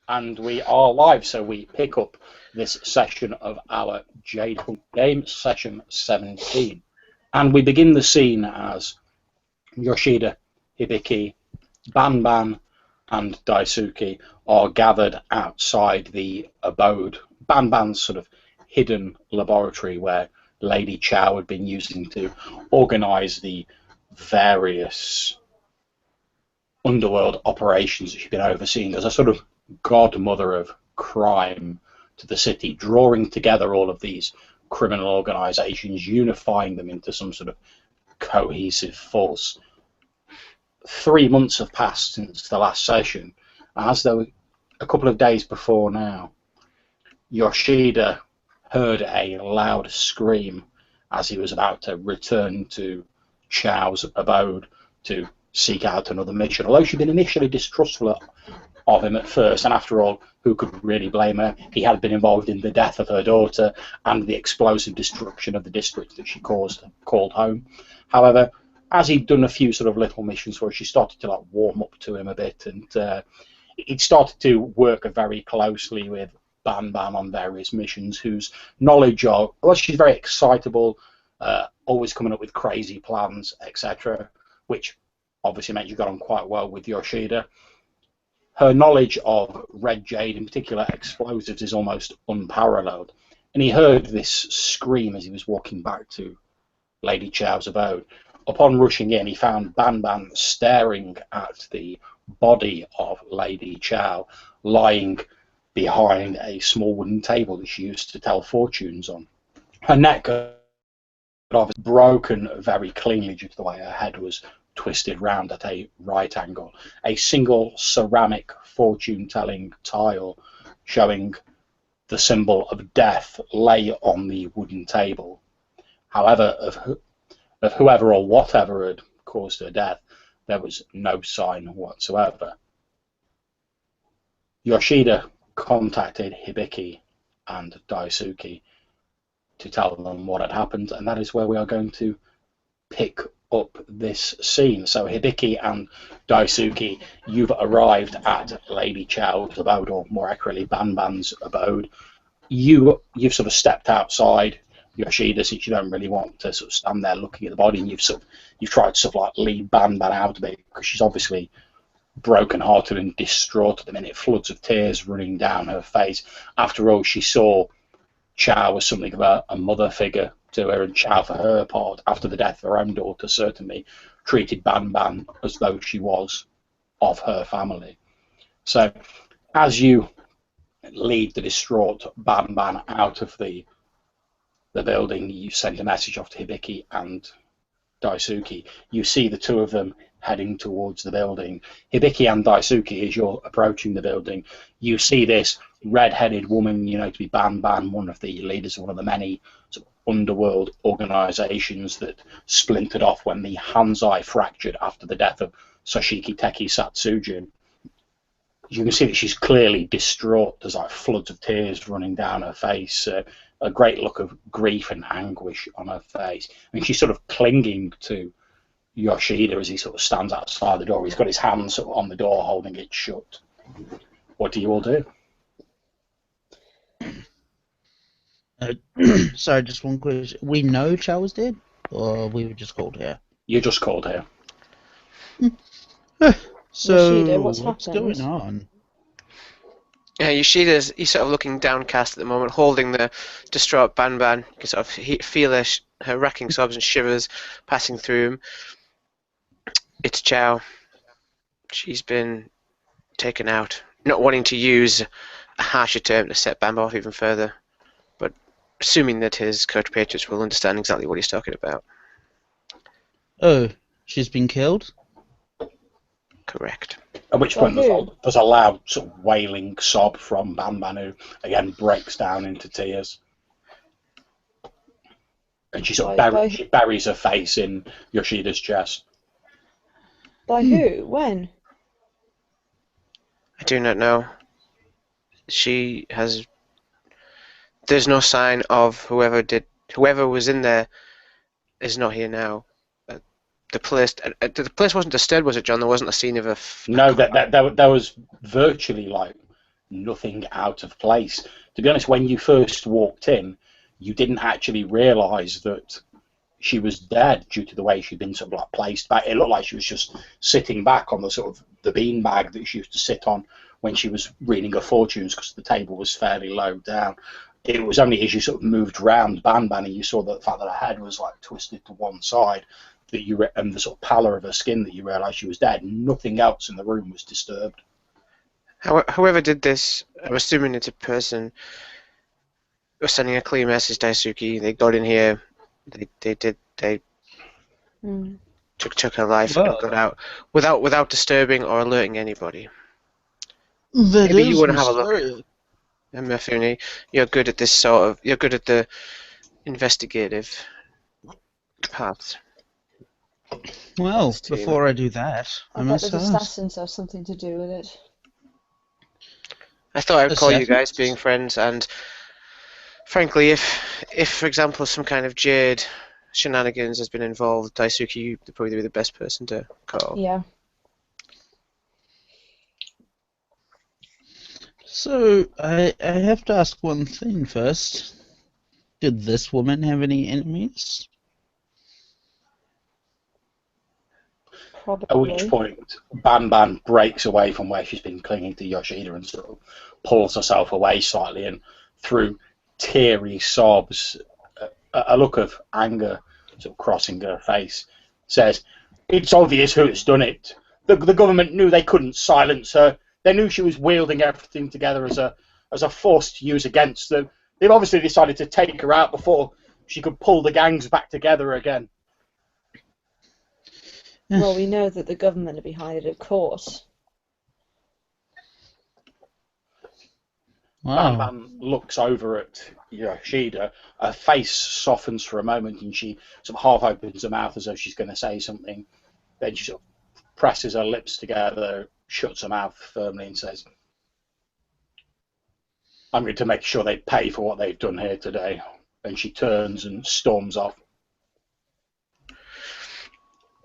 And we are live, so we pick up this session of our Jade Hunt game, session 17. And we begin the scene as Yoshida, Hibiki, Banban, and Daisuke are gathered outside the abode, Banban's sort of hidden laboratory where Lady Chow had been using to organise the various underworld operations that she'd been overseeing as a sort of godmother of crime to the city, drawing together all of these criminal organisations, unifying them into some sort of cohesive force. 3 months have passed since the last session, and as though a couple of days before now, Yoshida heard a loud scream as he was about to return to Chow's abode to seek out another mission. Although she'd been initially distrustful of him at first, and after all, who could really blame her? He had been involved in the death of her daughter and the explosive destruction of the district that she called home. However, as he'd done a few sort of little missions for her, she started to warm up to him a bit, and he'd started to work very closely with Banban on various missions, whose knowledge of, well, she's very excitable, always coming up with crazy plans, etc., which obviously meant you got on quite well with Yoshida. Her knowledge of red jade, in particular explosives, is almost unparalleled. And he heard this scream as he was walking back to Lady Chow's abode. Upon rushing in, he found Banban staring at the body of Lady Chow, lying behind a small wooden table that she used to tell fortunes on. Her neck had obviously broken very cleanly due to the way her head was twisted round at a right angle. A single ceramic fortune-telling tile showing the symbol of death lay on the wooden table. However, of whoever or whatever had caused her death, there was no sign whatsoever. Yoshida contacted Hibiki and Daisuke to tell them what had happened, and that is where we are going to pick up this scene. So Hibiki and Daisuke, you've arrived at Lady Chow's abode, or more accurately Banban's abode. You've sort of stepped outside Yoshida, since you don't really want to sort of stand there looking at the body, and you've tried to sort of lead Banban out of it, because she's obviously broken-hearted and distraught at the minute, floods of tears running down her face. After all, she saw Chow as something of a mother figure to her, and Chow, for her part, after the death of her own daughter, certainly treated Banban as though she was of her family. So, as you lead the distraught Banban out of the building, you send a message off to Hibiki and Daisuke. You see the two of them heading towards the building. Hibiki and Daisuke, as you're approaching the building, you see this red-headed woman, to be Banban, one of the leaders of one of the many sort of underworld organisations that splintered off when the Hanzai fractured after the death of Sashiki Teki Satsujin. You can see that she's clearly distraught. There's floods of tears running down her face, a great look of grief and anguish on her face. And she's sort of clinging to Yoshida as he sort of stands outside the door. He's got his hands sort of on the door, holding it shut. What do you all do? Sorry, just one question. We know Chow was dead, or we were just called here? You're just called here. So, Yoshida, what's going on? Yeah, Yoshida's he's sort of looking downcast at the moment, holding the distraught Banban. You can sort of feel her racking sobs and shivers passing through him. It's Chow. She's been taken out. Not wanting to use a harsher term to set Banban off even further, but assuming that his compatriots will understand exactly what he's talking about. Oh, she's been killed? Correct. At which point there's a loud sort of wailing sob from Banban, who again breaks down into tears. And she sort of she buries her face in Yoshida's chest. By who? When? I do not know. There's no sign of whoever was in there is not here now. The place wasn't disturbed, was it, John? There wasn't a scene of a... No, there was virtually nothing out of place. To be honest, when you first walked in, you didn't actually realise that she was dead due to the way she'd been sort of like placed back. It looked like she was just sitting back on the sort of the bean bag that she used to sit on when she was reading her fortunes, because the table was fairly low down. It was only as you sort of moved round Ban and you saw the fact that her head was like twisted to one side, that and the sort of pallor of her skin, that you realised she was dead. Nothing else in the room was disturbed. Whoever did this, I'm assuming it's a person, was sending a clear message, Daisuke. They got in here, they took her life and got out without disturbing or alerting anybody. Maybe you want to have a look. Mifune, you're good at this you're good at the investigative paths. Well, before I do that, I bet the assassins have something to do with it. I thought I'd call you guys, being friends, and frankly, if for example some kind of Jade shenanigans has been involved, Daisuke, you'd probably be the best person to call. Yeah. So, I have to ask one thing first. Did this woman have any enemies? Probably. At which point, Ban breaks away from where she's been clinging to Yoshida and sort of pulls herself away slightly, and through teary sobs, a look of anger sort of crossing her face, says, "It's obvious who's done it. The government knew they couldn't silence her. They knew she was wielding everything together as a force to use against them. They've obviously decided to take her out before she could pull the gangs back together again." Well, we know that the government are behind it, of course. Wow. Ban looks over at Yoshida. Her face softens for a moment, and she sort of half opens her mouth as though she's going to say something. Then she sort of presses her lips together, shuts her mouth firmly, and says, "I'm going to make sure they pay for what they've done here today." And she turns and storms off.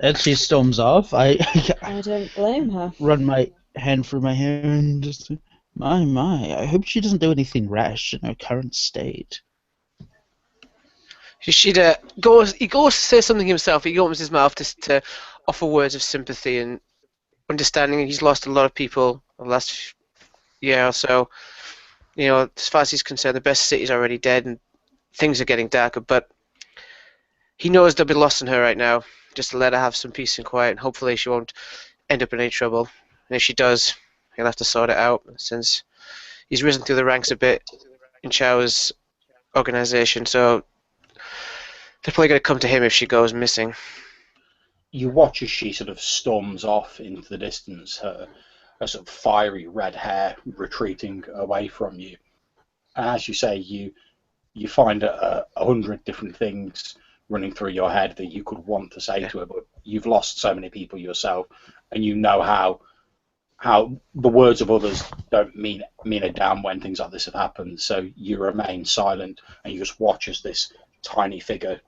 As she storms off, I don't blame her. Run my hand through my hair and just, my, I hope she doesn't do anything rash in her current state. Yoshida goes to say something himself. He opens his mouth to offer words of sympathy and understanding. He's lost a lot of people the last year or so. You know, as far as he's concerned, the best city's already dead and things are getting darker, but he knows they'll be lost in her right now. Just to let her have some peace and quiet, and hopefully she won't end up in any trouble. And if she does, he'll have to sort it out, since he's risen through the ranks a bit in Chao's organization, so they're probably going to come to him if she goes missing. You watch as she sort of storms off into the distance, her sort of fiery red hair retreating away from you. And as you say, you find 100 different things running through your head that you could want to say to her, but you've lost so many people yourself, and you know how the words of others don't mean a damn when things like this have happened. So you remain silent and you just watch as this tiny figure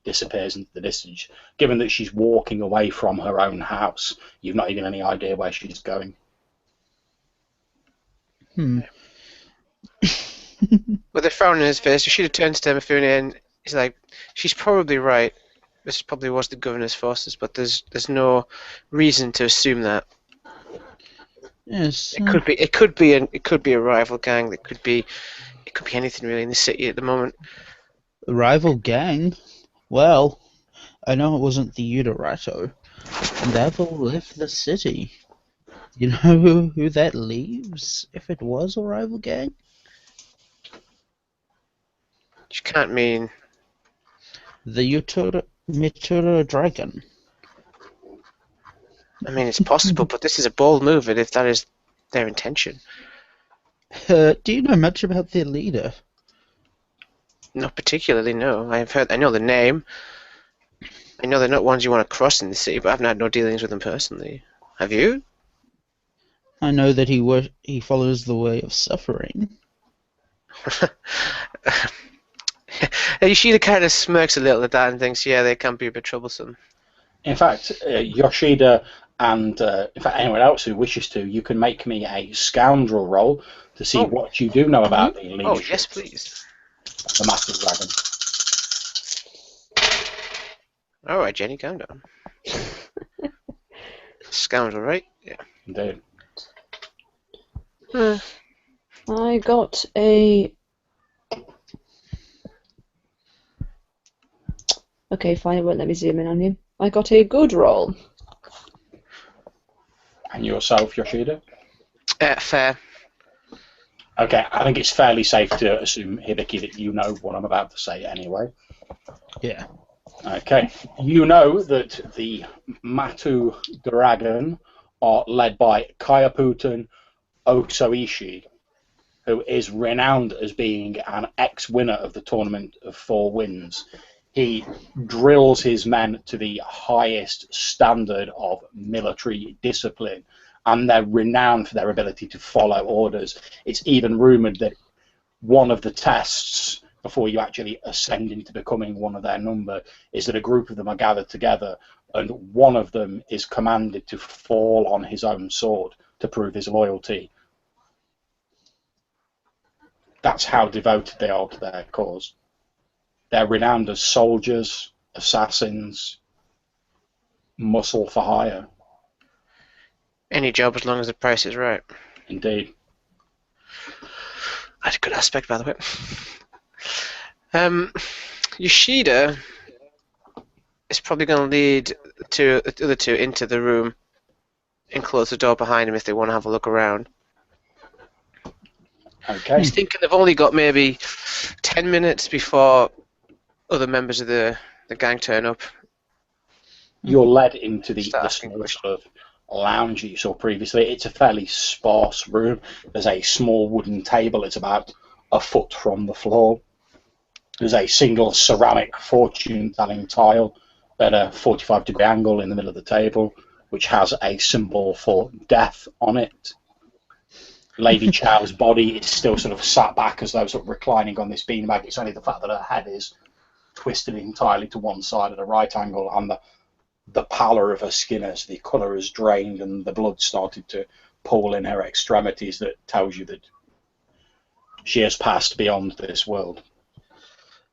disappears into the distance. Given that she's walking away from her own house, you've not even any idea where she's going. With a frown on his face, Yoshida turns to Mifune and he's like, "She's probably right. This probably was the governor's forces, but there's no reason to assume that." Yes. It could be a rival gang. It could be anything really in the city at the moment. A rival gang? Well, I know it wasn't the Udarato, and they've all left the city. You know who that leaves if it was a rival gang? You can't mean the Mitura Dragon. I mean, it's possible, but this is a bold move, and if that is their intention. Do you know much about their leader? Not particularly, no. I know the name. I know they're not ones you want to cross in the city, but I've had no dealings with them personally. Have you? I know that he follows the way of suffering. Yoshida kind of smirks a little at that and thinks, yeah, they can be a bit troublesome. In fact, Yoshida And in fact, anyone else who wishes to, you can make me a scoundrel roll to see what you do know about the leadership Oh, yes, please. of the Master Dragon. All right, Jenny, calm down. Scoundrel, right? Yeah. Indeed. I got a... Okay, fine, it won't let me zoom in on you. I got a good roll. And yourself, Yoshida? Fair. Okay, I think it's fairly safe to assume, Hibiki, that you know what I'm about to say anyway. Yeah. Okay, you know that the Matu Dragon are led by Kayaputan Osoishi, who is renowned as being an ex-winner of the Tournament of Four Winds. He drills his men to the highest standard of military discipline, and they're renowned for their ability to follow orders. It's even rumoured that one of the tests before you actually ascend into becoming one of their number is that a group of them are gathered together, and one of them is commanded to fall on his own sword to prove his loyalty. That's how devoted they are to their cause. They're renowned as soldiers, assassins, muscle for hire. Any job as long as the price is right. Indeed. That's a good aspect, by the way. Yoshida is probably going to lead the other two into the room and close the door behind him if they want to have a look around. Okay. He's thinking they've only got maybe 10 minutes before other members of the gang turn up. You're led into the Start small asking questions. sort of lounge you saw previously. It's a fairly sparse room. There's a small wooden table. It's about a foot from the floor. There's a single ceramic fortune-telling tile at a 45-degree angle in the middle of the table, which has a symbol for death on it. Lady Chow's body is still sort of sat back as though sort of reclining on this beanbag. It's only the fact that her head is twisted entirely to one side at a right angle, and the pallor of her skin as the colour is drained and the blood started to pool in her extremities that tells you that she has passed beyond this world.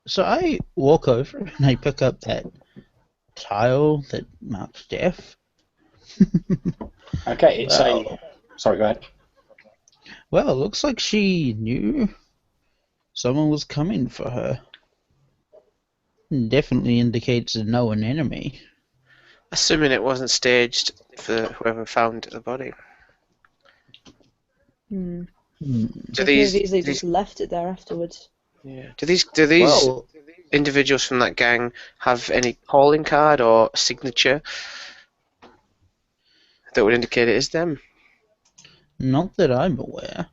So I walk over and I pick up that tile that marks death. Okay, it's Well. Sorry, go ahead. Well, it looks like she knew someone was coming for her. Definitely indicates a known enemy. Assuming it wasn't staged for whoever found the body. Hmm. Do They could have these easily just left it there afterwards. do these Well, individuals from that gang have any calling card or signature that would indicate it is them? not that I'm aware.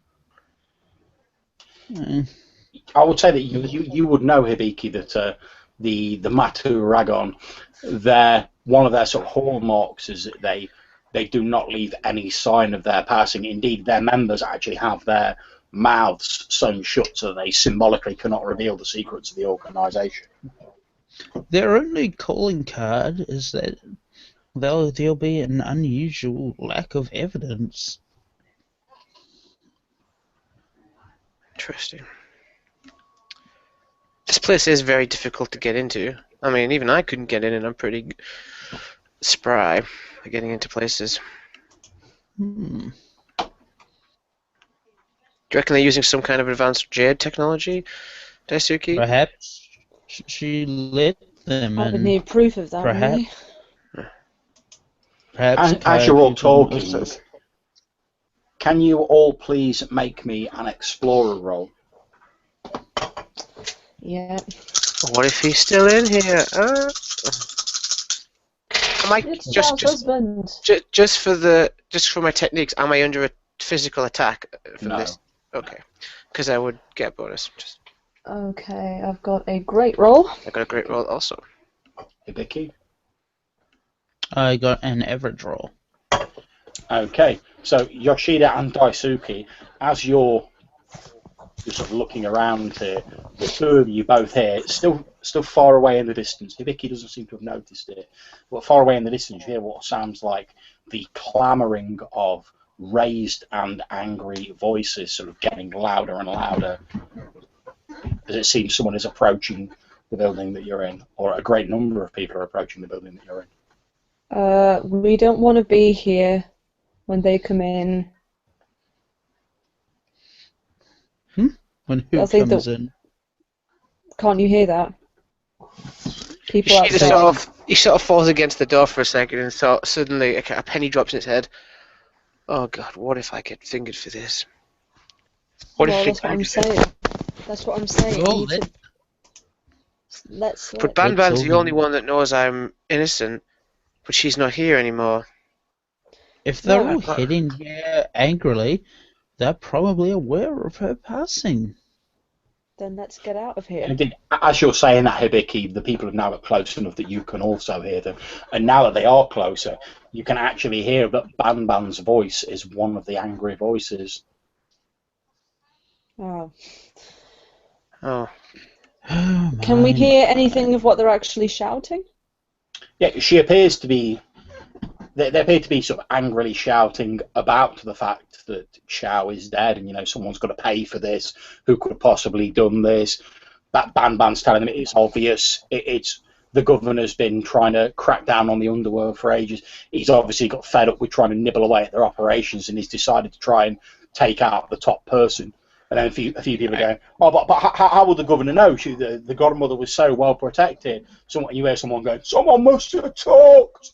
I would say that you would know, Hibiki, that the Matu Ragon, one of their sort of hallmarks is that they do not leave any sign of their passing. Indeed, their members actually have their mouths sewn shut so they symbolically cannot reveal the secrets of the organisation. Their only calling card is that there'll be an unusual lack of evidence. Interesting. This place is very difficult to get into. I mean, even I couldn't get in, and I'm pretty spry at getting into places. Hmm. Do you reckon they're using some kind of advanced jade technology, Daisuke? Perhaps she let them I would in. need proof of that, Perhaps. really. Perhaps As you're all Kayaputan talking, also- can you all please make me an explorer roll? Yeah. What if he's still in here? Am I It's Charles' husband. just for my techniques? Am I under a physical attack from No. this? Okay, because I would get a bonus. Okay, I've got a great roll. I got a great roll also. Hibiki? I got an average roll. Okay, so Yoshida and Daisuke, as you're sort of looking around here, the two of you both here, still far away in the distance. Hibiki doesn't seem to have noticed it, but far away in the distance you hear what sounds like the clamouring of raised and angry voices sort of getting louder and louder as it seems someone is approaching the building that you're in, or a great number of people are approaching the building that you're in. We don't want to be here when they come in. When who I think comes that- in? Can't you hear that? People She just outside. he sort of falls against the door for a second, and so suddenly a penny drops in his head. Oh God, what if I get fingered for this? What Well, if that's what I'm saying. That's what I'm saying. Well, We need to- Let's. But Ban Let's Ban's the all only one that knows I'm innocent, but she's not here anymore. If they're No, all heading here angrily, they're probably aware of her passing. Then let's get out of here. And indeed, as you're saying that, Hibiki, the people have now got close enough that you can also hear them. And now that they are closer, you can actually hear that Ban Ban's voice is one of the angry voices. Oh. Oh, Oh, Can we man. hear anything of what they're actually shouting? Yeah, she appears to be. They appear to be sort of angrily shouting about the fact that Chow is dead, and someone's got to pay for this. Who could have possibly done this? That Ban Ban's telling them it's obvious. It's the governor's been trying to crack down on the underworld for ages. He's obviously got fed up with trying to nibble away at their operations, and he's decided to try and take out the top person. And then a few people are going, oh, but how would the governor know? The godmother was so well protected. You hear someone going, someone must have talked.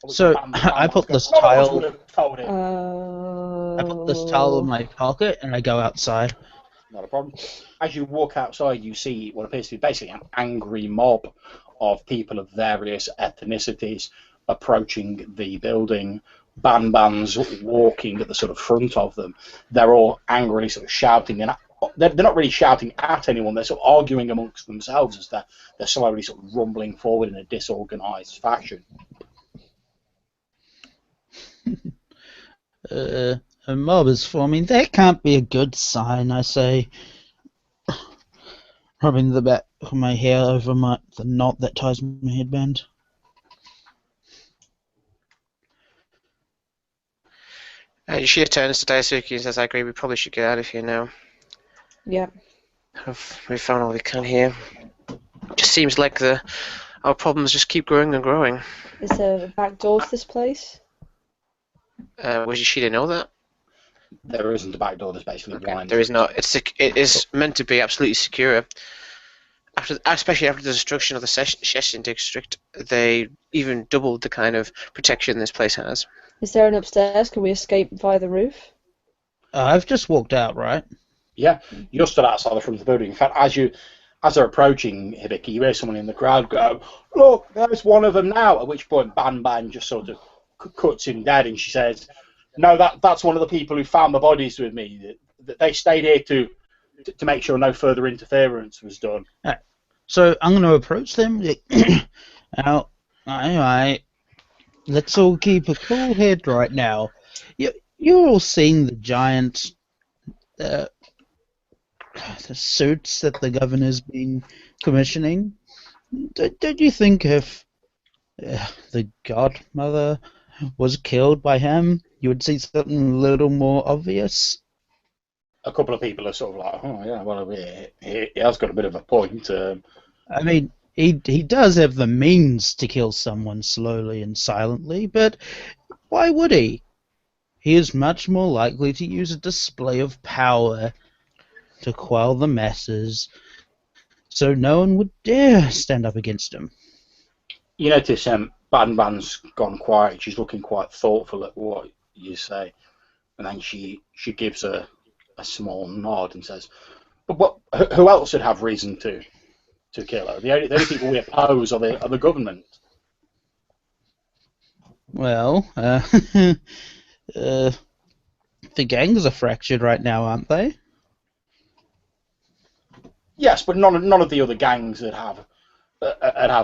So I put this tile. I put this towel in my pocket and I go outside. Not a problem. As you walk outside, you see what appears to be basically an angry mob of people of various ethnicities approaching the building. Ban Ban's walking at the sort of front of them. They're all angrily sort of shouting. They're not really shouting at anyone. They're sort of arguing amongst themselves as they're slowly sort of rumbling forward in a disorganised fashion. A mob is forming. That can't be a good sign, I say. Rubbing the back of my hair over the knot that ties my headband. She turns to Daisuke and says, I agree, we probably should get out of here now. Yeah. We found all we can here. Just seems like our problems just keep growing and growing. Is there a back door to this place? Was she to know that? There isn't a back door. There's basically blind. There is not. It is meant to be absolutely secure. Especially after the destruction of the Sheshin district, they even doubled the kind of protection this place has. Is there an upstairs? Can we escape via the roof? I've just walked out, right? Yeah, you're stood outside the front of the building. In fact, as they're approaching Hibiki, you hear someone in the crowd go, "Look, there's one of them now." At which point, Ban Ban just sort of cuts him dead, and she says, "No, that's one of the people who found the bodies with me. That they stayed here to make sure no further interference was done." Right. So I'm going to approach them. Now, anyway, let's all keep a cool head right now. You're all seeing the giant the suits that the governor's been commissioning. Don't you think if the godmother was killed by him, you would see something a little more obvious? A couple of people are sort of like, "Oh yeah, well, he has got a bit of a point." I mean, he does have the means to kill someone slowly and silently, but why would he? He is much more likely to use a display of power to quell the masses, so no one would dare stand up against him. You notice Ban Ban's gone quiet. She's looking quite thoughtful at what you say, and then she gives a small nod and says, "But who else would have reason to kill her? The only people we oppose are the government." Well, the gangs are fractured right now, aren't they? Yes, but none of the other gangs that have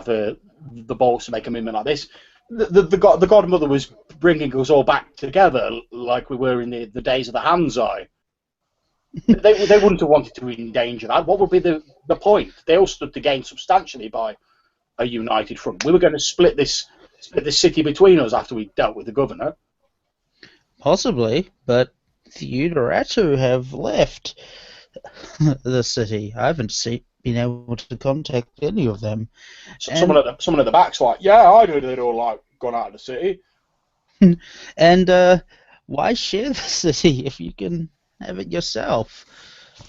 the balls to make a movement like this. The godmother was bringing us all back together like we were in the days of the Hanzai. They wouldn't have wanted to endanger that. What would be the point? They all stood to gain substantially by a united front. We were going to split this split the city between us after we dealt with the governor. Possibly, but the Udaratu have left the city. I haven't been able to contact any of them. So someone at the back's like, yeah, I do. They'd all like gone out of the city. And why share the city if you can have it yourself?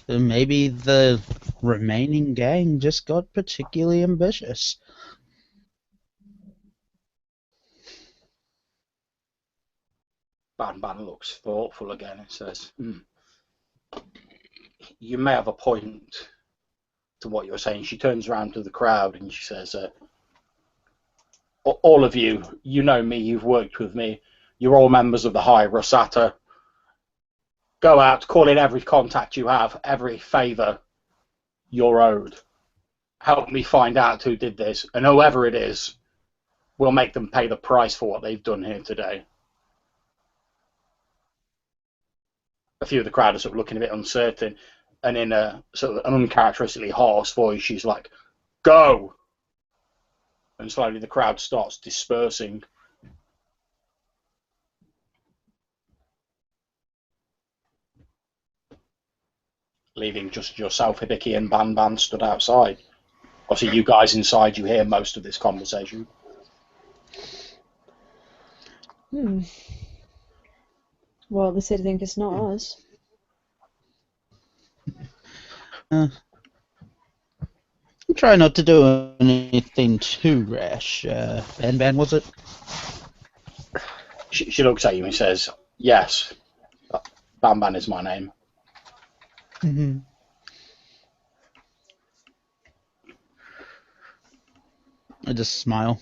Maybe the remaining gang just got particularly ambitious. Ban looks thoughtful again and says, you may have a point to what you're saying. She turns around to the crowd and she says, all of you, you know me, you've worked with me, you're all members of the High Rosata. Go out, call in every contact you have, every favour you're owed. Help me find out who did this, and whoever it is, we'll make them pay the price for what they've done here today. A few of the crowd are sort of looking a bit uncertain, and in a sort of an uncharacteristically hoarse voice, she's like, "Go!" And slowly the crowd starts dispersing. Leaving just yourself, Hibiki, and Ban stood outside. Obviously, you guys inside, you hear most of this conversation. Well, they said they think it's not us. Try not to do anything too rash. Ban, was it? She looks at you and says, "Yes, Ban is my name." Mm-hmm. I just smile.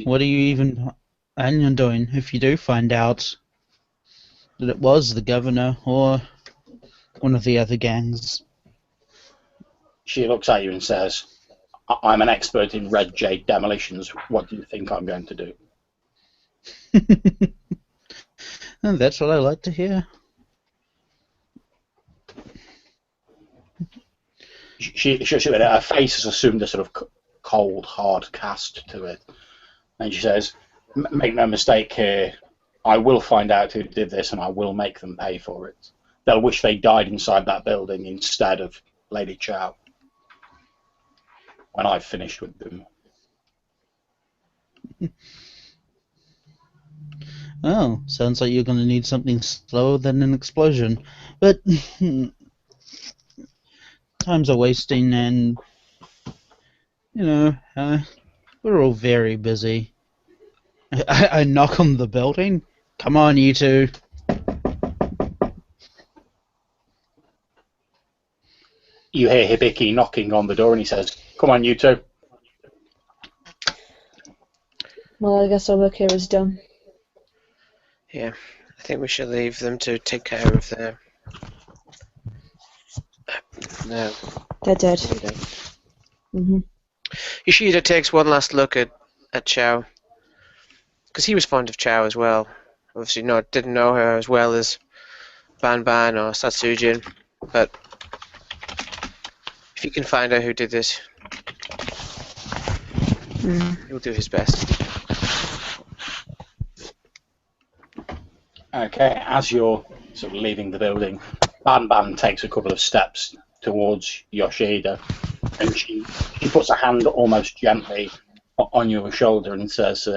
What are you even doing if you do find out that it was the governor or one of the other gangs? She looks at you and says, "I'm an expert in red jade demolitions. What do you think I'm going to do?" And that's what I like to hear. Her face has assumed a sort of cold, hard cast to it. And she says, "Make no mistake here, I will find out who did this and I will make them pay for it. They'll wish they died inside that building instead of Lady Chow when I've finished with them." Oh, sounds like you're going to need something slower than an explosion. But times are wasting and, we're all very busy. I knock on the building. Come on, you two. You hear Hibiki knocking on the door and he says, "Come on, you two." Well, I guess our work here is done. Yeah, I think we should leave them to take care of their... No. They're dead. Yoshida takes one last look at Chow, because he was fond of Chow as well. Obviously, didn't know her as well as Ban or Satsujin, but if he can find out who did this, he'll do his best. Okay, as you're sort of leaving the building, Ban takes a couple of steps towards Yoshida, and she puts a hand almost gently on your shoulder and says,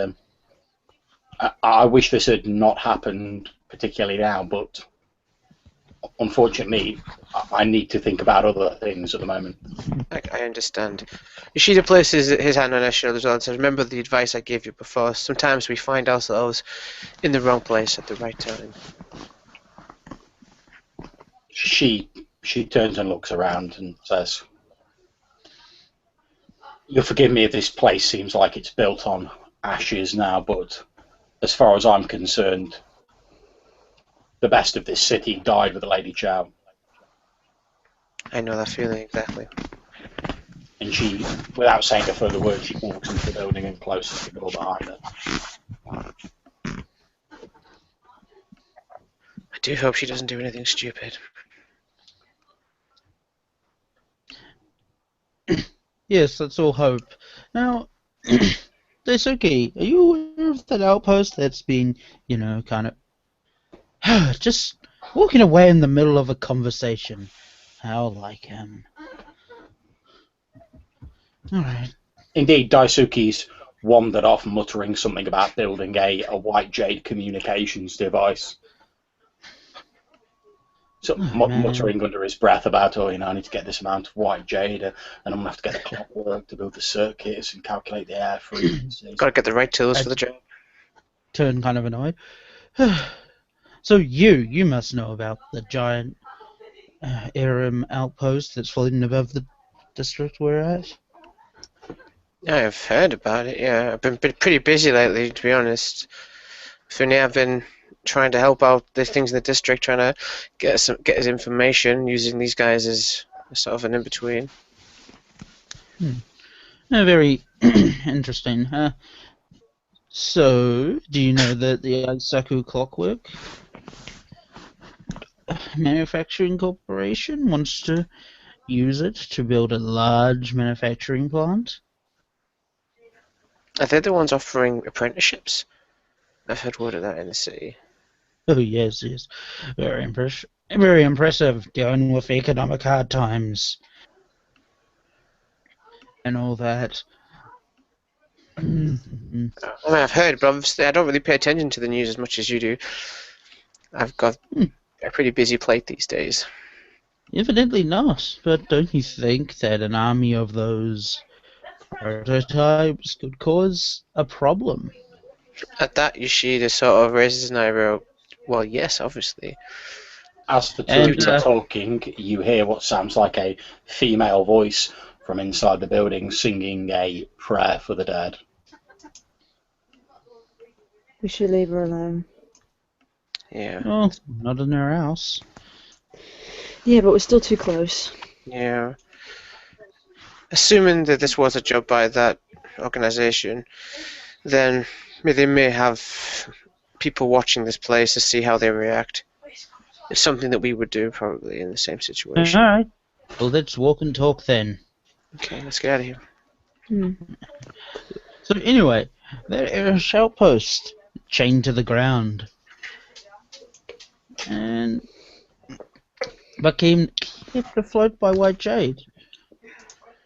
I wish this had not happened particularly now, but unfortunately I need to think about other things at the moment. I understand. Yoshida places his hand on her shoulder as well and says, "Remember the advice I gave you before. Sometimes we find ourselves in the wrong place at the right time." She turns and looks around and says, "You'll forgive me if this place seems like it's built on ashes now, but as far as I'm concerned, the best of this city died with Lady Chow." I know that feeling exactly. And she, without saying a further word, she walks into the building and closes the door behind her. I do hope she doesn't do anything stupid. Yes, let's all hope. Now, Daisuke, are you aware of that outpost that's been, kind of just walking away in the middle of a conversation? How like him. Alright. Indeed, Daisuke's wandered off muttering something about building a white jade communications device. So Man. muttering under his breath about, I need to get this amount of white jade, and I'm going to have to get the clockwork to build the circuits and calculate the air frequencies. Got to get the right tools for the job. Turn kind of annoyed. So you must know about the giant Aerum outpost that's floating above the district we're at? I've heard about it, yeah. I've been pretty busy lately, to be honest. Finny, I've been trying to help out the things in the district, trying to get his information, using these guys as sort of an in-between. Very interesting. So, do you know that the Aisaku Clockwork Manufacturing Corporation wants to use it to build a large manufacturing plant? Are they the ones offering apprenticeships? I've heard word of that in the city. Oh yes. Very impressive, dealing with economic hard times and all that. I mean, I've heard, but obviously I don't really pay attention to the news as much as you do. I've got a pretty busy plate these days. Evidently not, but don't you think that an army of those prototypes could cause a problem? At that, Yoshida sort of raises an eyebrow. Well, yes, obviously. As the two are talking, you hear what sounds like a female voice from inside the building singing a prayer for the dead. We should leave her alone. Yeah. Well, not in her house. Yeah, but we're still too close. Yeah. Assuming that this was a job by that organization, then they may have people watching this place to see how they react. It's something that we would do probably in the same situation. Alright. Well, let's walk and talk then. Okay, let's get out of here. So anyway, that Irish outpost chained to the ground. And but kept afloat by white jade.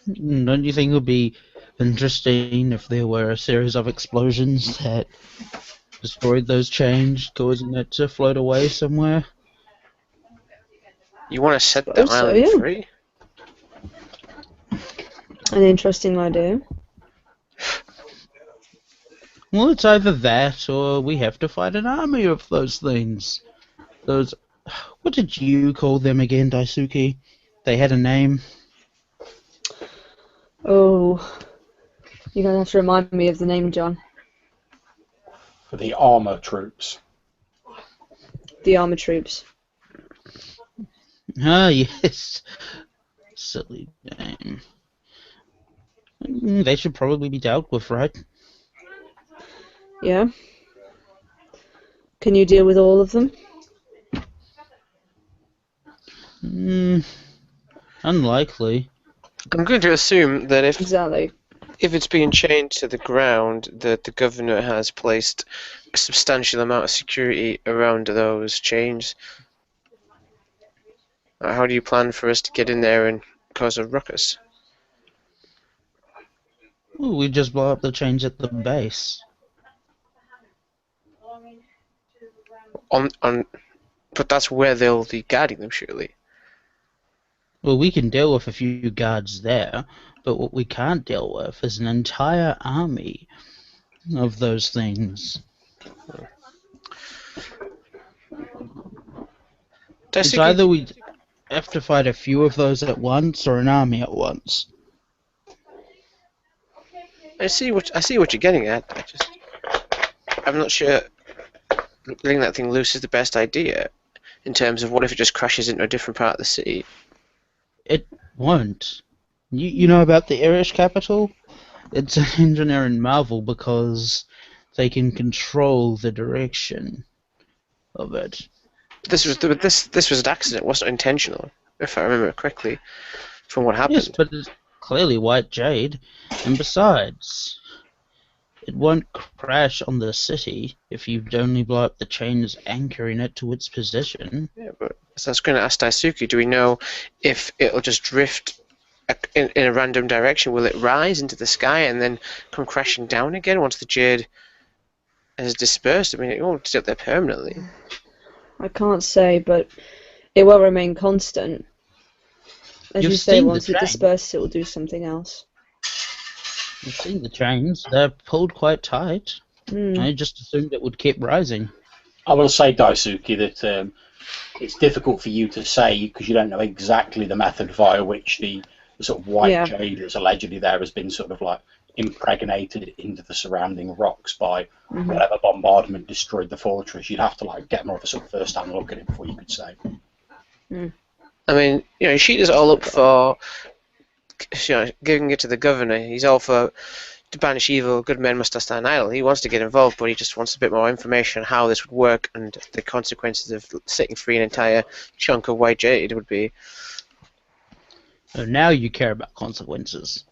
Don't you think it would be interesting if there were a series of explosions that destroyed those chains, causing it to float away somewhere? You want to set the island free? An interesting idea. Well, it's either that or we have to fight an army of those things. Those... What did you call them again, Daisuke? They had a name. Oh, you're going to have to remind me of the name, John. For the armor troops. The armor troops. Ah, yes. Silly name. They should probably be dealt with, right? Yeah. Can you deal with all of them? Unlikely. I'm going to assume that if Exactly. it's being chained to the ground, that the governor has placed a substantial amount of security around those chains. How do you plan for us to get in there and cause a ruckus? Well, we just blow up the chains at the base. But that's where they'll be guarding them, surely. Well, we can deal with a few guards there, but what we can't deal with is an entire army of those things. It's either we have to fight a few of those at once or an army at once. I see what you're getting at. I'm not sure letting that thing loose is the best idea. In terms of what if it just crashes into a different part of the city? It won't. You know about the Irish capital? It's an engineering marvel because they can control the direction of it. This was an accident. It wasn't intentional, if I remember correctly, from what happened. Yes, but it's clearly white jade, and besides, it won't crash on the city if you only blow up the chains anchoring it to its position. Yeah, but so I was going to ask Daisuke, do we know if it'll just drift in a random direction? Will it rise into the sky and then come crashing down again once the jade has dispersed? I mean, it won't sit there permanently. I can't say, but it will remain constant. As You've you say, seen the once it train. disperses, it will do something else. You've seen the chains, they're pulled quite tight. I just assumed it would keep rising. I will say, Daisuke, that it's difficult for you to say because you don't know exactly the method via which the sort of white jade that's allegedly there has been sort of like impregnated into the surrounding rocks by whatever bombardment destroyed the fortress. You'd have to like get more of a sort of first-hand look at it before you could say. I mean, you know, Ishida's all up for, you know, giving it to the governor. He's all for to banish evil, good men must not stand idle. He wants to get involved, but he just wants a bit more information on how this would work and the consequences of setting free an entire chunk of white jade would be. So now you care about consequences.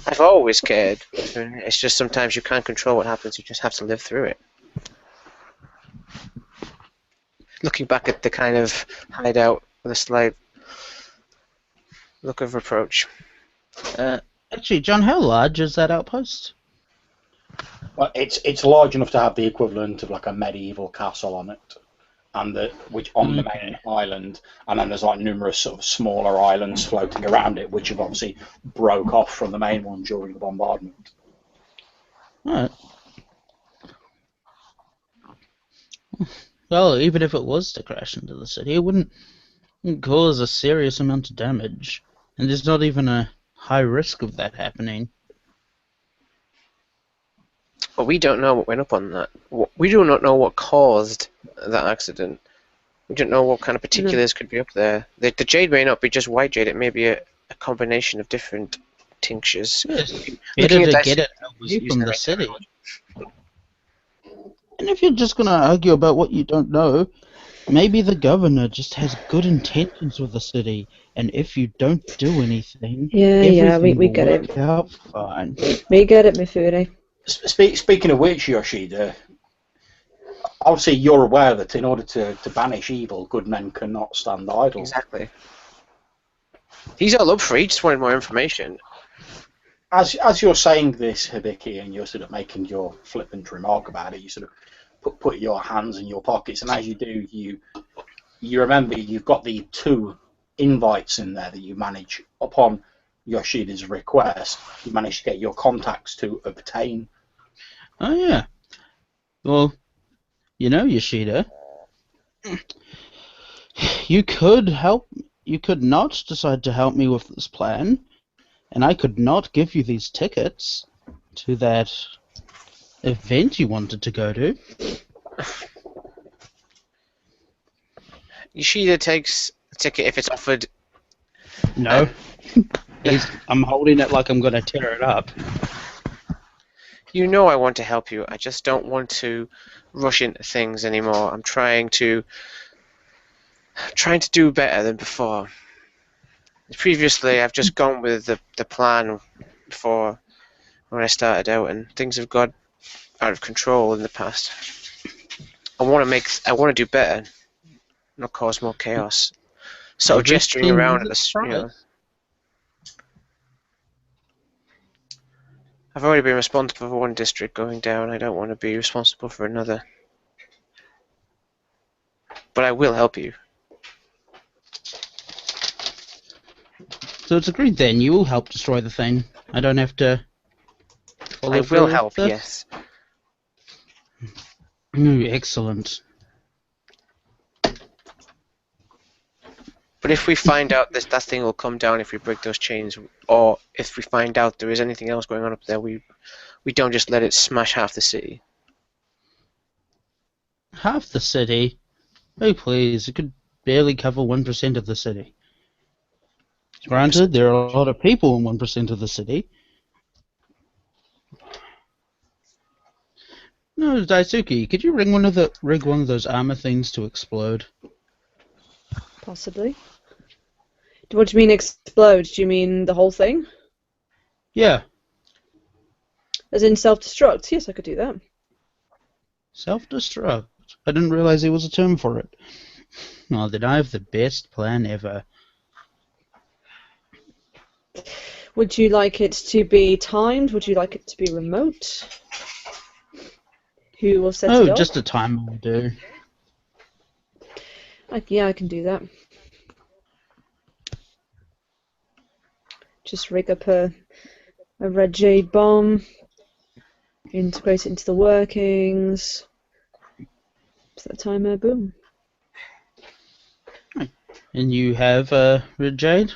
I've always cared. It's just sometimes you can't control what happens, you just have to live through it. Looking back at the kind of hideout with a slight look of reproach. Actually, John, how large is that outpost? Well, it's large enough to have the equivalent of like a medieval castle on it, and which on the main island, and then there's like numerous sort of smaller islands floating around it, which have obviously broke off from the main one during the bombardment. Alright. Well, even if it was to crash into the city, it wouldn't cause a serious amount of damage, and there's not even a high risk of that happening. But we don't know what went up on that. We do not know what caused that accident. We don't know what kind of particulars could be up there. The jade may not be just white jade, it may be a combination of different tinctures. Yes, better to get it away from the city. And if you're just going to argue about what you don't know, maybe the governor just has good intentions with the city, and if you don't do anything, we get it. Work out fine. We get it, Mifuri. Speaking of which, Yoshida, obviously you're aware that in order to banish evil, good men cannot stand idle. Exactly. He's all up for it, he just wanted more information. As you're saying this, Hibiki, and you're sort of making your flippant remark about it, you sort of put your hands in your pockets, and as you do, you remember you've got the 2 invites in there that you manage upon Yoshida's request. You managed to get your contacts to obtain. Oh yeah. Well, you know, Yoshida, you could help. You could not decide to help me with this plan, and I could not give you these tickets to that event you wanted to go to. Yoshida takes a ticket if it's offered. No. I'm holding it like I'm going to tear it up. You know I want to help you. I just don't want to rush into things anymore. I'm trying to do better than before. Previously, I've just gone with the plan before when I started out, and things have got out of control in the past. I want to do better, not cause more chaos. So gesturing around at the, you know. I've already been responsible for one district going down. I don't want to be responsible for another. But I will help you. So it's agreed then. You will help destroy the thing. I don't have to. I will help. Yes. Excellent. But if we find out that thing will come down if we break those chains, or if we find out there is anything else going on up there, we don't just let it smash half the city. Half the city? Oh please, it could barely cover 1% of the city. Granted, there are a lot of people in 1% of the city. No, Daisuke, could you rig one of those armor things to explode? Possibly. What do you mean explode? Do you mean the whole thing? Yeah, As in self-destruct? Yes, I could do that. self-destruct. I didn't realize there was a term for it. Oh, then I have the best plan ever. Would you like it to be timed? Would you like it to be remote? Who will set it Oh, up? just a timer will do. Yeah, I can do that. Just rig up a red jade bomb, integrate it into the workings, set the timer, boom. And you have red jade?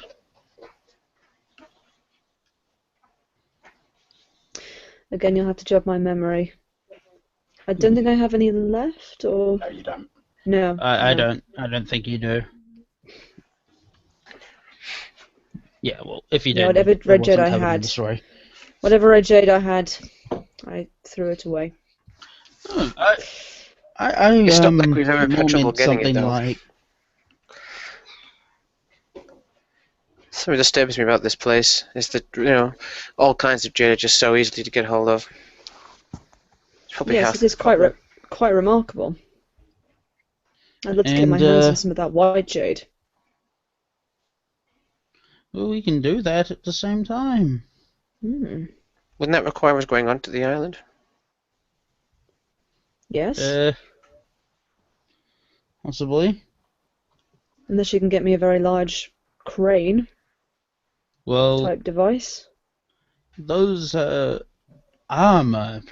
Again, you'll have to jog my memory. I don't think I have any left, or No, you don't. no. I no. don't think you do. Yeah, well, if you No, do, whatever it red wasn't jade I covered in had. the story. Whatever red jade I had, I threw it away. Oh, It's not like we've ever more had trouble meant getting it, something though. like Something that disturbs me about this place is that, all kinds of jade are just so easily to get hold of. It's probably Yes, half it is the problem. quite remarkable. I'd love to get my And, hands on some of that white jade. well, we can do that at the same time. Hmm. Wouldn't that require us going onto the island? Yes, Possibly. unless you can get me a very large crane Well, type device. those armor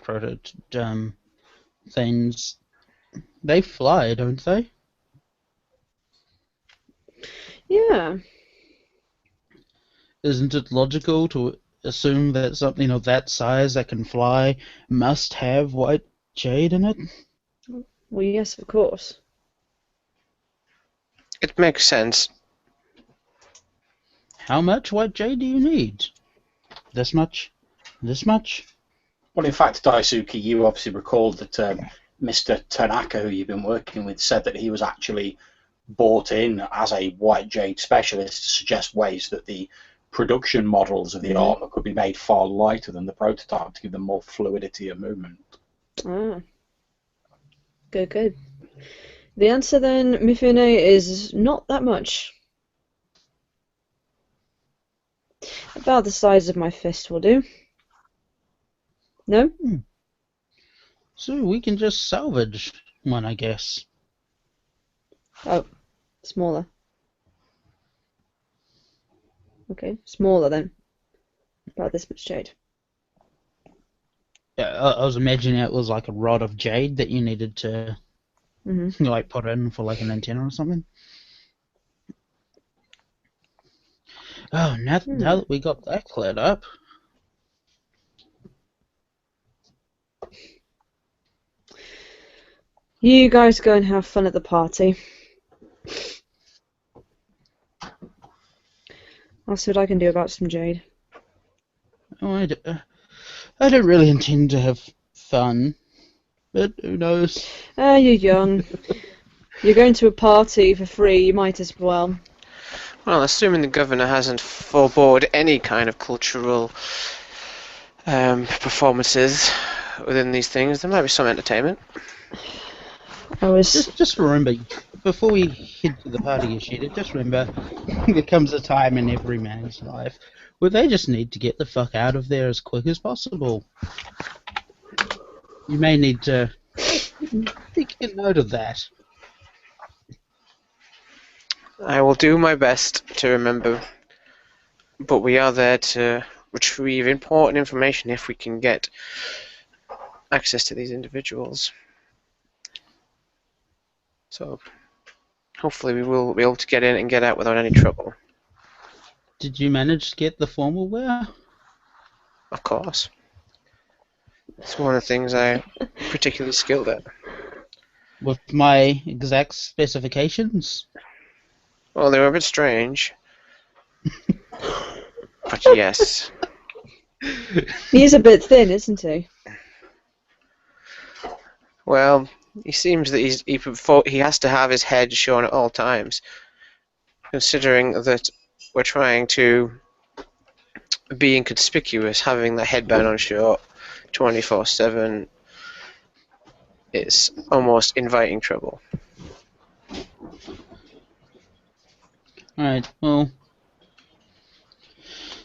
things, they fly, don't they? Yeah. Isn't it logical to assume that something of that size that can fly must have white jade in it? Well, yes, of course. It makes sense. How much white jade do you need? This much? This much? Well, in fact, Daisuke, you obviously recalled that Mr. Tanaka, who you've been working with, said that he was actually brought in as a white jade specialist to suggest ways that the production models of the armor could be made far lighter than the prototype to give them more fluidity of movement. Ah. Good, good. The answer then, Mifune, is not that much. About the size of my fist will do. No? So we can just salvage one, I guess. Oh, smaller. Okay, smaller then. About this much jade. Yeah, I was imagining it was like a rod of jade that you needed to like put in for like an antenna or something. Oh, now that we got that cleared up. You guys go and have fun at the party. I'll see what I can do about some jade. Oh, I don't really intend to have fun, but who knows? You're young. You're going to a party for free, you might as well. Well, assuming the governor hasn't forbade any kind of cultural performances within these things, there might be some entertainment. I was... Just remember, before we head to the party, Yoshida, just remember, there comes a time in every man's life where they just need to get the fuck out of there as quick as possible. You may need to take a note of that. I will do my best to remember, but we are there to retrieve important information if we can get access to these individuals. So, hopefully we will be able to get in and get out without any trouble. Did you manage to get the formal wear? Of course. It's one of the things I'm particularly skilled at. With my exact specifications? Well, they were a bit strange. But yes. He is a bit thin, isn't he? Well, he seems that he has to have his head shown at all times, considering that we're trying to being conspicuous, having the headband on short 24/7, it's almost inviting trouble. Alright, well,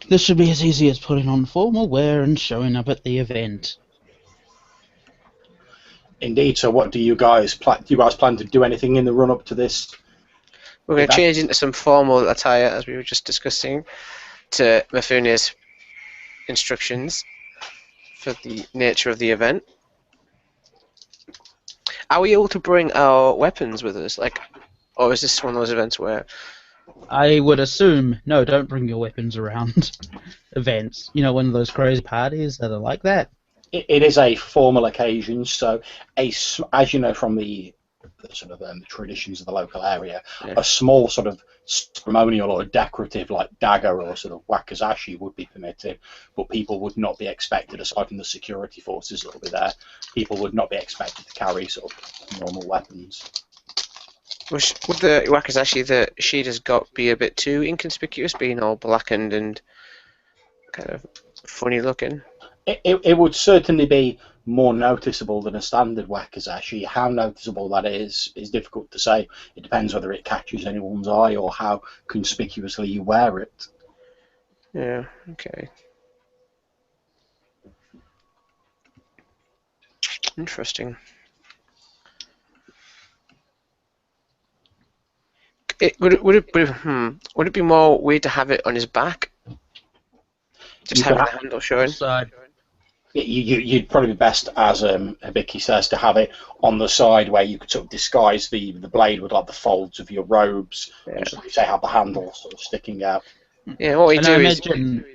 this should be as easy as putting on formal wear and showing up at the event. Indeed. So, what do you guys plan? Do you guys plan to do anything in the run up to this? We're going to event? change into some formal attire, as we were just discussing, to Mifune's instructions for the nature of the event. Are we able to bring our weapons with us? Like, or is this one of those events where... I would assume, no, don't bring your weapons around events. You know, one of those crazy parties that are like that. It is a formal occasion, so as you know from the sort of the traditions of the local area, Yeah. a small sort of ceremonial or decorative like dagger or sort of wakizashi would be permitted, but people would not be expected, aside from the security forces that will be there, people would not be expected to carry sort of normal weapons. Would the wakizashi that Shida's got be a bit too inconspicuous, being all blackened and kind of funny looking? It would certainly be more noticeable than a standard wakizashi. How noticeable that is difficult to say. It depends whether it catches anyone's eye or how conspicuously you wear it. Yeah, okay. Interesting. Would it be more weird to have it on his back? Just You having could the handle showing? Side. You'd probably be best, as Hibiki says, to have it on the side where you could sort of disguise the blade with like the folds of your robes, Yeah. and so you say have the handle sort of sticking out. Yeah, what we And do I is... imagine,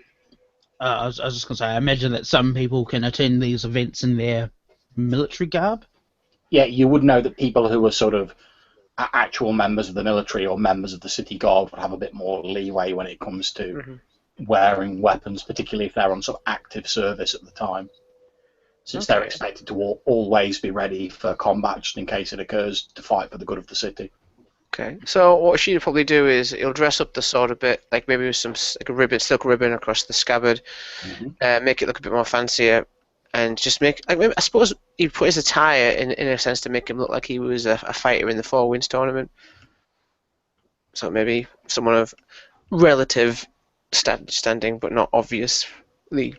I was just going to say, I imagine that some people can attend these events in their military garb. Yeah, you would know that people who are sort of actual members of the military or members of the city guard would have a bit more leeway when it comes to Mhm. wearing weapons, particularly if they're on sort of active service at the time, since they're Okay. expected to always be ready for combat just in case it occurs, to fight for the good of the city. Okay, so what she'd probably do is he'll dress up the sword a bit, like maybe with some like a ribbon, silk ribbon across the scabbard, make it look a bit more fancier, and just make. Like, maybe, I suppose he'd put his attire in a sense to make him look like he was a fighter in the Four Winds tournament. So maybe someone of relative standing, but not obviously.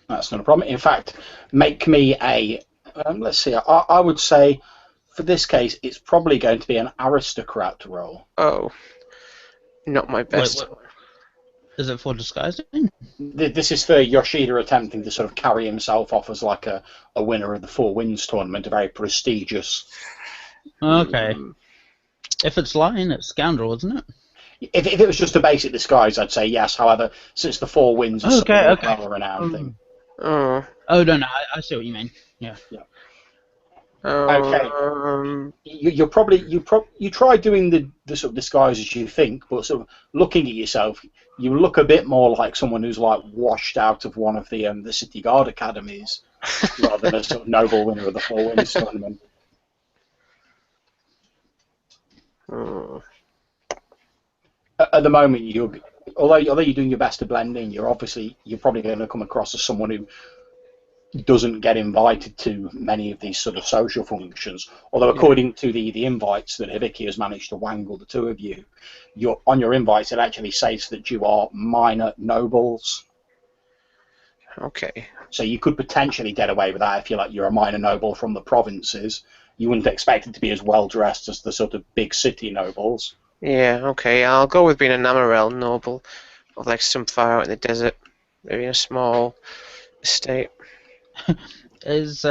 That's not a problem. In fact, make me a. Let's see. I would say, for this case, it's probably going to be an aristocrat role. Oh, not my best. Wait, is it for disguising? This is for Yoshida attempting to sort of carry himself off as like a winner of the Four Winds tournament, a very prestigious. Okay. If it's lying, it's scoundrel, isn't it? If it was just a basic disguise, I'd say yes. However, since the Four Winds is Okay, sort of okay. a well-renowned thing. Oh. Oh, no, I see what you mean. Yeah. Okay. You try doing the sort of disguises you think, but sort of looking at yourself, you look a bit more like someone who's like washed out of one of the City Guard academies, rather than a sort of noble winner of the Four Winds tournament. Oh. At the moment, although you're doing your best to blend in, you're probably going to come across as someone who doesn't get invited to many of these sort of social functions. Although according to the invites that Hibiki has managed to wangle the two of you, on your invites it actually says that you are minor nobles. Okay. So you could potentially get away with that if you're a minor noble from the provinces. You wouldn't expect it to be as well dressed as the sort of big city nobles. Yeah, okay, I'll go with being a Namarel noble, or like some far out in the desert, maybe in a small estate. Is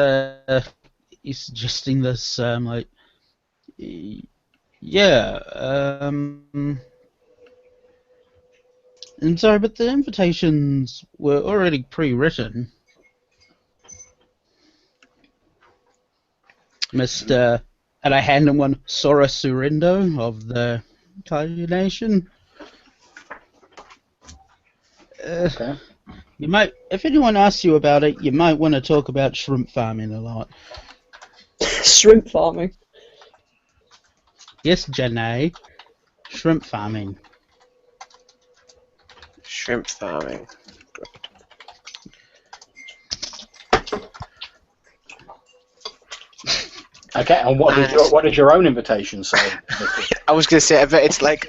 you suggesting this? Like, yeah. And sorry, but the invitations were already pre-written. Mr. And I hand him one, Sora Surindo of the Kaiju Nation. Okay. You might, if anyone asks you about it, you might want to talk about shrimp farming a lot. Shrimp farming. Yes, Janae. Shrimp farming. Shrimp farming. Okay, and what does your own invitation say, Vicky? I was going to say, I bet it's like...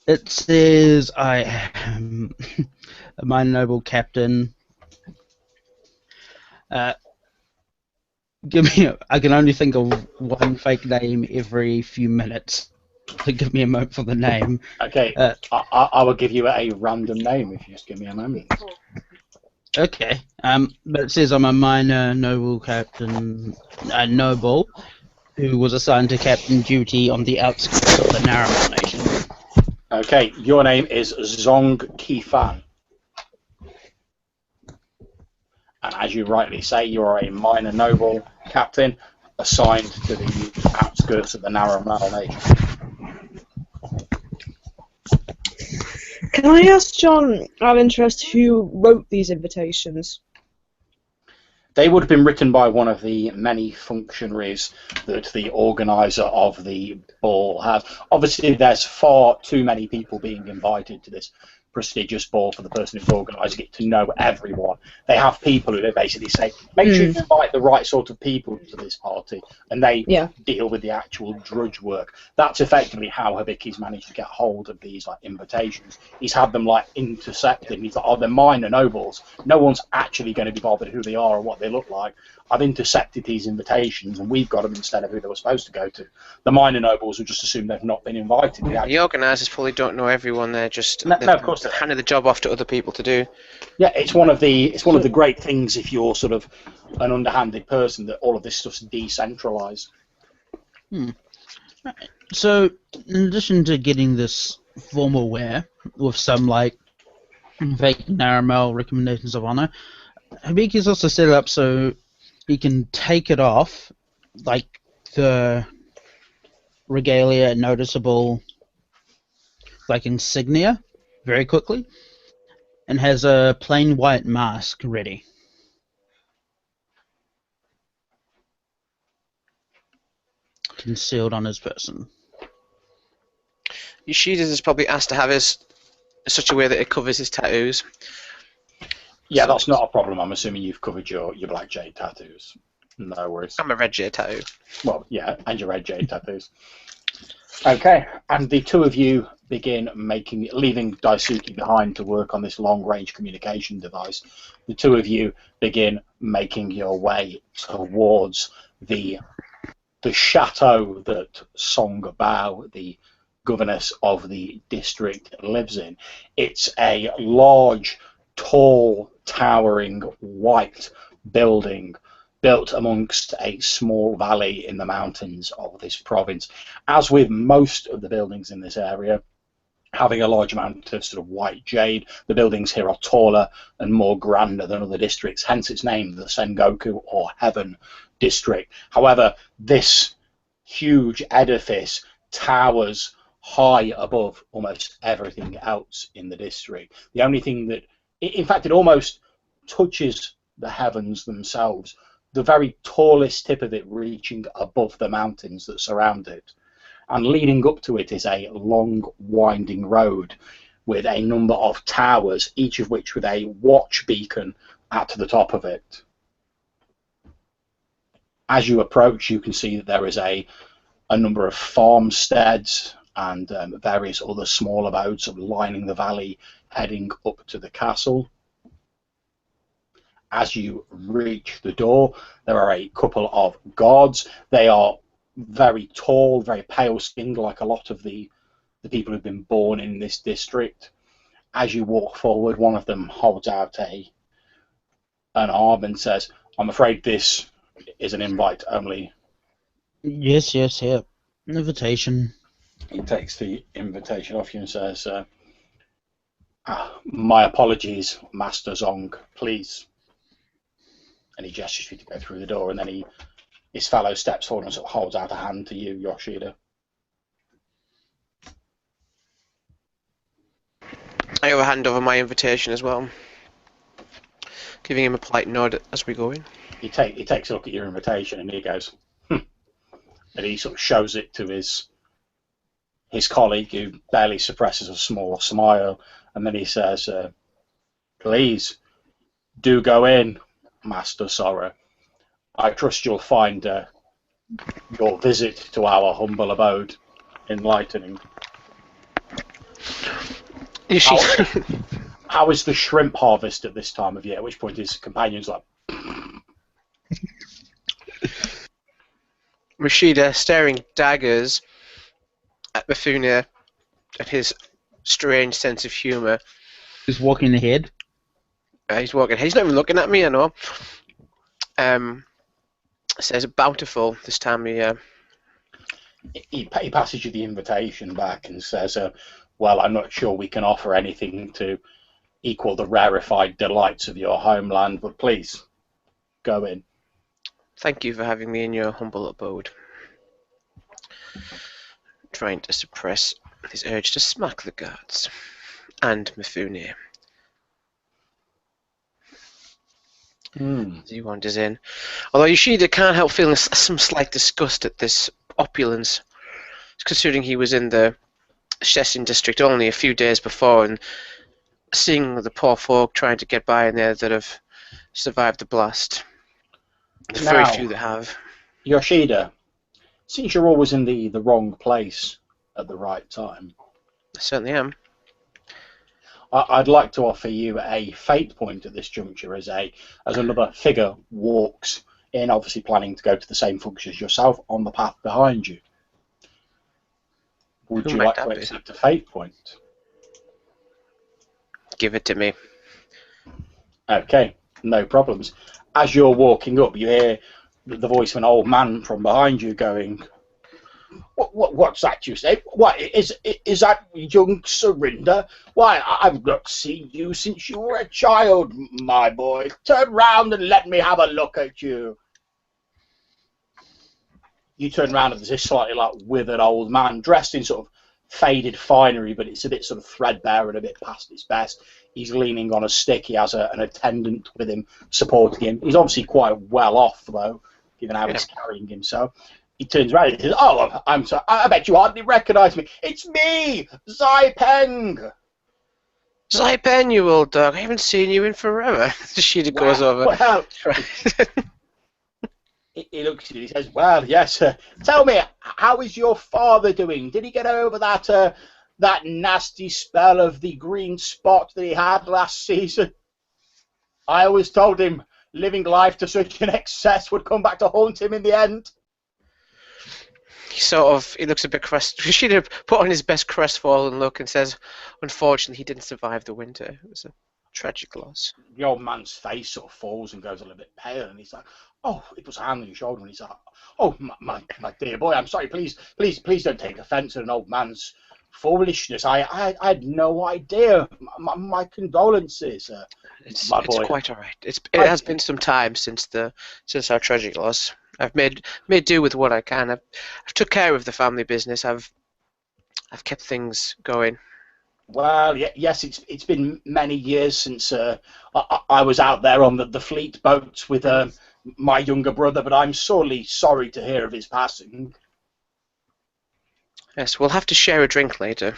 It says, I am my noble captain. I can only think of one fake name every few minutes. So give me a moment for the name. Okay, I will give you a random name if you just give me a moment. Okay. But it says I'm a minor noble captain, noble, who was assigned to captain duty on the outskirts of the Naruto Nation. Okay, your name is Zong Kifan. And as you rightly say, you are a minor noble captain assigned to the outskirts of the Naruto Nation. Can I ask John, out of interest, who wrote these invitations? They would have been written by one of the many functionaries that the organiser of the ball has. Obviously, there's far too many people being invited to this prestigious ball for the person who's organising it to know everyone. They have people who they basically say, make sure you invite the right sort of people to this party, and they deal with the actual drudge work. That's effectively how Hibiki's managed to get hold of these invitations. He's had them intercepted. He's like, oh, they're minor nobles. No one's actually going to be bothered who they are or what they look like. I've intercepted these invitations, and we've got them instead of who they were supposed to go to. The minor nobles will just assume they've not been invited. The organisers probably don't know everyone. They're just no, of course they've handed the job off to other people to do. Yeah, it's one of the great things if you're sort of an underhanded person, that all of this stuff's decentralised. So, in addition to getting this formal wear with some fake Naruto recommendations of honor, Hibiki's also set it up so he can take it off, the regalia noticeable insignia very quickly, and has a plain white mask ready. Concealed on his person. Yoshida's is probably asked to have his such a way that it covers his tattoos. Yeah, that's not a problem. I'm assuming you've covered your black jade tattoos. No worries. I'm a red jade tattoo. Well, yeah, and your red jade tattoos. Okay, and the two of you begin leaving Daisuke behind to work on this long-range communication device. The two of you begin making your way towards the chateau that Song Bao, the governess of the district, lives in. It's a large, tall, towering, white building built amongst a small valley in the mountains of this province. As with most of the buildings in this area, having a large amount of sort of white jade, the buildings here are taller and more grander than other districts, hence its name, the Sengoku or Heaven District. However, this huge edifice towers high above almost everything else in the district. The only thing that, in fact, it almost touches the heavens themselves, the very tallest tip of it reaching above the mountains that surround it. And leading up to it is a long, winding road with a number of towers, each of which with a watch beacon at the top of it. As you approach, you can see that there is a number of farmsteads and various other small abodes lining the valley, heading up to the castle. As you reach the door, there are a couple of guards. They are very tall, very pale-skinned, like a lot of the people who've been born in this district. As you walk forward, one of them holds out an arm and says, "I'm afraid this is an invite only." Yes, here. Invitation. He takes the invitation off you and says, "My apologies, Master Zong, please." And he gestures for you to go through the door, and then his fellow steps forward and sort of holds out a hand to you, Yoshida. I overhand over my invitation as well, giving him a polite nod as we go in. He takes a look at your invitation and he goes, and he sort of shows it to his his colleague, who barely suppresses a small smile, and then he says, "Please do go in, Master Sora. I trust you'll find your visit to our humble abode enlightening." How is the shrimp harvest at this time of year? At which point his companion's like, Rashida staring daggers at Mifune and his strange sense of humour. He's walking ahead. He's walking. He's not even looking at me, I know. Says bountiful this time of year. he passes you the invitation back and says, "Well, I'm not sure we can offer anything to equal the rarefied delights of your homeland, but please go in." Thank you for having me in your humble abode. Trying to suppress his urge to smack the guards and Mifune. As he wanders in. Although Yoshida can't help feeling some slight disgust at this opulence, considering he was in the Sheshin district only a few days before, and seeing the poor folk trying to get by in there that have survived the blast. The very few that have. Yoshida, since you're always in the wrong place at the right time, I certainly am. I'd like to offer you a fate point at this juncture as another figure walks in, obviously planning to go to the same function as yourself on the path behind you. Would you like to accept a fate point? Give it to me. Okay, no problems. As you're walking up, you hear the voice of an old man from behind you going, "What's that you say? Why, is that young Surinder? Why, I've not seen you since you were a child, my boy. Turn round and let me have a look at you." You turn round and there's this slightly like withered old man dressed in sort of faded finery, but it's a bit sort of threadbare and a bit past its best. He's leaning on a stick. He has an attendant with him supporting him. He's obviously quite well off, though, given how he's carrying himself. He turns around and says, "Oh, I'm sorry. I bet you hardly recognise me. It's me, Zai Peng." Zai Peng, you old dog. I haven't seen you in forever. She goes over. Well, he looks at you and he says, "Well, yes. Tell me, how is your father doing? Did he get over that nasty spell of the green spot that he had last season? I always told him living life to such an excess would come back to haunt him in the end." He looks a bit crestfallen. Should have put on his best crestfallen look and says, "Unfortunately, he didn't survive the winter. It was a tragic loss." The old man's face sort of falls and goes a little bit pale, and he's like, "Oh," he puts a hand on your shoulder, and he's like, "Oh, my dear boy, I'm sorry. Please don't take offence at an old man's foolishness. I had no idea. My condolences, my boy." It's quite all right. It has been some time since our tragic loss. I've made do with what I can. I've took care of the family business. I've kept things going. Well, yes, it's been many years since I was out there on the fleet boats with my younger brother, but I'm sorely sorry to hear of his passing. Yes, we'll have to share a drink later.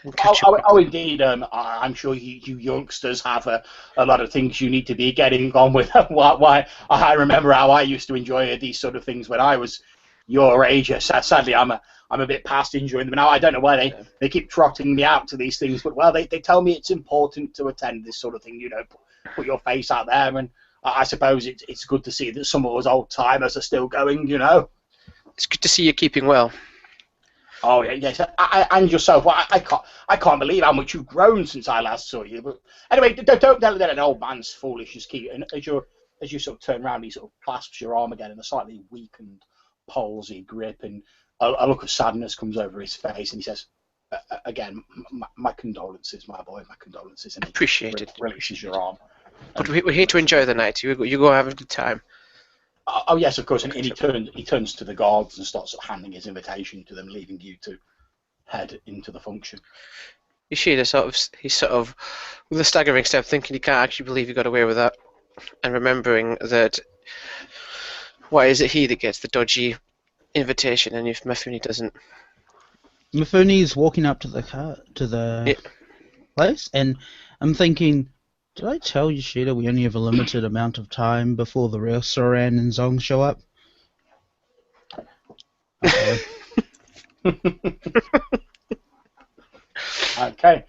And catch up. Oh, indeed. I'm sure you youngsters have a lot of things you need to be getting on with. Why, I remember how I used to enjoy these sort of things when I was your age. Sadly, I'm a bit past enjoying them now. I don't know why they keep trotting me out to these things, but well, they tell me it's important to attend this sort of thing. You know, put your face out there, and I suppose it's good to see that some of us old timers are still going. You know, it's good to see you keeping well. Oh yes, and yourself. Well, I can't believe how much you've grown since I last saw you. But anyway, don't tell that an old man's foolish. Just keep. And as you sort of turn around, he sort of clasps your arm again in a slightly weakened, palsy grip, and a look of sadness comes over his face, and he says, "Again, my condolences, my boy, my condolences." And he appreciate it. Releases your arm. But we're here to enjoy the night. You go have a good time. Oh yes, of course. And he turns to the guards and starts sort of handing his invitation to them, leaving you to head into the function. Yoshida he's sort of with a staggering step, thinking he can't actually believe he got away with that, and remembering that why is it he that gets the dodgy invitation, and if Mifune doesn't? Mifune's walking up to the place, and I'm thinking, did I tell Yoshida we only have a limited amount of time before the real Soran and Zong show up? Okay.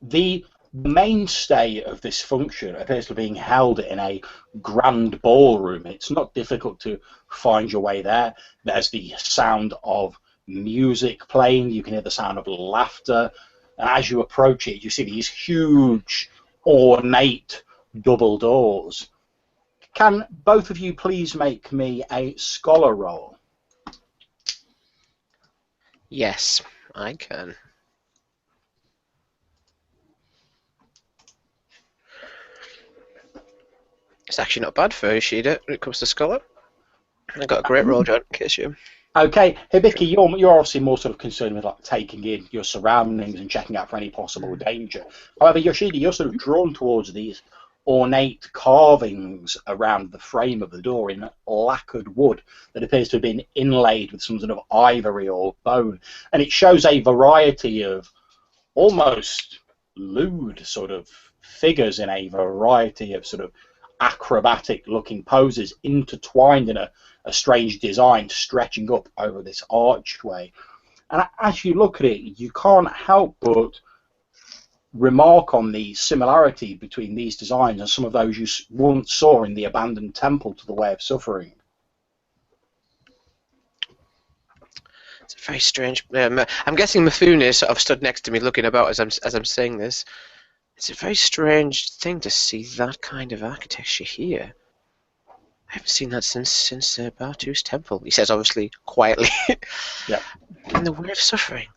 The mainstay of this function appears to be being held in a grand ballroom. It's not difficult to find your way there. There's the sound of music playing. You can hear the sound of laughter. And as you approach it, you see these huge, ornate double doors. Can both of you please make me a scholar roll? Yes, I can. It's actually not bad for Yoshida when it comes to scholar. I got a great roll, John, in case you... Okay, Hibiki, you're obviously more sort of concerned with like taking in your surroundings and checking out for any possible danger. However, Yoshida, you're sort of drawn towards these ornate carvings around the frame of the door in lacquered wood that appears to have been inlaid with some sort of ivory or bone, and it shows a variety of almost lewd sort of figures in a variety of sort of acrobatic looking poses intertwined in a strange design stretching up over this archway. And as you look at it, you can't help but remark on the similarity between these designs and some of those you once saw in the abandoned temple to the Way of Suffering. It's very strange. I'm guessing Mifune sort of stood next to me looking about as I'm saying this. It's a very strange thing to see that kind of architecture here. I haven't seen that since Batu's temple. He says, obviously, quietly. Yeah. In the Way of Suffering.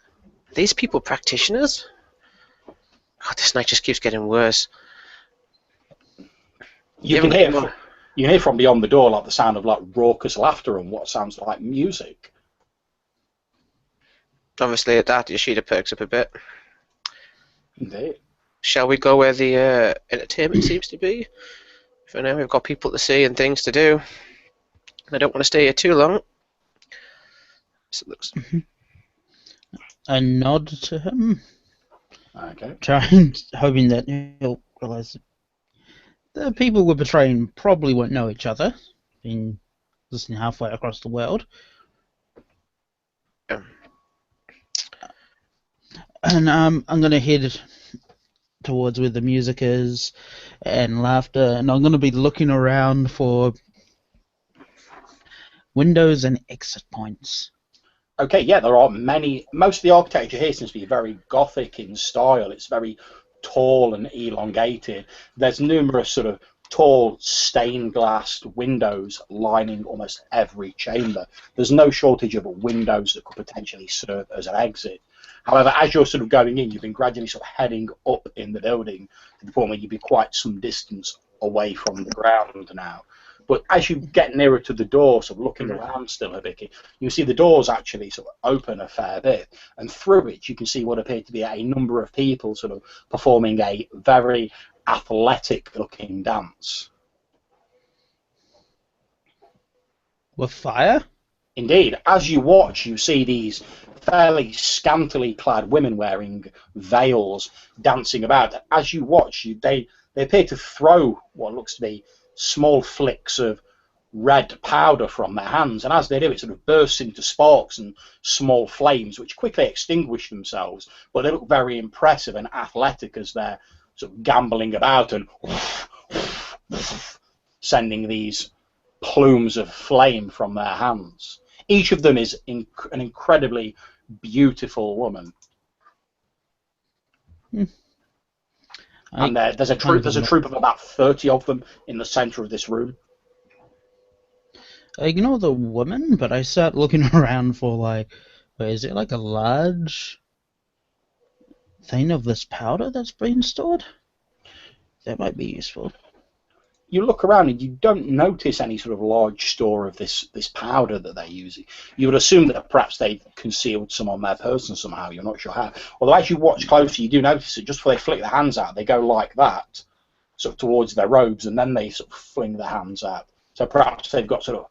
Are these people practitioners? God, this night just keeps getting worse. You can hear from beyond the door like the sound of like raucous laughter and what sounds like music. Obviously, at that, Yoshida perks up a bit. Indeed. Shall we go where the entertainment seems to be? For now, we've got people to see and things to do. I don't want to stay here too long. So it looks... I nod to him, Okay. hoping that he'll realise that the people we're betraying probably won't know each other, being listening halfway across the world. And I'm going to head towards where the music is and laughter, and I'm going to be looking around for windows and exit points. Okay, yeah, there are many. Most of the architecture here seems to be very Gothic in style. It's very tall and elongated. There's numerous sort of tall stained glass windows lining almost every chamber. There's no shortage of windows that could potentially serve as an exit. However, as you're sort of going in, you've been gradually sort of heading up in the building to the point where you'd be quite some distance away from the ground now. But as you get nearer to the door, sort of looking around still a bit, you see the doors actually sort of open a fair bit, and through it you can see what appear to be a number of people sort of performing a very athletic-looking dance. With fire? Indeed, as you watch, you see these fairly scantily clad women wearing veils dancing about. As you watch, they appear to throw what looks to be small flicks of red powder from their hands, and as they do, it sort of bursts into sparks and small flames, which quickly extinguish themselves, but they look very impressive and athletic as they're sort of gambling about and sending these plumes of flame from their hands. Each of them is an incredibly beautiful woman. And there's a troop of about 30 of them in the center of this room. I ignore the woman, but I start looking around for, like, is it like a large thing of this powder that's being stored? That might be useful. You look around and you don't notice any sort of large store of this powder that they're using. You would assume that perhaps they concealed some on their person somehow. You're not sure how. Although as you watch closely, you do notice that just before they flick their hands out, they go like that, sort of towards their robes, and then they sort of fling their hands out. So perhaps they've got sort of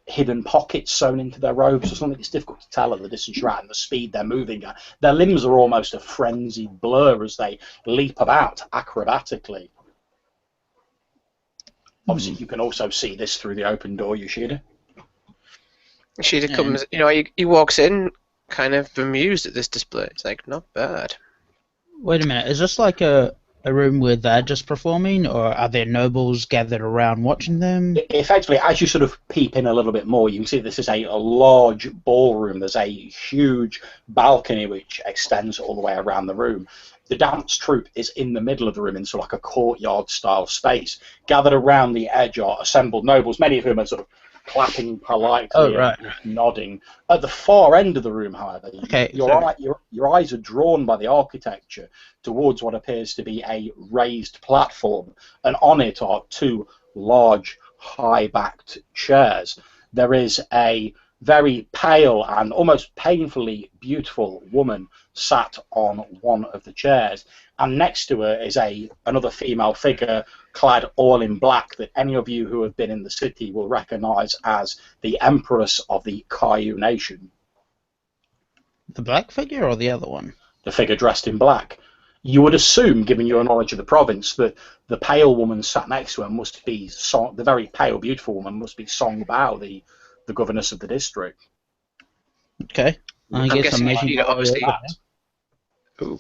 hidden pockets sewn into their robes or something. It's difficult to tell at the distance you're at and the speed they're moving at. Their limbs are almost a frenzied blur as they leap about acrobatically. Obviously, you can also see this through the open door, Yoshida. Yoshida comes, he walks in, kind of bemused at this display. It's like, not bad. Wait a minute, is this like a room where they're just performing, or are there nobles gathered around watching them? Effectively, as you sort of peep in a little bit more, you can see this is a large ballroom. There's a huge balcony which extends all the way around the room. The dance troupe is in the middle of the room in sort of like a courtyard-style space. Gathered around the edge are assembled nobles, many of whom are sort of clapping politely and nodding. At the far end of the room, however, your eyes are drawn by the architecture towards what appears to be a raised platform, and on it are two large, high-backed chairs. There is a very pale and almost painfully beautiful woman sat on one of the chairs, and next to her is another female figure clad all in black that any of you who have been in the city will recognize as the Empress of the Kaiu Nation. The black figure or the other one? The figure dressed in black. You would assume, given your knowledge of the province, that the pale woman sat next to her must be the very pale, beautiful woman must be Song Bao, the governess of the district. Okay. I guess I'm making Yoshida obviously. Ooh.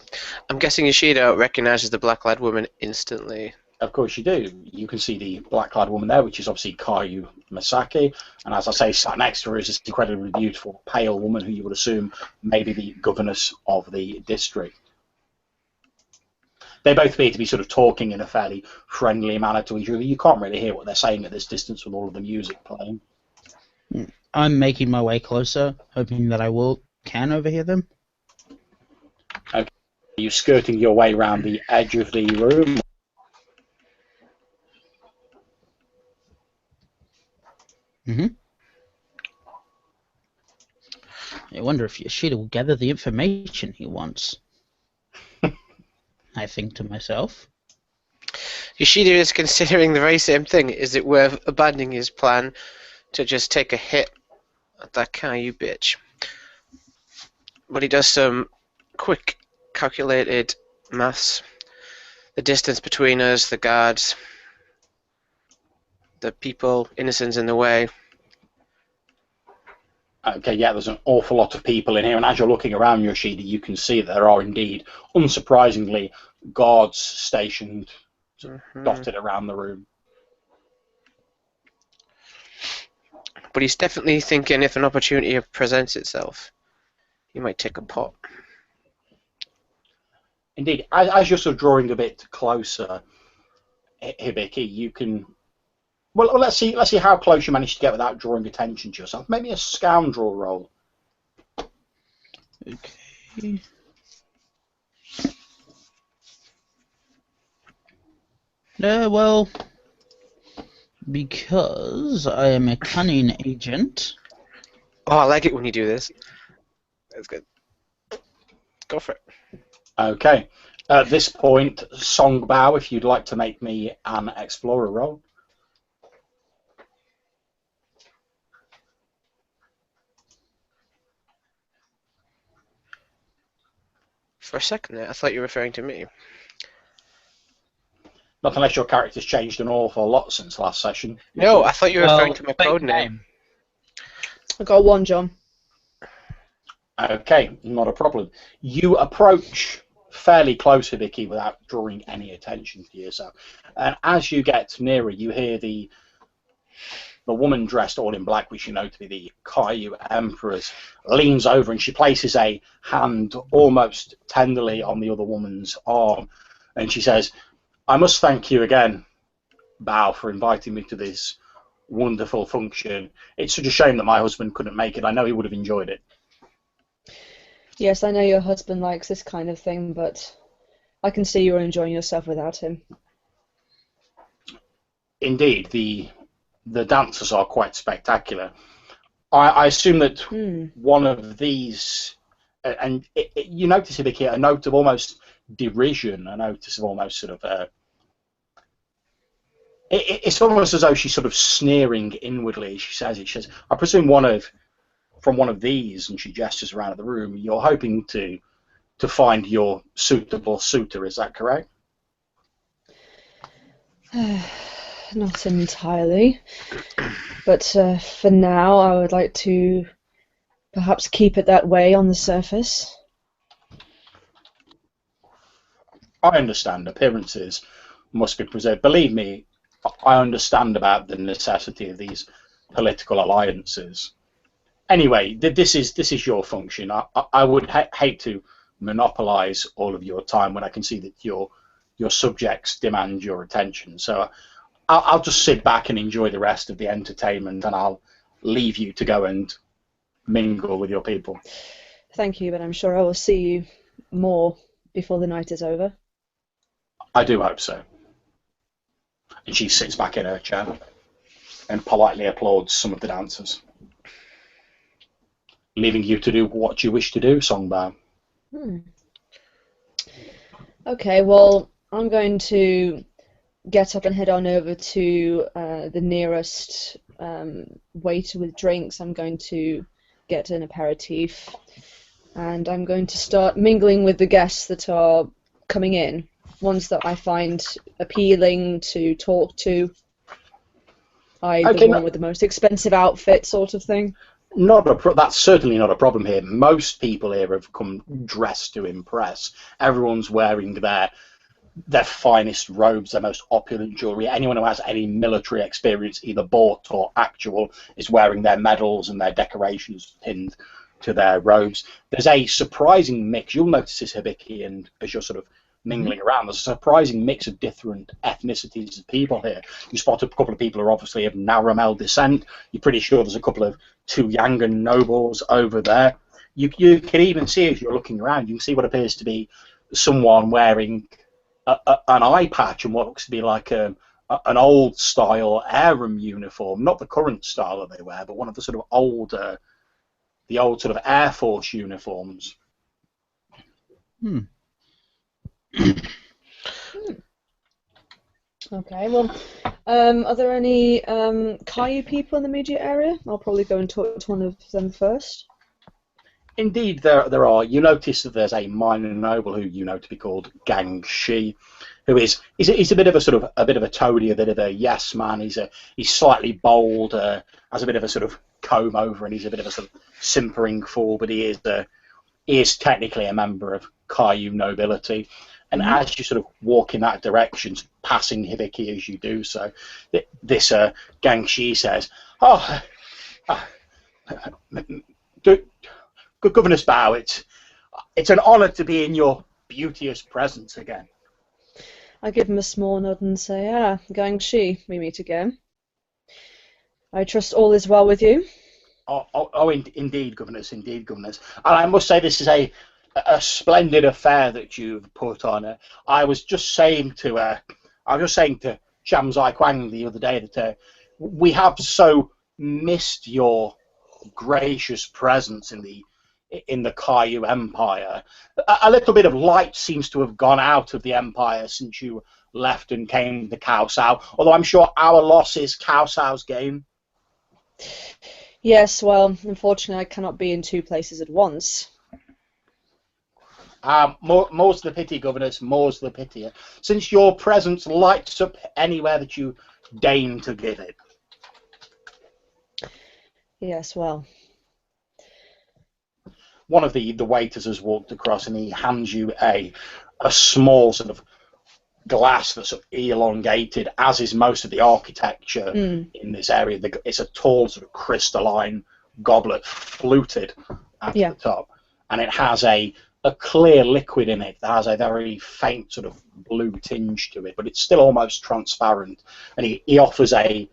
I'm guessing Yoshida recognizes the black-clad woman instantly. Of course you do. You can see the black-clad woman there, which is obviously Kaiu Masaki, and as I say, sat next to her is this incredibly beautiful, pale woman who you would assume may be the governess of the district. They both appear to be sort of talking in a fairly friendly manner to each other. You can't really hear what they're saying at this distance with all of the music playing. I'm making my way closer, hoping that I can overhear them. Okay. Are you skirting your way around the edge of the room? I wonder if Yoshida will gather the information he wants. I think to myself. Yoshida is considering the very same thing. Is it worth abandoning his plan to just take a hit at that Kaiu bitch? But he does some quick, calculated maths. The distance between us, the guards, the people, innocents in the way. Okay, yeah, there's an awful lot of people in here, and as you're looking around, Yoshida, you can see that there are indeed, unsurprisingly, guards stationed, dotted around the room. But he's definitely thinking if an opportunity presents itself, he might take a pot. Indeed, as you're sort of drawing a bit closer, Hibiki, you can... Well, let's see how close you manage to get without drawing attention to yourself. Maybe a scoundrel roll. Okay. Well, because I am a cunning agent. Oh, I like it when you do this. That's good. Go for it. Okay. At this point, Song Bao, if you'd like to make me an explorer roll. For a second there, I thought you were referring to me. Not unless your character's changed an awful lot since last session. No, I thought you were referring to my code name. I got one, John. Okay, not a problem. You approach fairly close, Hibiki, without drawing any attention to yourself. And as you get nearer, you hear the woman dressed all in black, which you know to be the Kaiu Empress, leans over and she places a hand almost tenderly on the other woman's arm. And she says, I must thank you again, Bao, for inviting me to this wonderful function. It's such a shame that my husband couldn't make it. I know he would have enjoyed it. Yes, I know your husband likes this kind of thing, but I can see you're enjoying yourself without him. Indeed, the dancers are quite spectacular. I assume that one of these, and you notice, Hibiki, a note of almost derision, a notice of almost sort of It's almost as though she's sort of sneering inwardly. She says it. She says, "I presume from one of these," and she gestures around the room. "You're hoping to find your suitable suitor. Is that correct?" Not entirely, but for now, I would like to perhaps keep it that way on the surface. I understand. Appearances must be preserved. Believe me, I understand about the necessity of these political alliances. Anyway, this is your function. I would hate to monopolize all of your time when I can see that your subjects demand your attention. So I'll just sit back and enjoy the rest of the entertainment, and I'll leave you to go and mingle with your people. Thank you, but I'm sure I will see you more before the night is over. I do hope so. And she sits back in her chair and politely applauds some of the dancers, leaving you to do what you wish to do, Songbao. Okay, well, I'm going to get up and head on over to the nearest waiter with drinks. I'm going to get an aperitif, and I'm going to start mingling with the guests that are coming in, ones that I find appealing to talk to. The one with the most expensive outfit, sort of thing. That's certainly not a problem here. Most people here have come dressed to impress. Everyone's wearing their finest robes, their most opulent jewellery. Anyone who has any military experience, either bought or actual, is wearing their medals and their decorations pinned to their robes. There's a surprising mix. You'll notice this, Hibiki, and as you're sort of mingling around, there's a surprising mix of different ethnicities of people here. You spot a couple of people who are obviously of Naramel descent. You're pretty sure there's a couple of Tuyangan nobles over there. You can even see, as you're looking around, you can see what appears to be someone wearing an eye patch and what looks to be like an old style Aerum uniform, not the current style that they wear, but one of the sort of old sort of Air Force uniforms. Okay, well, are there any Kayu people in the immediate area? I'll probably go and talk to one of them first. Indeed, there are. You notice that there's a minor noble who you know to be called Gang Shi, who he's a bit of a toady, a bit of a yes man. He's slightly bold, has a bit of a sort of comb over, and he's a bit of a sort of simpering fool. But he is technically a member of Kayu nobility. And as you sort of walk in that direction, passing Hibiki as you do so, this Gang Shi says, Good Governess Bao, it's an honour to be in your beauteous presence again. I give him a small nod and say, Gang Shi, we meet again. I trust all is well with you. Indeed, Governess, indeed, Governess. And I must say this is a splendid affair that you've put on. I was just saying to Shamzai Kwang the other day that we have so missed your gracious presence in the Kayu Empire. A little bit of light seems to have gone out of the Empire since you left and came to Kausao, although I'm sure our loss is Kausao's gain. Yes, well, unfortunately I cannot be in two places at once. More's the pity, Governess, more's the pity. Since your presence lights up anywhere that you deign to give it. Yes, well. One of the waiters has walked across and he hands you a small sort of glass that's sort of elongated, as is most of the architecture in this area. It's a tall sort of crystalline goblet fluted at the top, and it has a clear liquid in it that has a very faint sort of blue tinge to it, but it's still almost transparent. And he offers a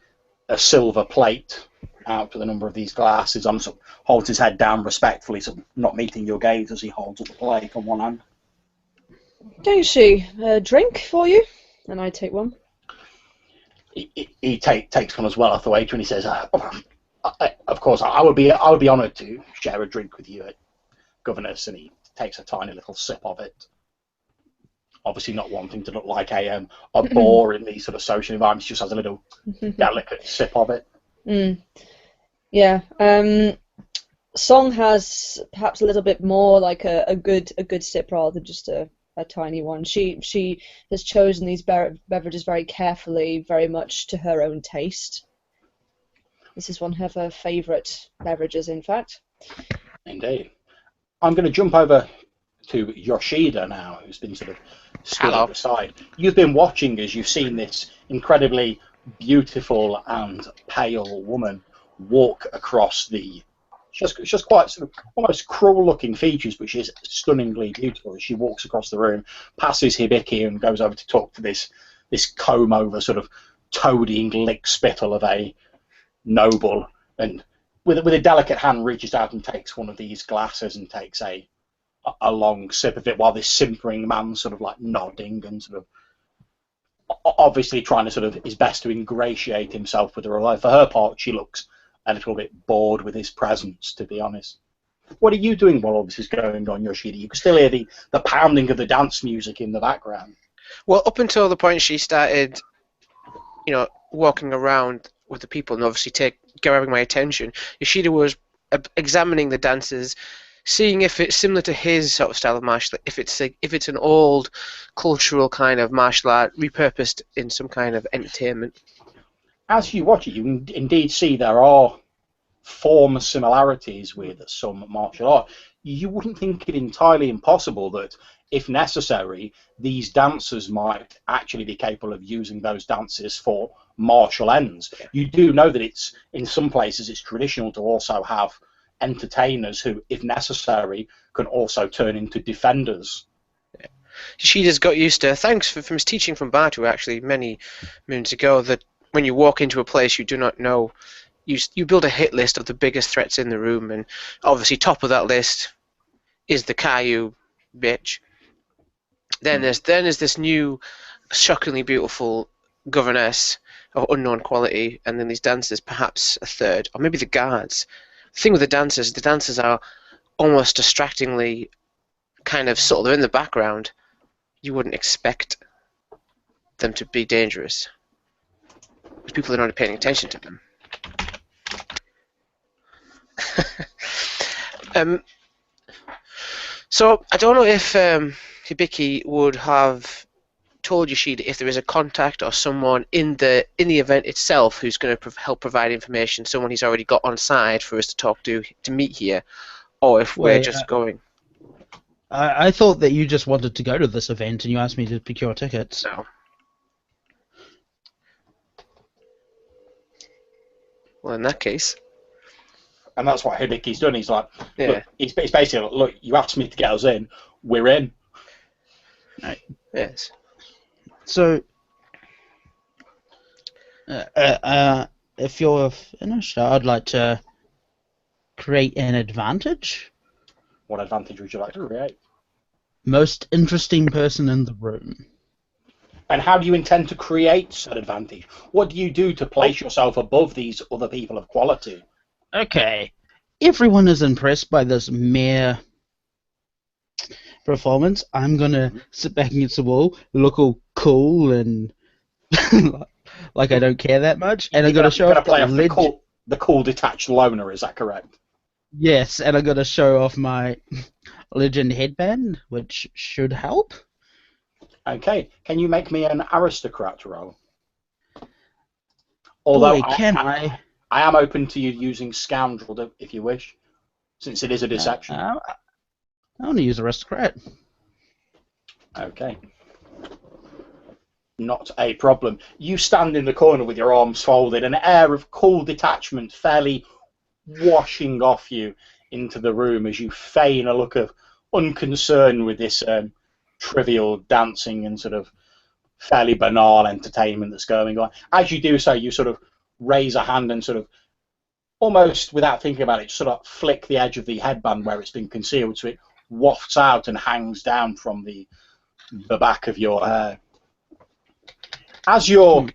silver plate out to the number of these glasses and sort of holds his head down respectfully, sort of not meeting your gaze as he holds up the plate on one hand. Don't she? A drink for you? And I take one. He takes one as well off the waiter, and he says, "Of course, I would be honoured to share a drink with you, Governess." And he takes a tiny little sip of it. obviously not wanting to look like a bore in these sort of social environments, just has a little delicate sip of it. Yeah. Song has perhaps a little bit more like a good sip rather than just a tiny one. She has chosen these beverages very carefully, very much to her own taste. This is one of her favourite beverages, in fact. Indeed. I'm going to jump over to Yoshida now, who's been sort of stood at the side. You've been watching as you've seen this incredibly beautiful and pale woman walk across the... She's just quite sort of almost cruel-looking features, but she's stunningly beautiful as she walks across the room, passes Hibiki and goes over to talk to this comb-over sort of toadying lick spittle of a noble, and with a delicate hand reaches out and takes one of these glasses and takes a long sip of it, while this simpering man sort of like nodding and sort of obviously trying to sort of his best to ingratiate himself with her. Although for her part, she looks a little bit bored with his presence, to be honest. What are you doing while all this is going on, Yoshida? You can still hear the pounding of the dance music in the background. Well, up until the point she started, walking around with the people and obviously grabbing my attention, Yoshida was examining the dances, seeing if it's similar to his sort of style of martial art, if it's an old cultural kind of martial art repurposed in some kind of entertainment. As you watch it, you indeed see there are form similarities with some martial art. You wouldn't think it entirely impossible that, if necessary, these dancers might actually be capable of using those dances for martial ends. You do know that it's in some places it's traditional to also have entertainers who, if necessary, can also turn into defenders. Yeah. Yoshida's got used to, thanks from his teaching from Batu actually many moons ago, that when you walk into a place you do not know, you build a hit list of the biggest threats in the room, and obviously top of that list is the Caillou bitch. Then there's this new, shockingly beautiful governess of unknown quality, and then these dancers, perhaps a third, or maybe the guards. The thing with the dancers are almost distractingly kind of subtle. They're in the background. You wouldn't expect them to be dangerous, because people are not paying attention to them. So I don't know if Hibiki would have told Yoshida if there is a contact or someone in the event itself who's going to help provide information, someone he's already got on side for us to talk to meet here, or if we're just going. I thought that you just wanted to go to this event and you asked me to procure tickets. No. Well, in that case. And that's what Hibiki's done. He's like, Yeah. look, he's basically like, look, you asked me to get us in, we're in. Right. Yes. So, if you're finished, I'd like to create an advantage. What advantage would you like to create? Most interesting person in the room. And how do you intend to create said advantage? What do you do to place yourself above these other people of quality? Okay. Everyone is impressed by this mere performance. I'm gonna sit back against the wall, look all cool and like I don't care that much, and I'm gonna show off the cool detached loner. Is that correct? Yes, and I'm gonna show off my legend headband, which should help. Okay. Can you make me an aristocrat roll? Although I am open to you using scoundrel if you wish, since it is a deception. I want to use aristocrat. Okay. Not a problem. You stand in the corner with your arms folded, an air of cool detachment fairly washing off you into the room as you feign a look of unconcern with this trivial dancing and sort of fairly banal entertainment that's going on. As you do so, you sort of raise a hand and sort of, almost without thinking about it, sort of flick the edge of the headband where it's been concealed so it wafts out and hangs down from the back of your hair. As you're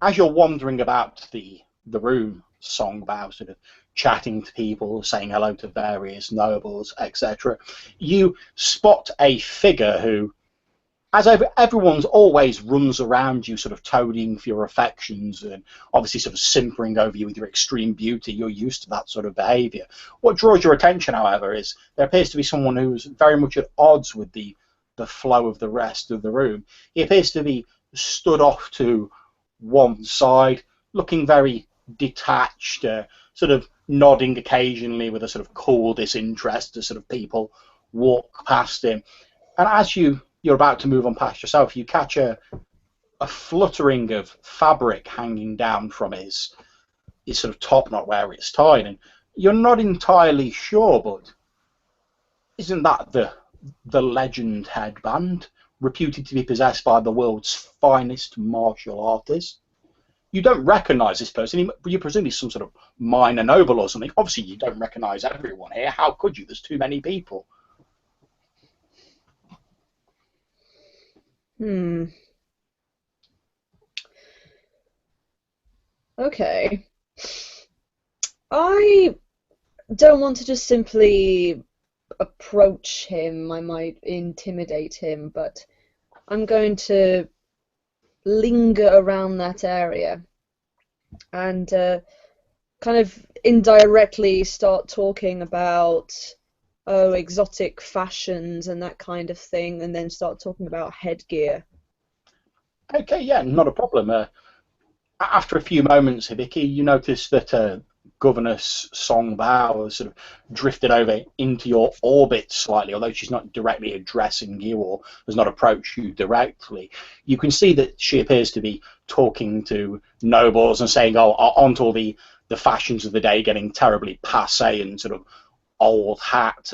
wandering about the room, song about sort of chatting to people, saying hello to various nobles, etc., you spot a figure who as everyone's always runs around you, sort of toadying for your affections and obviously sort of simpering over you with your extreme beauty, you're used to that sort of behaviour. What draws your attention, however, is there appears to be someone who's very much at odds with the flow of the rest of the room. He appears to be stood off to one side, looking very detached, sort of nodding occasionally with a sort of cool disinterest as sort of people walk past him. And as you're about to move on past yourself, you catch a fluttering of fabric hanging down from his sort of top knot where it's tied, and you're not entirely sure, but isn't that the legend headband, reputed to be possessed by the world's finest martial artist? You don't recognise this person. You presume he's some sort of minor noble or something. Obviously, you don't recognise everyone here. How could you? There's too many people. Okay. I don't want to just simply approach him. I might intimidate him, but I'm going to linger around that area and kind of indirectly start talking about exotic fashions and that kind of thing, and then start talking about headgear. Okay, yeah, not a problem. After a few moments, Hibiki, you notice that Governess Song Bao has sort of drifted over into your orbit slightly, although she's not directly addressing you or has not approached you directly. You can see that she appears to be talking to nobles and saying, aren't all the fashions of the day getting terribly passé and sort of old hat?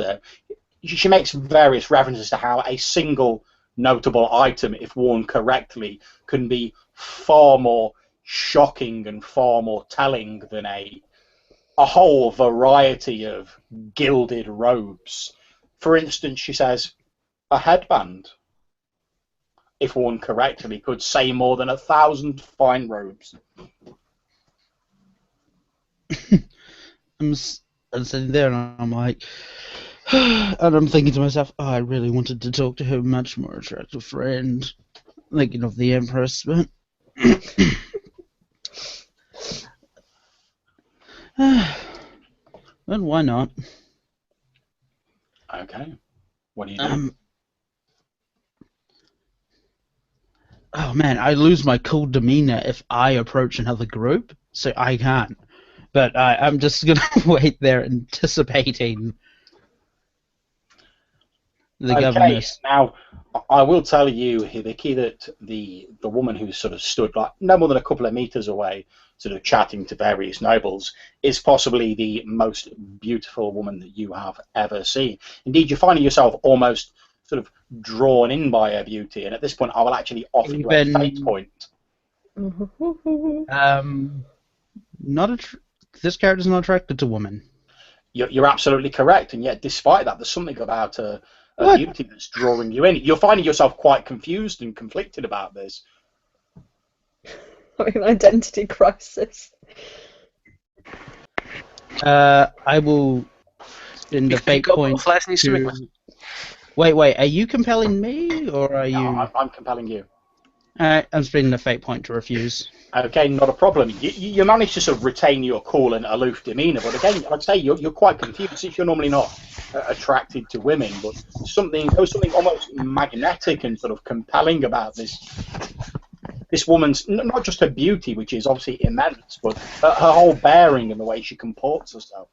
She makes various references to how a single notable item, if worn correctly, can be far more shocking and far more telling than a whole variety of gilded robes. For instance, she says, a headband, if worn correctly, could say more than 1,000 fine robes. I'm sitting there and I'm like, and I'm thinking to myself, I really wanted to talk to her much more attractive friend, thinking of the Empress, but then why not? Okay. What do you do? Oh man, I lose my cool demeanor if I approach another group, so I can't. But I'm just gonna wait there, anticipating the governess. Now, I will tell you, Hibiki, that the woman who sort of stood like no more than a couple of meters away, sort of chatting to various nobles, is possibly the most beautiful woman that you have ever seen. Indeed, you're finding yourself almost sort of drawn in by her beauty, and at this point, I will actually offer you a fate point. This character's not attracted to women. You're absolutely correct, and yet, despite that, there's something about her beauty that's drawing you in. You're finding yourself quite confused and conflicted about this. Having an identity crisis. I will spend the fate point to... Wait, are you compelling me, or are you... No, I'm compelling you. Alright, I'm spending the fate point to refuse. Okay, not a problem. You manage to sort of retain your cool and aloof demeanour, but again, like I say, you're quite confused since you're normally not attracted to women, but there's something almost magnetic and sort of compelling about this woman's, not just her beauty, which is obviously immense, but her whole bearing and the way she comports herself.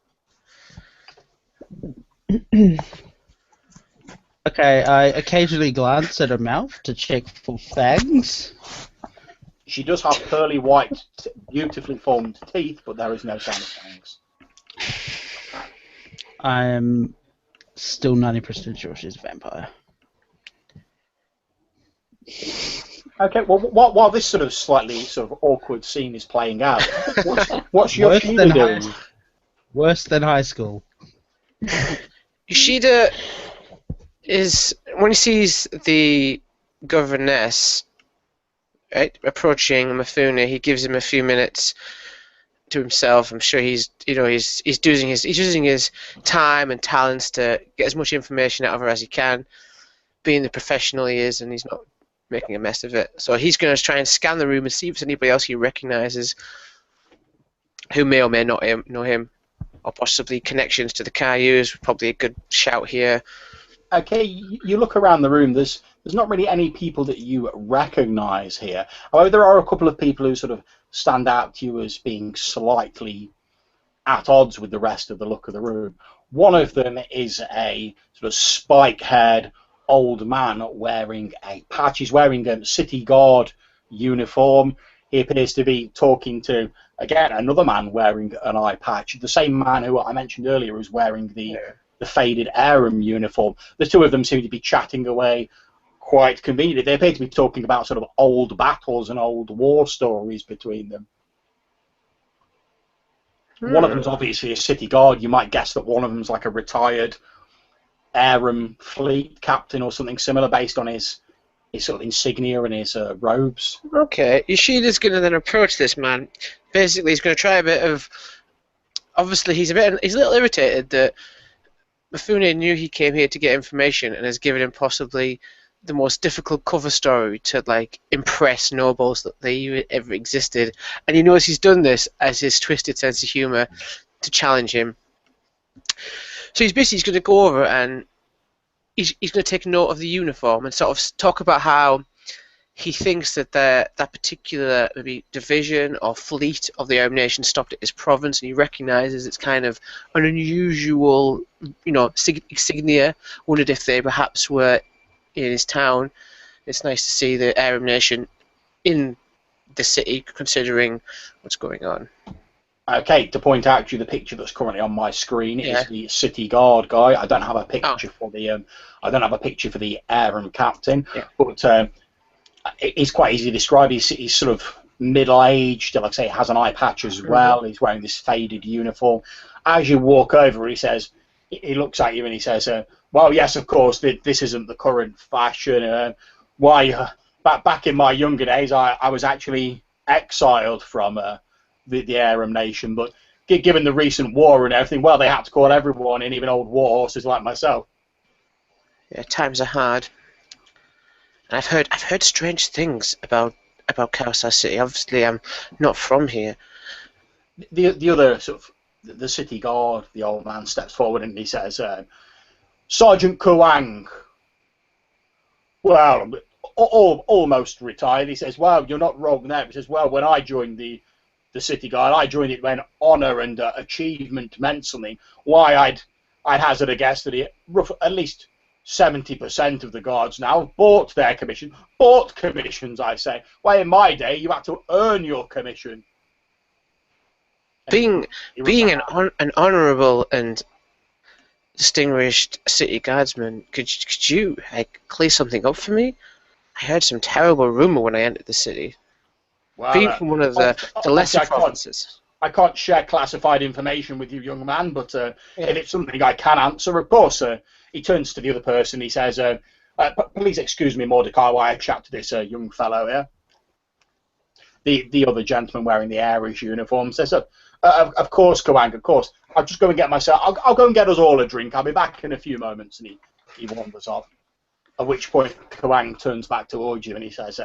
Okay, I occasionally glance at her mouth to check for fangs. She does have pearly white, beautifully formed teeth, but there is no sign of fangs. I am still 90% sure she's a vampire. Okay, well, while this sort of slightly sort of awkward scene is playing out, what's Yoshida doing? Worse than high school. Yoshida is, when he sees the governess approaching Mifune, he gives him a few minutes to himself. I'm sure he's using his time and talents to get as much information out of her as he can, being the professional he is, and he's not making a mess of it. So he's going to try and scan the room and see if there's anybody else he recognises who may or may not know him, or possibly connections to the Kaiyus. Probably a good shout here. Okay, you look around the room. There's not really any people that you recognise here. However, there are a couple of people who sort of stand out to you as being slightly at odds with the rest of the look of the room. One of them is a sort of spike-haired old man wearing a patch. He's wearing a City Guard uniform. He appears to be talking to, again, another man wearing an eye patch. The same man who I mentioned earlier was wearing the faded Aerum uniform. The two of them seem to be chatting away quite conveniently. They appear to be talking about sort of old battles and old war stories between them. One of them's obviously a City Guard. You might guess that one of them's like a retired Aerum fleet captain or something similar, based on his sort of insignia and his robes. Okay, Yoshida's going to then approach this man. Basically, he's going to try a bit of. Obviously, he's a little irritated that Mifune knew he came here to get information and has given him possibly the most difficult cover story to like impress nobles that they ever existed, and he knows he's done this as his twisted sense of humor to challenge him. So he's going to go over and he's going to take note of the uniform and sort of talk about how he thinks that that particular maybe division or fleet of the Aerum Nation stopped at his province, and he recognises it's kind of an unusual, insignia. Wondered if they perhaps were in his town. It's nice to see the Aerum Nation in the city, considering what's going on. Okay, to point out to you, the picture that's currently on my screen is the City Guard guy. I don't have a picture for the Aerum captain, but it's quite easy to describe. He's sort of middle-aged, like I say, has an eye patch as well. He's wearing this faded uniform. As you walk over, he looks at you and he says, well, yes, of course, this isn't the current fashion. Back in my younger days, I was actually exiled from the Aerum Nation, but given the recent war and everything, well, they had to call everyone in, even old war horses like myself. Yeah, times are hard. And I've heard strange things about Kausao City. Obviously, I'm not from here. The other sort of the City Guard, the old man steps forward and he says, Sergeant Kuang. Well, almost retired. He says, well, you're not wrong there. He says, well, when I joined the City Guard, I joined it when honour and achievement meant something. Why, I'd hazard a guess that at least 70% of the guards now bought their commission. Bought commissions, I say. Why, in my day, you had to earn your commission. Being an honourable and distinguished city guardsman, could you clear something up for me? I heard some terrible rumour when I entered the city. Well, being from one of the lesser provinces. I can't share classified information with you, young man, but if it's something I can answer, of course. He turns to the other person. He says, please excuse me, Mordecai, while I chat to this young fellow here. The other gentleman wearing the Irish uniform says, of course, Kuang, of course. I'll just go and get myself. I'll go and get us all a drink. I'll be back in a few moments. And he wanders off. At which point, Kuang turns back towards you and he says,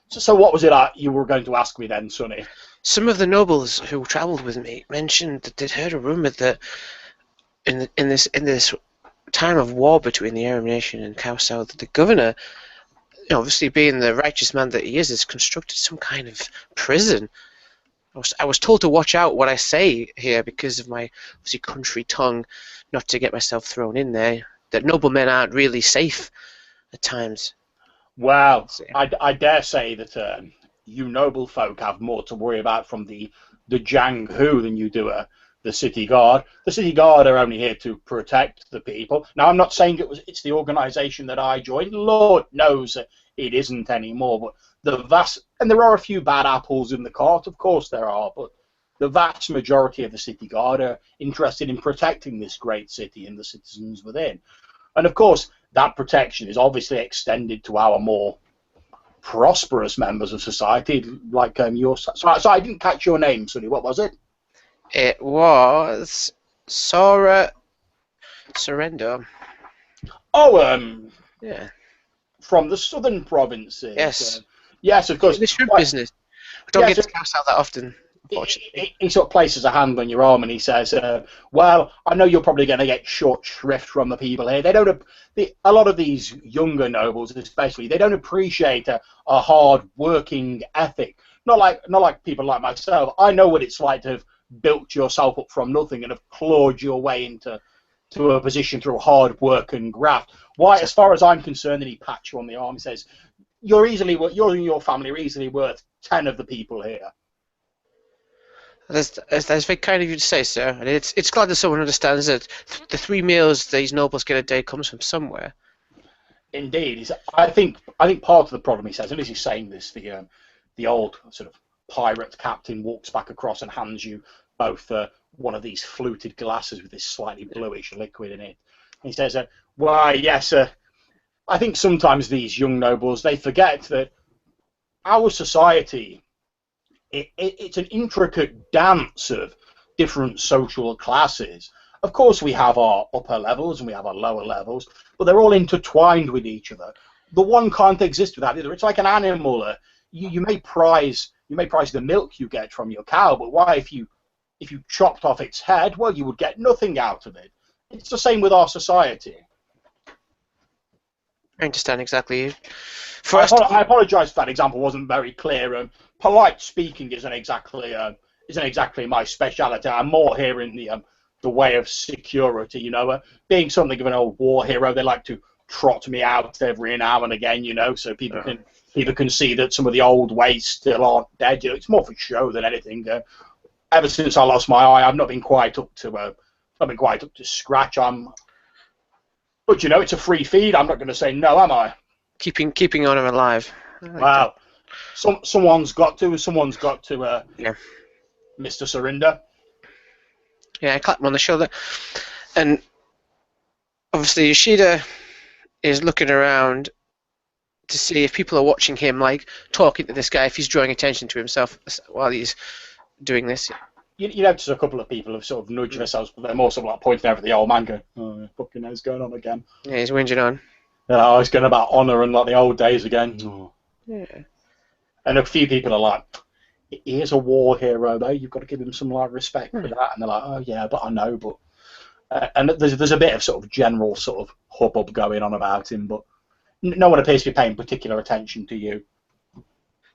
so what was it you were going to ask me then, Sonny? Some of the nobles who travelled with me mentioned that they'd heard a rumour that in this time of war between the Aerum Nation and Kausao, that the governor, obviously being the righteous man that he is, has constructed some kind of prison. I was told to watch out what I say here because of my obviously country tongue, not to get myself thrown in there. That noblemen aren't really safe at times. Well, I dare say that you noble folk have more to worry about from the Jiang Hu than you do the City Guard. The City Guard are only here to protect the people. Now, I'm not saying it's the organisation that I joined. Lord knows it isn't anymore. But and there are a few bad apples in the cart, of course there are. But the vast majority of the City Guard are interested in protecting this great city and the citizens within. And of course, that protection is obviously extended to our more prosperous members of society, like yours. So I didn't catch your name, Sonny. What was it? It was Sora Surrender. Oh, yeah. from the southern provinces. Yes. Yes, of course. The shrimp Well, business. We don't yes, get to cast out that often, unfortunately. he sort of places a hand on your arm and he says, "Well, I know you're probably going to get short shrift from the people here. They don't. A lot of these younger nobles, especially, they don't appreciate a hard working ethic. Not like people like myself. I know what it's like to have built yourself up from nothing and have clawed your way into a position through hard work and graft. Why, as far as I'm concerned," and he pats you on the arm, he says, "You and your family are easily worth 10 of the people here." That's very kind of you to say, sir. And it's glad that someone understands that the 3 meals these nobles get a day comes from somewhere. Indeed, I think part of the problem, he says, and as he's saying this, the old sort of pirate captain walks back across and hands you both one of these fluted glasses with this slightly bluish liquid in it. And he says, "Why, yes, I think sometimes these young nobles, they forget that our society, it's an intricate dance of different social classes. Of course, we have our upper levels and we have our lower levels, but they're all intertwined with each other. The one can't exist without the other. It's like an animal. You may prize the milk you get from your cow, but why, if you chopped off its head, well, you would get nothing out of it. It's the same with our society." I understand exactly. I apologise if that example wasn't very clear. Polite speaking isn't exactly my speciality. I'm more here in the way of security. You know, being something of an old war hero, they like to trot me out every now and again. You know, so people can see that some of the old ways still aren't dead. You know, it's more for show than anything. Ever since I lost my eye, I've not been quite up to scratch. But you know, it's a free feed. I'm not going to say no, am I? Keeping honor alive. Wow. Someone's got to. Yeah. Mr. Surinder. Yeah, I clapped him on the shoulder. And obviously Yoshida is looking around to see if people are watching him, like talking to this guy, if he's drawing attention to himself while he's doing this. You notice a couple of people have sort of nudged themselves, but they're more sort of like pointing over at the old man going, "Oh, fucking hell's going on again." Yeah, he's whinging on. Oh, it's going about honour and like the old days again. Oh. Yeah. And a few people are like, "He is a war hero, though. You've got to give him some like respect for that." And they're like, "Oh yeah, but I know." But and there's a bit of sort of general sort of hubbub going on about him, but no one appears to be paying particular attention to you.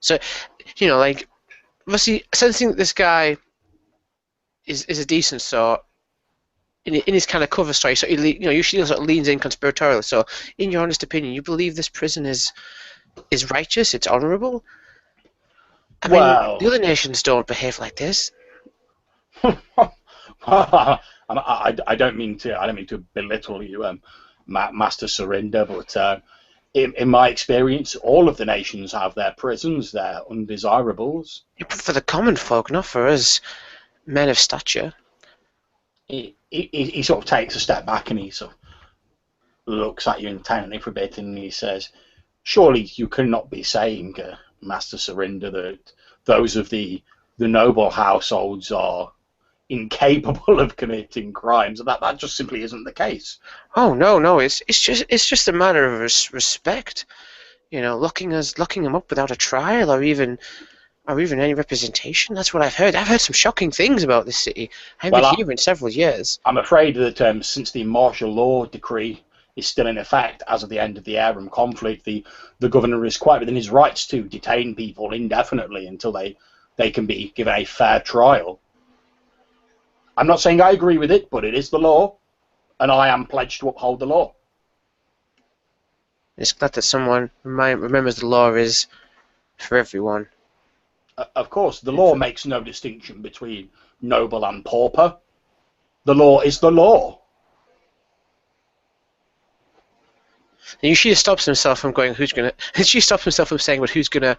So, you know, like obviously sensing that this guy is a decent sort in his kind of cover story, so usually sort of leans in conspiratorially. So, in your honest opinion, you believe this prison is righteous, it's honourable? I mean, the other nations don't behave like this. I don't mean to belittle you, Master Surinder, but in my experience, all of the nations have their prisons, their undesirables. For the common folk, not for us men of stature. He sort of takes a step back and he sort of looks at you intently for a bit and he says, "Surely you cannot be saying, Master Surinder, that those of the noble households are incapable of committing crimes. That just simply isn't the case." Oh no, it's just a matter of respect. You know, locking them up without a trial or even any representation. That's what I've heard. I've heard some shocking things about this city. I haven't been here in several years. I'm afraid that since the martial law decree is still in effect as of the end of the Aerum conflict, the governor is quite within his rights to detain people indefinitely until they can be given a fair trial. I'm not saying I agree with it, but it is the law, and I am pledged to uphold the law. It's glad that someone remembers the law is for everyone. Of course, the law makes no distinction between noble and pauper. The law is the law. And Yoshida stops himself from going, She stops himself from saying, "But who's gonna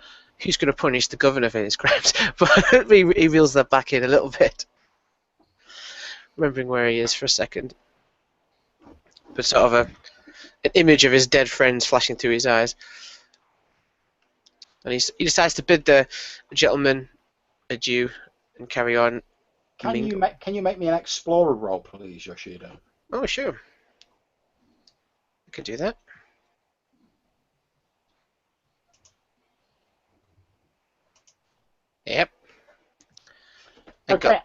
punish the governor for his crimes?" But he reels that back in a little bit, remembering where he is for a second. But sort of an image of his dead friends flashing through his eyes. And he decides to bid the gentleman adieu and carry on. Can you make me an explorer roll, please, Yoshida? Oh, sure. I can do that. Yep. Okay.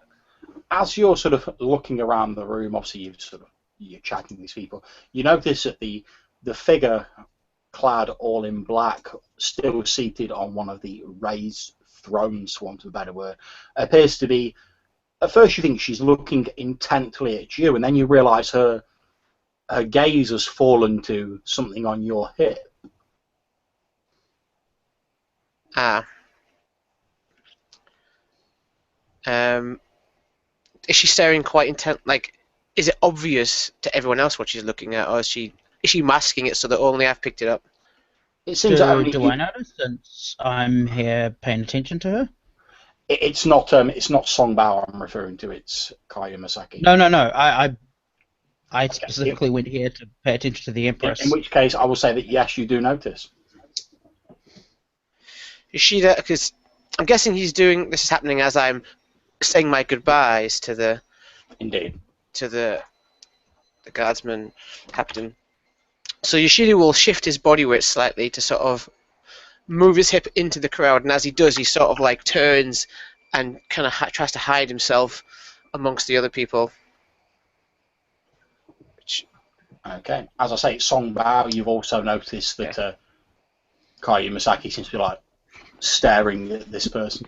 As you're sort of looking around the room, obviously you're chatting to these people. You notice that the figure, clad all in black, still seated on one of the raised thrones, for want of a better word, appears to be. At first, you think she's looking intently at you, and then you realise her gaze has fallen to something on your hip. Ah. Is she staring quite intent? Like, is it obvious to everyone else what she's looking at, or is she masking it so that only I've picked it up? It seems that only Do I notice since I'm here paying attention to her? It's not Songbao I'm referring to. It's Kaya Masaki. No. I specifically went here to pay attention to the Empress. In which case, I will say that yes, you do notice. Is she there? Because I'm guessing this is happening as I'm saying my goodbyes to the guardsman captain. So Yoshida will shift his body weight slightly to sort of move his hip into the crowd, and as he does, he sort of like turns and kind of tries to hide himself amongst the other people. Okay. As I say, Songbao, you've also noticed that Kaya Masaki seems to be like staring at this person.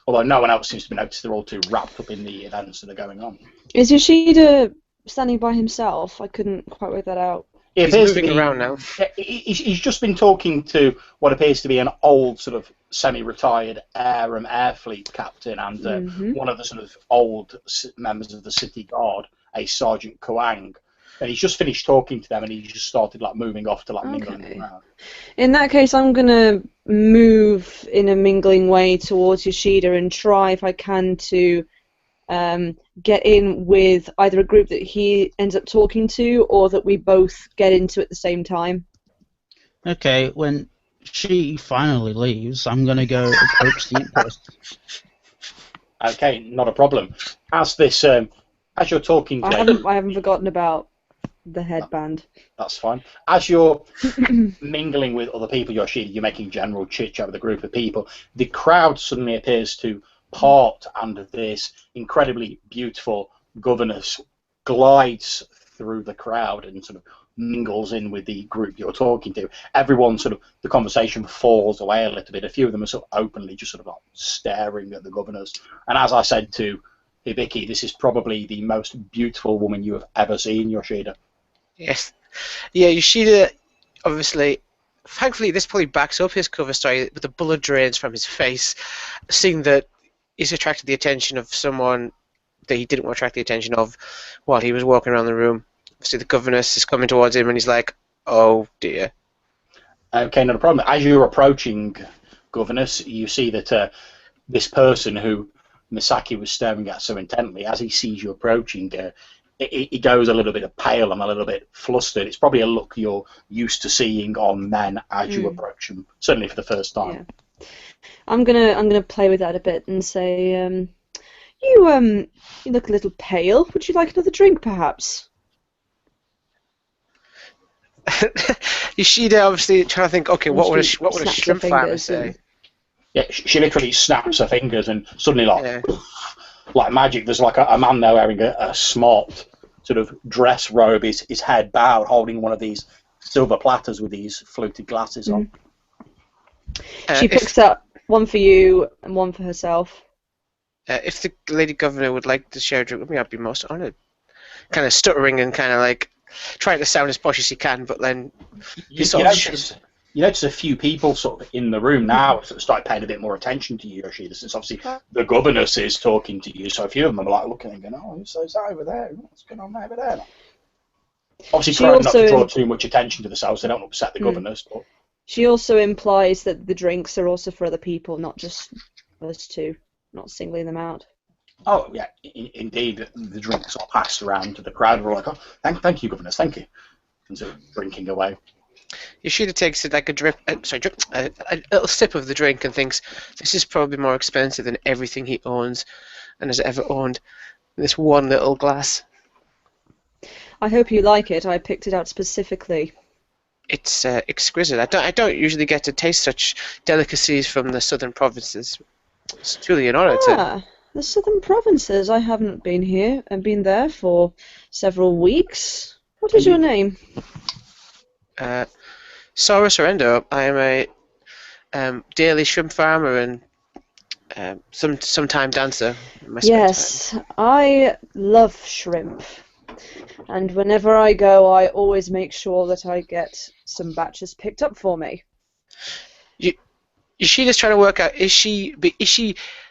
Although no one else seems to be noticed, they're all too wrapped up in the events that are going on. Is Yoshida standing by himself? I couldn't quite work that out. He's moving around now. He's just been talking to what appears to be an old sort of semi-retired Aerum air fleet captain and one of the sort of old members of the City Guard, a Sergeant Kuang. And he's just finished talking to them, and he just started like moving off to like mingling around. In that case, I'm gonna move in a mingling way towards Yoshida and try, if I can, to get in with either a group that he ends up talking to, or that we both get into at the same time. Okay, when she finally leaves, I'm gonna go approach the Empress. Okay, not a problem. As you're talking to I haven't forgotten about the headband. That's fine. As you're mingling with other people, Yoshida, you're making general chit-chat with a group of people, the crowd suddenly appears to part, and this incredibly beautiful governess glides through the crowd and sort of mingles in with the group you're talking to. Everyone the conversation falls away a little bit. A few of them are sort of openly just sort of like staring at the governess. And as I said to Hibiki, this is probably the most beautiful woman you have ever seen, Yoshida. Yes. Yeah, Yoshida, obviously, thankfully this probably backs up his cover story with the blood drains from his face, seeing that he's attracted the attention of someone that he didn't want to attract the attention of while he was walking around the room. Obviously the governess is coming towards him and he's like, oh dear. Okay, not a problem. As you're approaching governess, you see that this person who Misaki was staring at so intently, as he sees you approaching, he goes a little bit pale and a little bit flustered. It's probably a look you're used to seeing on men as you approach them, certainly for the first time. Yeah. I'm gonna play with that a bit and say, you look a little pale. Would you like another drink, perhaps? Yoshida obviously trying to think, okay, what would a shrimp farmer say? Yeah, she literally snaps her fingers and suddenly like magic, there's like a man there wearing a smart sort of dress robe, his head bowed, holding one of these silver platters with these fluted glasses on. She picks up one for you and one for herself. If the lady governor would like to share a drink with me, I'd be most honoured. Kind of stuttering and kind of like trying to sound as posh as he can, but then you notice a few people sort of in the room now sort of start paying a bit more attention to you, Yoshida, since obviously the governess is talking to you. So a few of them are like looking and going, "Oh, who's that over there? What's going on over there?" Obviously, trying not to draw too much attention to themselves, they don't upset the governess. But she also implies that the drinks are also for other people, not just us two, not singling them out. Oh yeah, indeed, the drinks are passed around to the crowd. We're like, "Oh, thank you, governess, thank you," and so drinking away. Yoshida takes it like a little sip of the drink and thinks, this is probably more expensive than everything he owns and has ever owned. This one little glass. I hope you like it. I picked it out specifically. It's exquisite. I don't usually get to taste such delicacies from the southern provinces. It's truly an honor to. Ah, the southern provinces. I haven't been here and been there for several weeks. What is your name? Sora Sorrento. I am a daily shrimp farmer and sometime dancer. In my spare Yes, I love shrimp. And whenever I go, I always make sure that I get some batches picked up for me. Is she just trying to work out? Is she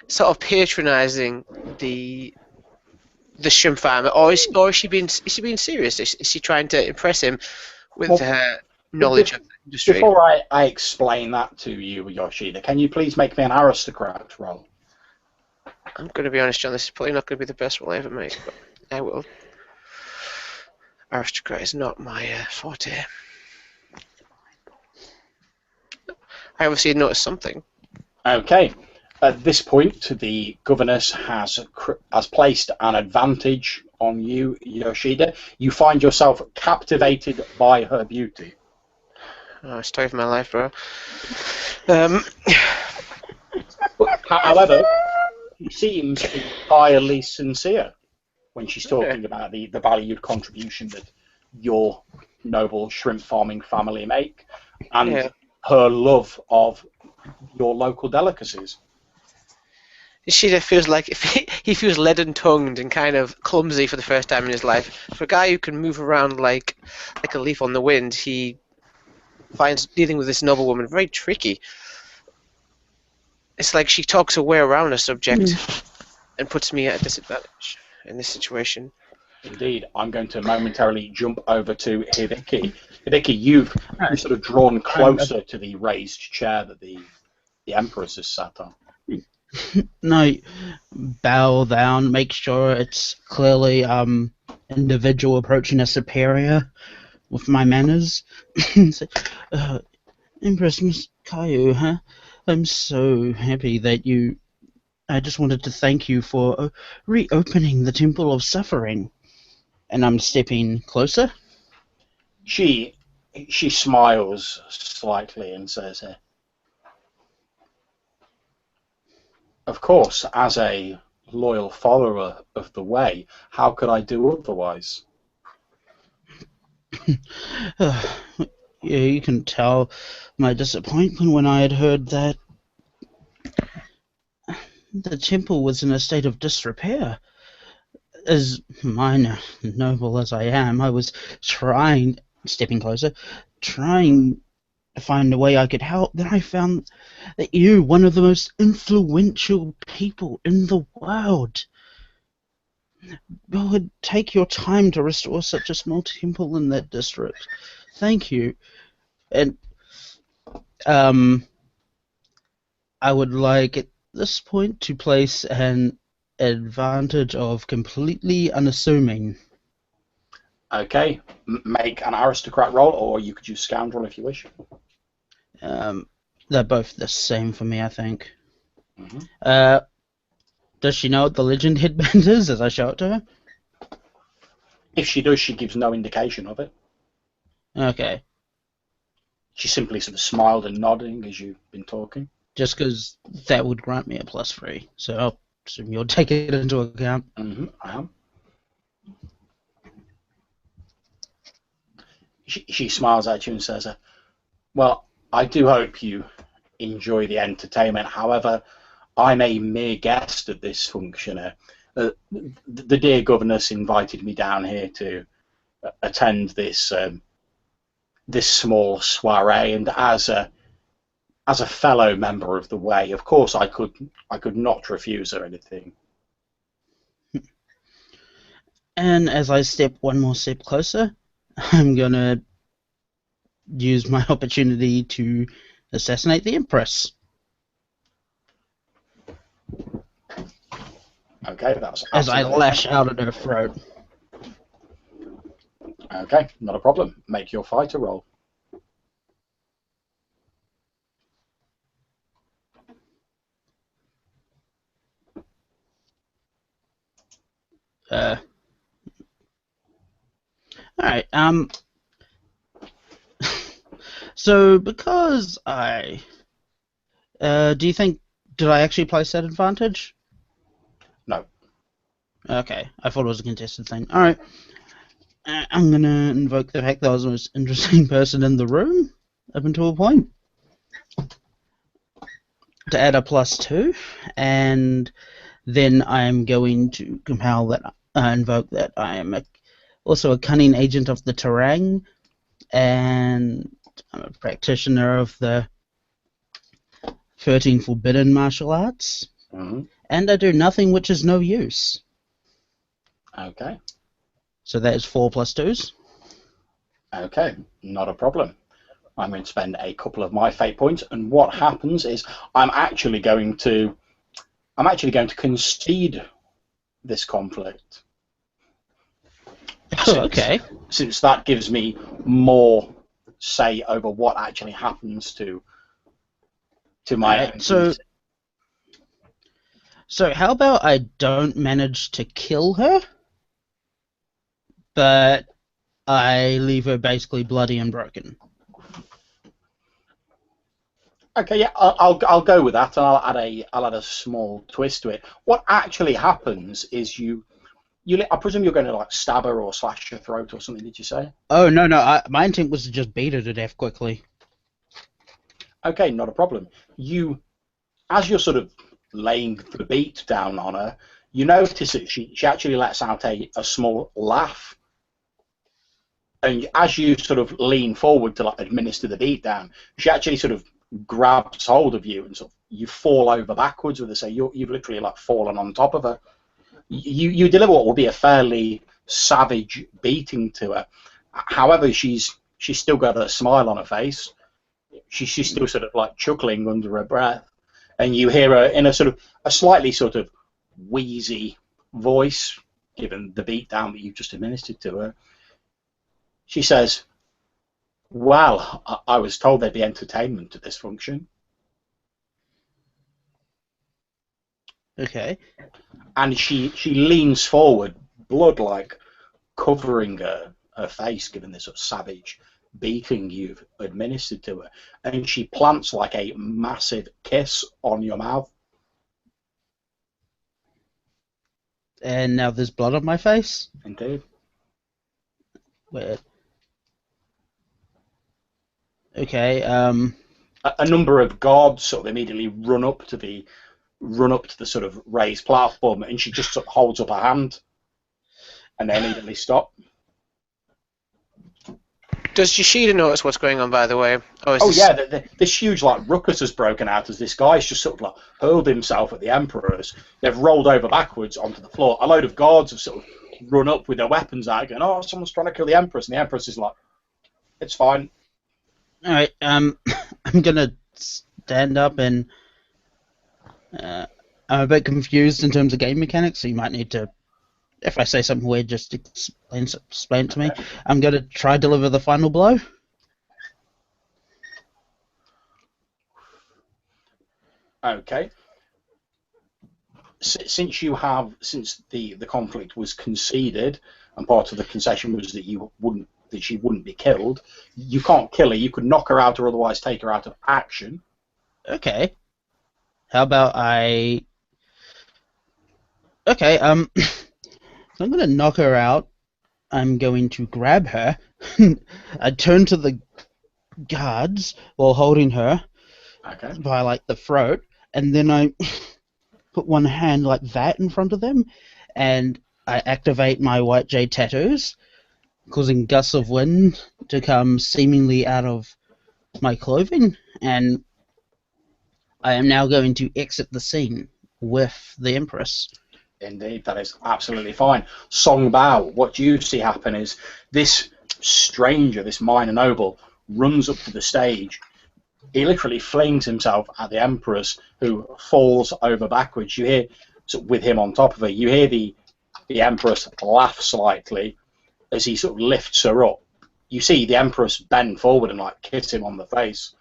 sort of patronising the shrimp farmer, or is she being serious? Is she trying to impress him with her knowledge of the industry? Before I explain that to you, Yoshida, can you please make me an aristocrat roll? I'm going to be honest, John. This is probably not going to be the best roll I ever make, but I will. Aristocrat is not my forte. I obviously noticed something. Okay. At this point, the governess has placed an advantage on you, Yoshida. You find yourself captivated by her beauty. Oh, story of my life, bro. However, she seems entirely sincere when she's talking about the valued contribution that your noble shrimp farming family make, and her love of your local delicacies. She just feels like he feels leaden-tongued and kind of clumsy for the first time in his life. For a guy who can move around like a leaf on the wind, he finds dealing with this noble woman very tricky. It's like she talks her way around a subject and puts me at a disadvantage in this situation. Indeed, I'm going to momentarily jump over to Hibiki. Hibiki, you've sort of drawn closer to the raised chair that the Empress has sat on. No, bow down, make sure it's clearly individual approaching a superior with my manners. Say, Empress Miss Caillou, huh? I'm so happy that you... I just wanted to thank you for reopening the Temple of Suffering. And I'm stepping closer. She smiles slightly and says, of course, as a loyal follower of the way, how could I do otherwise? Yeah, you can tell my disappointment when I had heard that the temple was in a state of disrepair. As minor, noble as I am, I was stepping closer, trying to find a way I could help. Then I found that you, one of the most influential people in the world, would take your time to restore such a small temple in that district. Thank you. And I would like at this point to place an advantage of completely unassuming. Okay, make an aristocrat roll, or you could use scoundrel if you wish. They're both the same for me, I think. Mm-hmm. Does she know what the legend headband is as I show it to her? If she does, she gives no indication of it. Okay. She simply sort of smiled and nodding as you've been talking. Just because that would grant me a +3, so I'll assume you'll take it into account. Mm-hmm, I am. She smiles at you and says, well, I do hope you enjoy the entertainment. However, I'm a mere guest at this function. The dear governess invited me down here to attend this this small soiree, and as a fellow member of the way, of course, I could not refuse her anything. And as I step one more step closer, I'm gonna use my opportunity to assassinate the Empress. Okay, that's as I lash out at her throat. Okay, not a problem. Make your fighter roll. Alright, so because I... do you think Did I actually place that advantage? No. Okay, I thought it was a contested thing. Alright. I'm gonna invoke the fact that I was the most interesting person in the room, up until a point, to add a +2, and then I'm going to compel that, invoke that I am also a cunning agent of the Terang, and I'm a practitioner of the 13 Forbidden Martial Arts, and I do nothing which is no use. Okay. So that is 4 +2s. Okay, not a problem. I'm going to spend a couple of my fate points, and what happens is I'm actually going to concede this conflict. Oh, okay. Since that gives me more say over what actually happens to my so how about I don't manage to kill her, but I leave her basically bloody and broken? Okay, yeah, I'll go with that, and I'll add a small twist to it. What actually happens is I presume you're going to like stab her or slash her throat or something. Did you say? Oh no, my intent was to just beat her to death quickly. Okay, not a problem. As you're sort of laying the beat down on her, you notice that she actually lets out a small laugh. And as you sort of lean forward to like administer the beat down, she actually sort of grabs hold of you and sort of you fall over backwards with her. So you've literally like fallen on top of her. You deliver what will be a fairly savage beating to her. However, she's still got a smile on her face. She's still sort of like chuckling under her breath, and you hear her in a slightly sort of wheezy voice, given the beatdown that you've just administered to her. She says, "Well, I was told there'd be entertainment at this function." Okay. And she leans forward, blood like covering her face, given this sort of savage beating you've administered to her, and she plants like a massive kiss on your mouth. And now there's blood on my face? Indeed. Weird. Okay, A number of guards sort of immediately run up to the sort of raised platform, and she just sort of holds up her hand, and they immediately stop. Does Yoshida notice what's going on, by the way? This huge like ruckus has broken out as this guy's just sort of like hurled himself at the Emperors. They've rolled over backwards onto the floor. A load of guards have sort of run up with their weapons out, going, "Oh, someone's trying to kill the Empress," and the Empress is like, "It's fine." Alright, I'm gonna stand up and I'm a bit confused in terms of game mechanics, so you might need to, if I say something weird, just explain it to me. I'm gonna try deliver the final blow. Okay. Since the conflict was conceded, and part of the concession was that she wouldn't be killed, you can't kill her. You could knock her out or otherwise take her out of action. Okay. How about Okay, so I'm gonna knock her out. I'm going to grab her. I turn to the guards while holding her by like the throat, and then I put one hand like that in front of them, and I activate my white jade tattoos, causing gusts of wind to come seemingly out of my clothing, and I am now going to exit the scene with the Empress. Indeed, that is absolutely fine. Song Bao, what you see happen is this stranger, this minor noble, runs up to the stage. He literally flings himself at the Empress, who falls over backwards. You hear, with him on top of her, you hear the Empress laugh slightly as he sort of lifts her up. You see the Empress bend forward and like kiss him on the face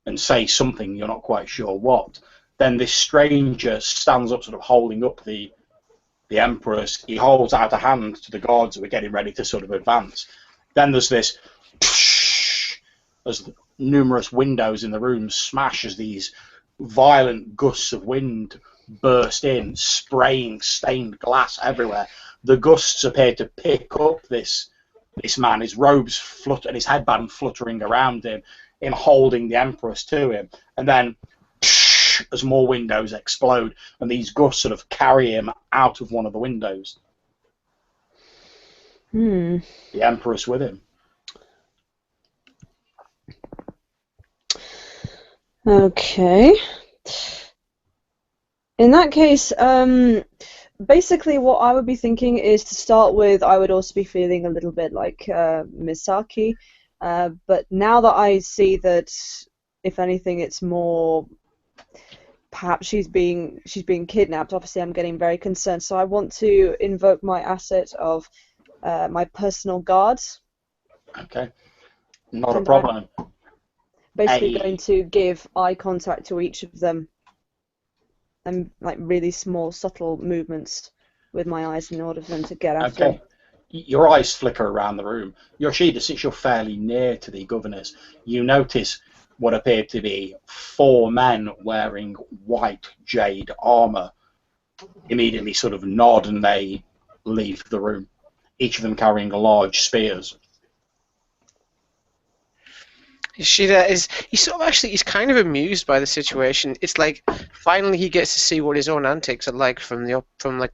and say something, you're not quite sure what. Then this stranger stands up, sort of holding up the Empress. He holds out a hand to the guards who are getting ready to sort of advance. Then there's this as numerous windows in the room smash as these violent gusts of wind burst in, spraying stained glass everywhere. The gusts appeared to pick up this man, his robes flutter and his headband fluttering around him holding the Empress to him. And then as more windows explode and these gusts sort of carry him out of one of the windows. The Empress with him. Okay. In that case, basically what I would be thinking is to start with, I would also be feeling a little bit like Misaki, but now that I see that, if anything, it's more perhaps she's being kidnapped, obviously I'm getting very concerned, so I want to invoke my asset of my personal guards. Okay, not a problem. Basically going to give eye contact to each of them and like really small subtle movements with my eyes in order for them to get after. Okay. Your eyes flicker around the room. Yoshida, since you're fairly near to the governors, you notice what appeared to be 4 men wearing white jade armor immediately sort of nod and they leave the room, each of them carrying large spears. Yoshida he's kind of amused by the situation. It's like finally he gets to see what his own antics are like from the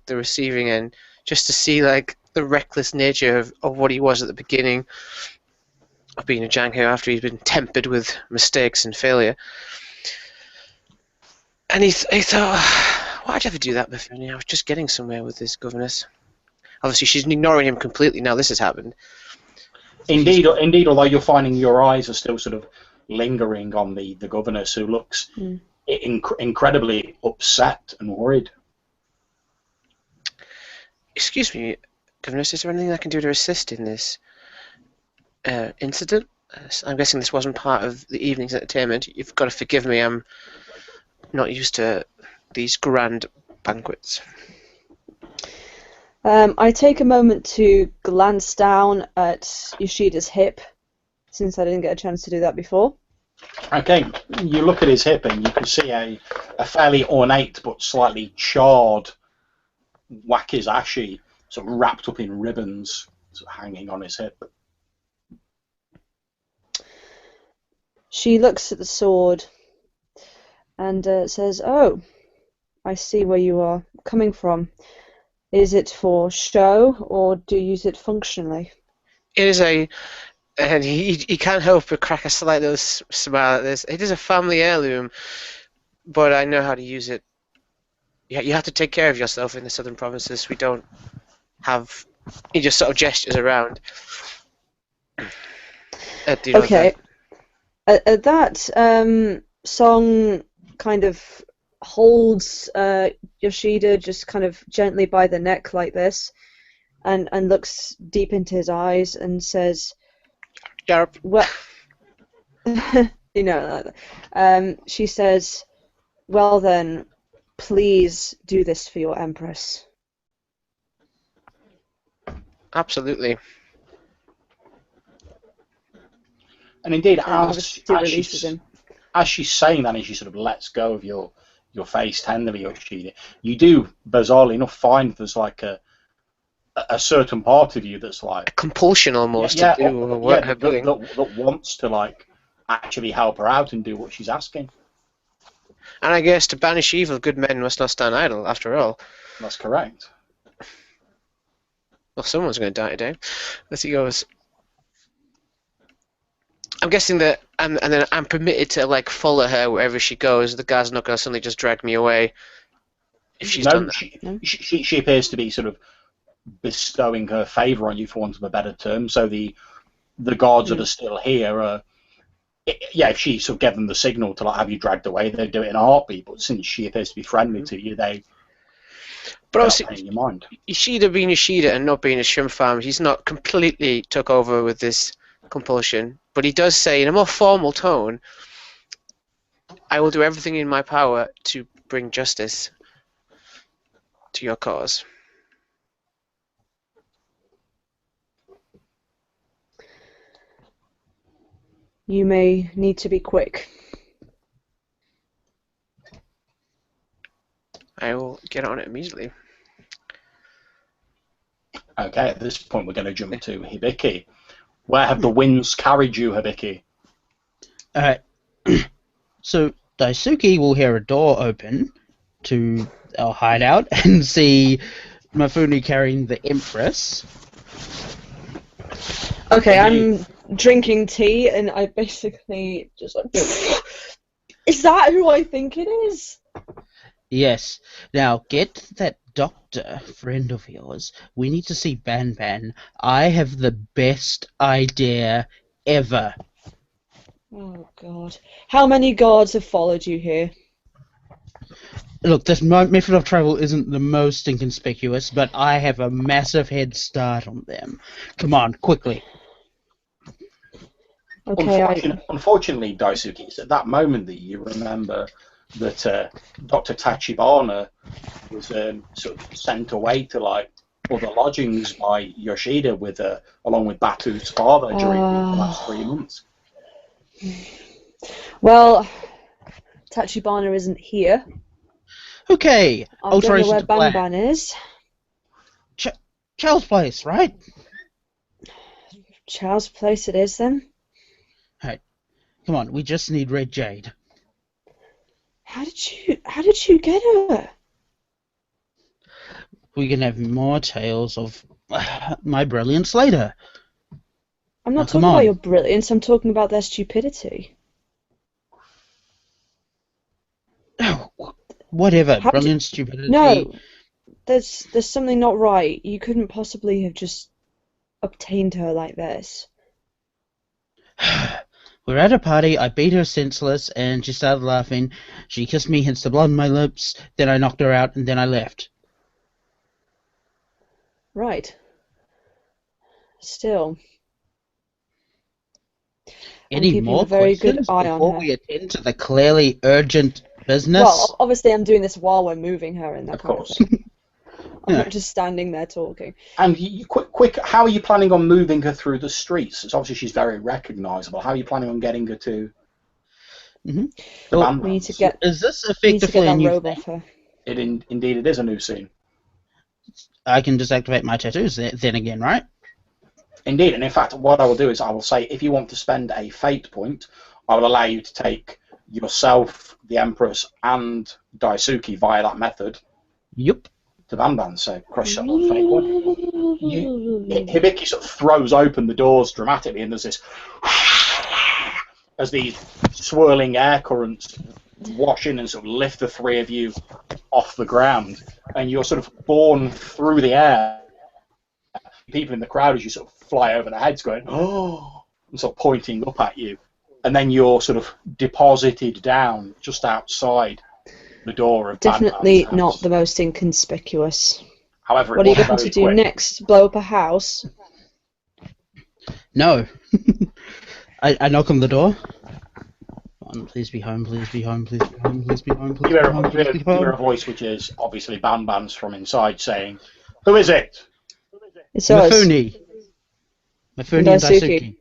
receiving end, just to see like the reckless nature of what he was at the beginning of being a Janko after he's been tempered with mistakes and failure. And he thought, why'd you ever do that before? I was just getting somewhere with this governess. Obviously she's ignoring him completely now this has happened. Indeed, although you're finding your eyes are still sort of lingering on the governess, who looks incredibly upset and worried. Excuse me, governess, is there anything I can do to assist in this incident? I'm guessing this wasn't part of the evening's entertainment. You've got to forgive me, I'm not used to these grand banquets. I take a moment to glance down at Yoshida's hip, since I didn't get a chance to do that before. Okay, you look at his hip and you can see a fairly ornate but slightly charred wakizashi sort of wrapped up in ribbons sort of hanging on his hip. She looks at the sword and says, "Oh, I see where you are coming from. Is it for show, or do you use it functionally?" It is and he can't help but crack a slight little smile at this. It is a family heirloom, but I know how to use it. You have to take care of yourself in the southern provinces. We don't have... He just sort of gestures around. Okay. That Song kind of holds Yoshida just kind of gently by the neck like this, and looks deep into his eyes and says, Yarp. "Well," you know, she says, "Well then, please do this for your Empress." Absolutely. And indeed, Releases him. as she's saying that, and she sort of lets go of your face tenderly, Yoshida, you do, bizarrely enough, find there's like a certain part of you that's like... A compulsion almost to do what her bidding. That wants to like actually help her out and do what she's asking. And I guess to banish evil, good men must not stand idle, after all. That's correct. Well, someone's going to die today. As he goes... I'm guessing that, and then I'm permitted to like follow her wherever she goes. The guy's not going to suddenly just drag me away if she's done that. She appears to be sort of bestowing her favour on you, for want of a better term. So the guards that are still here, if she sort of gave them the signal to like have you dragged away, they'd do it in a heartbeat. But since she appears to be friendly to you, they're not paying your mind. Yoshida being Yoshida and not being a shrimp farmer, he's not completely took over with this compulsion. But he does say in a more formal tone, "I will do everything in my power to bring justice to your cause." You may need to be quick. I will get on it immediately. Okay, at this point we're going to jump to Hibiki. Where have the winds carried you, Hibiki? Alright. So Daisuke will hear a door open to our hideout and see Mifune carrying the Empress. Okay, I'm drinking tea, and I basically just like, is that who I think it is? Yes. Now get that doctor friend of yours. We need to see Ban Ban. I have the best idea ever. Oh God! How many guards have followed you here? Look, this method of travel isn't the most inconspicuous, but I have a massive head start on them. Come on, quickly. Okay, Unfortunately, Daisuke, it's at that moment that you remember that Dr. Tachibana was sort of sent away to like other lodgings by Yoshida with along with Batu's father during the last 3 months. Well, Tachibana isn't here. Okay, I don't know alteration where to plan. Ban Ban is. Child's place, right? Child's place it is then. Alright, come on, we just need Red Jade. How did you get her? We can have more tales of my brilliance later. I'm Now, not come talking about on. your brilliance, I'm talking about their stupidity. Oh, whatever, How brilliant stupidity. No, there's something not right. You couldn't possibly have just obtained her like this. We're at a party, I beat her senseless, and she started laughing. She kissed me, hence the blood on my lips, then I knocked her out, and then I left. Right. Still, I'm Any keeping more a very good questions eye on before her. we attend to the clearly urgent business? Well, obviously I'm doing this while we're moving her and that Of kind course. of thing. I'm Yeah. not just standing there talking. And quick, how are you planning on moving her through the streets? It's obviously she's very recognisable. How are you planning on getting her to Mhm. the Well, Ban We need to Bans? get Is this we need to get effectively a that new robe thing? off her. Indeed, it is a new scene. I can just activate my tattoos then again, right? Indeed, and in fact, what I will do is I will say if you want to spend a fate point, I will allow you to take yourself, the Empress, and Daisuke via that method Yup. to Ban Ban. So crush that little fate point. Hibiki sort of throws open the doors dramatically, and there's this as these swirling air currents wash in and sort of lift the three of you off the ground, and you're sort of borne through the air. People in the crowd as you sort of fly over their heads going, oh, and sort of pointing up at you. And then you're sort of deposited down just outside the door of Definitely Ban Ban's not house. the most inconspicuous. However, What it are you was going very to do quick. next? Blow up a house? No. I knock on the door. Come on, please be home, please be home, please be home, please be home, please You be hear, home, please be you hear a home. voice which is obviously Ban Ban's from inside saying, who is it? It's us. Mifune and Daisuke.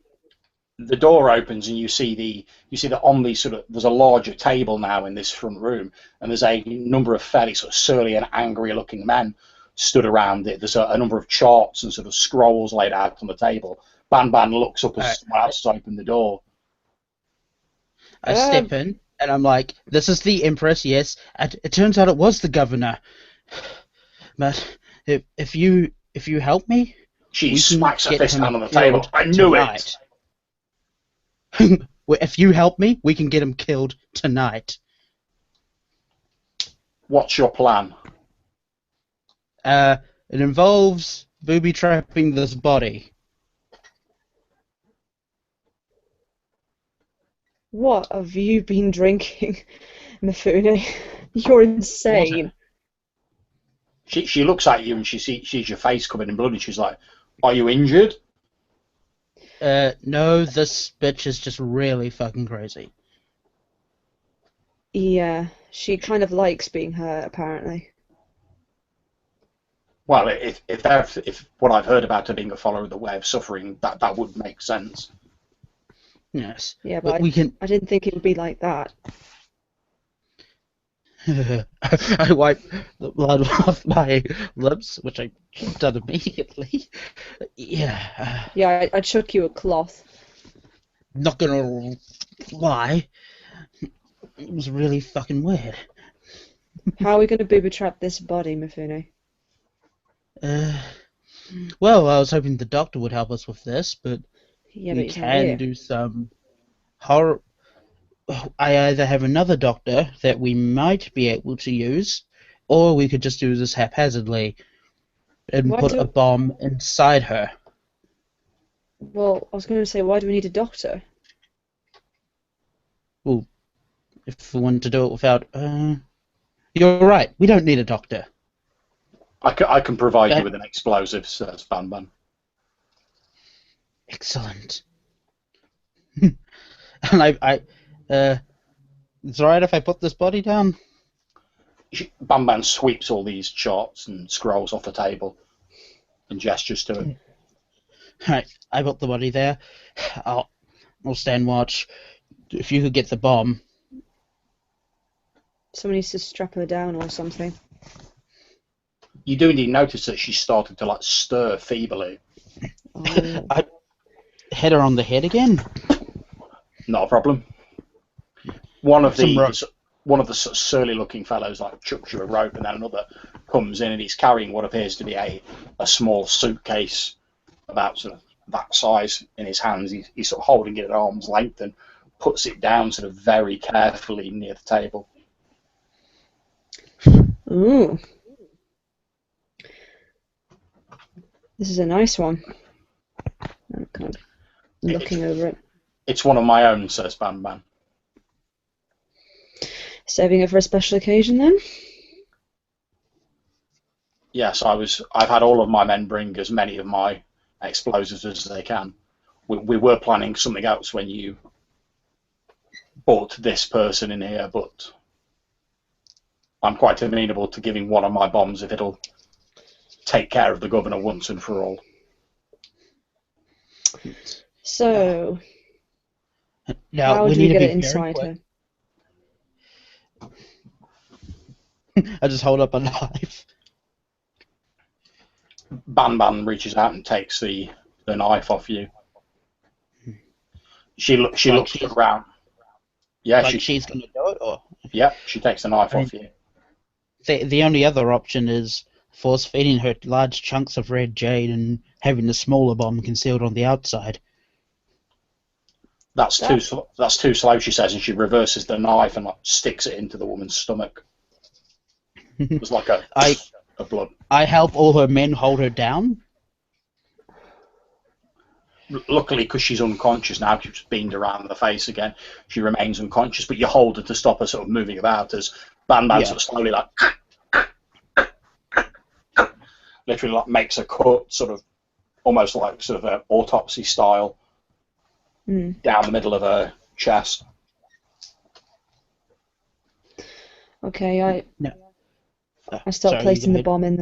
The door opens and you see that on the sort of there's a larger table now in this front room, and there's a number of fairly sort of surly and angry looking men stood around it. There's a number of charts and sort of scrolls laid out on the table. Ban Ban looks up as someone else has opened the door. I step in and I'm like, this is the Empress, yes. It turns out it was the governor. But if you help me, She we smacks her can get fist him down on the table. killed I knew tonight. Well, if you help me, we can get him killed tonight. What's your plan? It involves booby trapping this body. What have you been drinking, Mifune? You're insane. She looks at you and she sees your face covered in blood and she's like, are you injured? No, this bitch is just really fucking crazy. Yeah, she kind of likes being hurt, apparently. Well, if what I've heard about her being a follower of the way of suffering, that would make sense. Yes. Yeah, but we can. I didn't think it would be like that. I wipe the blood off my lips, which I done immediately. Yeah, Yeah, I chuck you a cloth. not gonna lie, it was really fucking weird. How are we going to booby trap this body, Mifune? Well, I was hoping the doctor would help us with this, but Yeah, but we he's not can here. do some horror. I either have another doctor that we might be able to use, or we could just do this haphazardly and Why put do- a bomb inside her. Well, I was going to say, why do we need a doctor? Well, if we want to do it without... You're right, we don't need a doctor. I can provide Okay. you with an explosive, says Banban. Excellent. And it's alright if I put this body down? Banban sweeps all these charts and scrolls off the table and gestures to it. Alright, I put the body there. I'll stand watch. If you could get the bomb. Someone needs to strap her down or something. You do indeed notice that she started to stir feebly. Oh. I hit her on the head again. Not a problem. One of Some the rope. sort of surly-looking fellows chucks you a rope, and then another comes in, and he's carrying what appears to be a small suitcase about sort of that size in his hands. He's sort of holding it at arm's length and puts it down sort of very carefully near the table. Ooh. This is a nice one. I'm kind of looking over it. It's one of my own, says Banban. Saving it for a special occasion, then? Yes, I've had all of my men bring as many of my explosives as they can. We were planning something else when you brought this person in here, but I'm quite amenable to giving one of my bombs if it'll take care of the governor once and for all. So, Now, how we do we need get to it be inside very her? quick. I just hold up a knife. Banban reaches out and takes the knife off you. She looks around. Yeah, Like she's going to do it, or yeah, she takes the knife I mean- off you. the only other option is force feeding her large chunks of red jade and having the smaller bomb concealed on the outside. That's too slow, she says, and she reverses the knife and sticks it into the woman's stomach. It's like a blood. I help all her men hold her down. Luckily, because she's unconscious now, she's beamed around the face again. She remains unconscious, but you hold her to stop her sort of moving about as Banban sort of slowly literally makes a cut, sort of almost like sort of an autopsy style down the middle of her chest. Okay, I start Sorry, placing you the go bomb in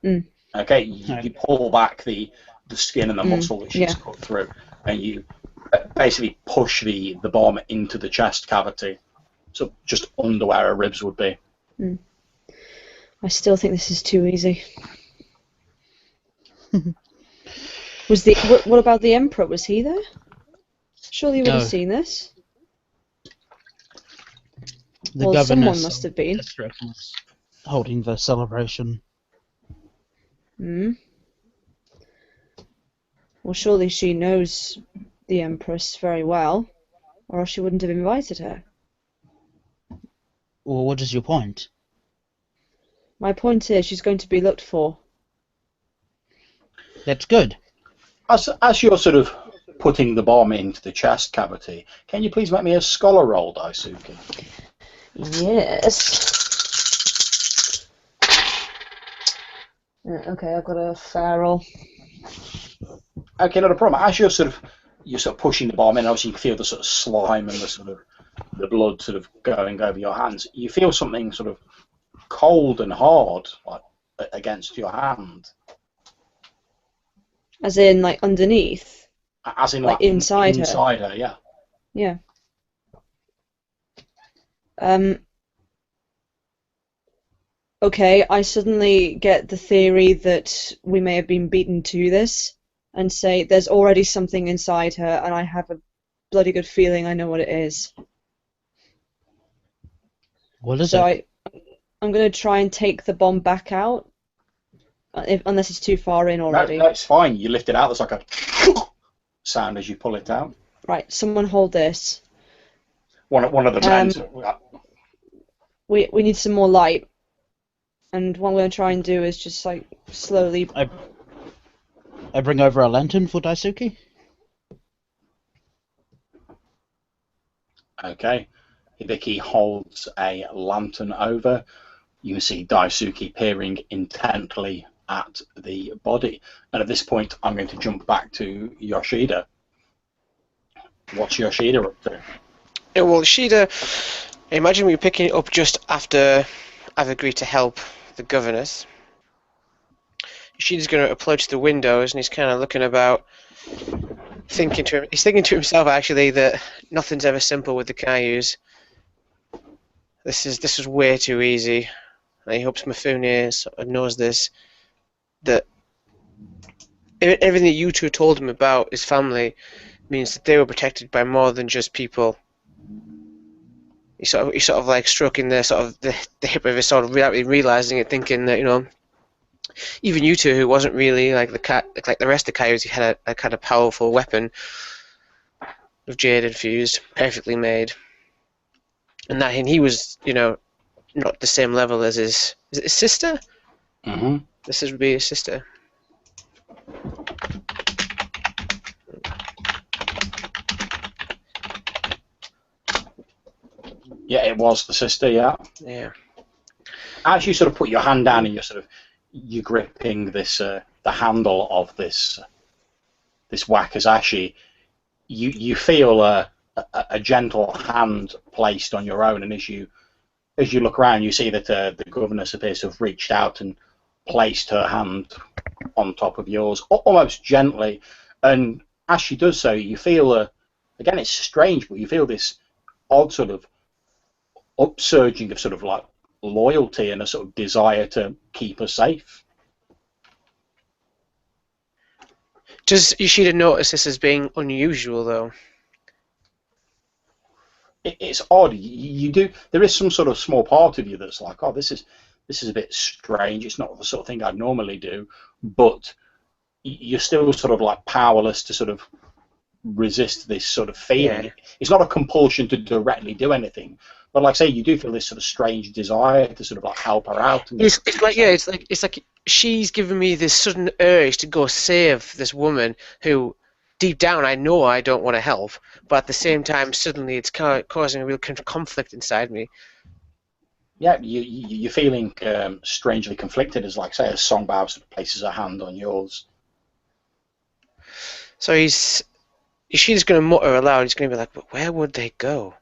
there. Okay, you pull back the skin and the muscle that she's yeah. cut through, and you basically push the bomb into the chest cavity, so just under where her ribs would be. I still think this is too easy. What about the Emperor? Was he there? Surely he would have No. seen this. The Well, governor someone must have been. was holding the celebration. Hmm. Well, surely she knows the Empress very well, or else she wouldn't have invited her. Well, what is your point? My point is, she's going to be looked for. That's good. As you're sort of putting the bomb into the chest cavity, can you please make me a scholar roll, Daisuke? Yes. Okay, I've got a fair roll. Okay, not a problem. As you're sort of pushing the bomb in, obviously you can feel the sort of slime and the sort of the blood sort of going over your hands. You feel something sort of cold and hard, like against your hand. As in, like, underneath? As in, Like inside her? Inside her, yeah. Yeah. Okay, I suddenly get the theory that we may have been beaten to this, and say there's already something inside her, and I have a bloody good feeling I know what it is. What is So it? I'm gonna try and take the bomb back out, unless it's too far in No, already. no, it's fine. You lift it out. There's like a sound as you pull it out. Right, someone hold this. One of the men. We need some more light, and what I'm gonna try and do is just like slowly. I bring over a lantern for Daisuke. Okay. Hibiki holds a lantern over. You can see Daisuke peering intently at the body. And at this point, I'm going to jump back to Yoshida. What's Yoshida up to? Yeah, well, Yoshida, imagine we were picking it up just after I've agreed to help the governess. Yoshida's going to approach the windows, and he's kind of looking about, he's thinking to himself actually that nothing's ever simple with the Kaiyus. This is way too easy. And he hopes Mifune sort of knows this, that everything that you two told him about his family means that they were protected by more than just people. He's sort of like stroking the hip of his sword without really realizing it, thinking that, you know, even you two, who wasn't really like the rest of the Coyotes, he had a kind of powerful weapon of jade infused, perfectly made, and he was, you know, not the same level as is it his sister? Mm-hmm. This would be his sister. Yeah, it was the sister, yeah. Yeah. As you sort of put your hand down and you're gripping this the handle of this wakizashi, you feel a gentle hand placed on your own, and as you look around, you see that the governess appears to have reached out and placed her hand on top of yours, almost gently, and as she does so, you feel again, it's strange, but you feel this odd sort of upsurging of sort of like loyalty and a sort of desire to keep her safe. Does Yoshida notice this as being unusual, though? It's odd. You do. There is some sort of small part of you that's like, oh, this is a bit strange. It's not the sort of thing I'd normally do, but you're still sort of like powerless to sort of resist this sort of feeling. Yeah. It's not a compulsion to directly do anything, but like I say, you do feel this sort of strange desire to sort of like help her out. And It's like she's given me this sudden urge to go save this woman who, deep down, I know I don't want to help, but at the same time, suddenly it's causing a real conflict inside me. Yeah, you're feeling strangely conflicted, as like say, as Songbao sort of places her hand on yours. So she's going to mutter aloud. He's going to be like, "But where would they go?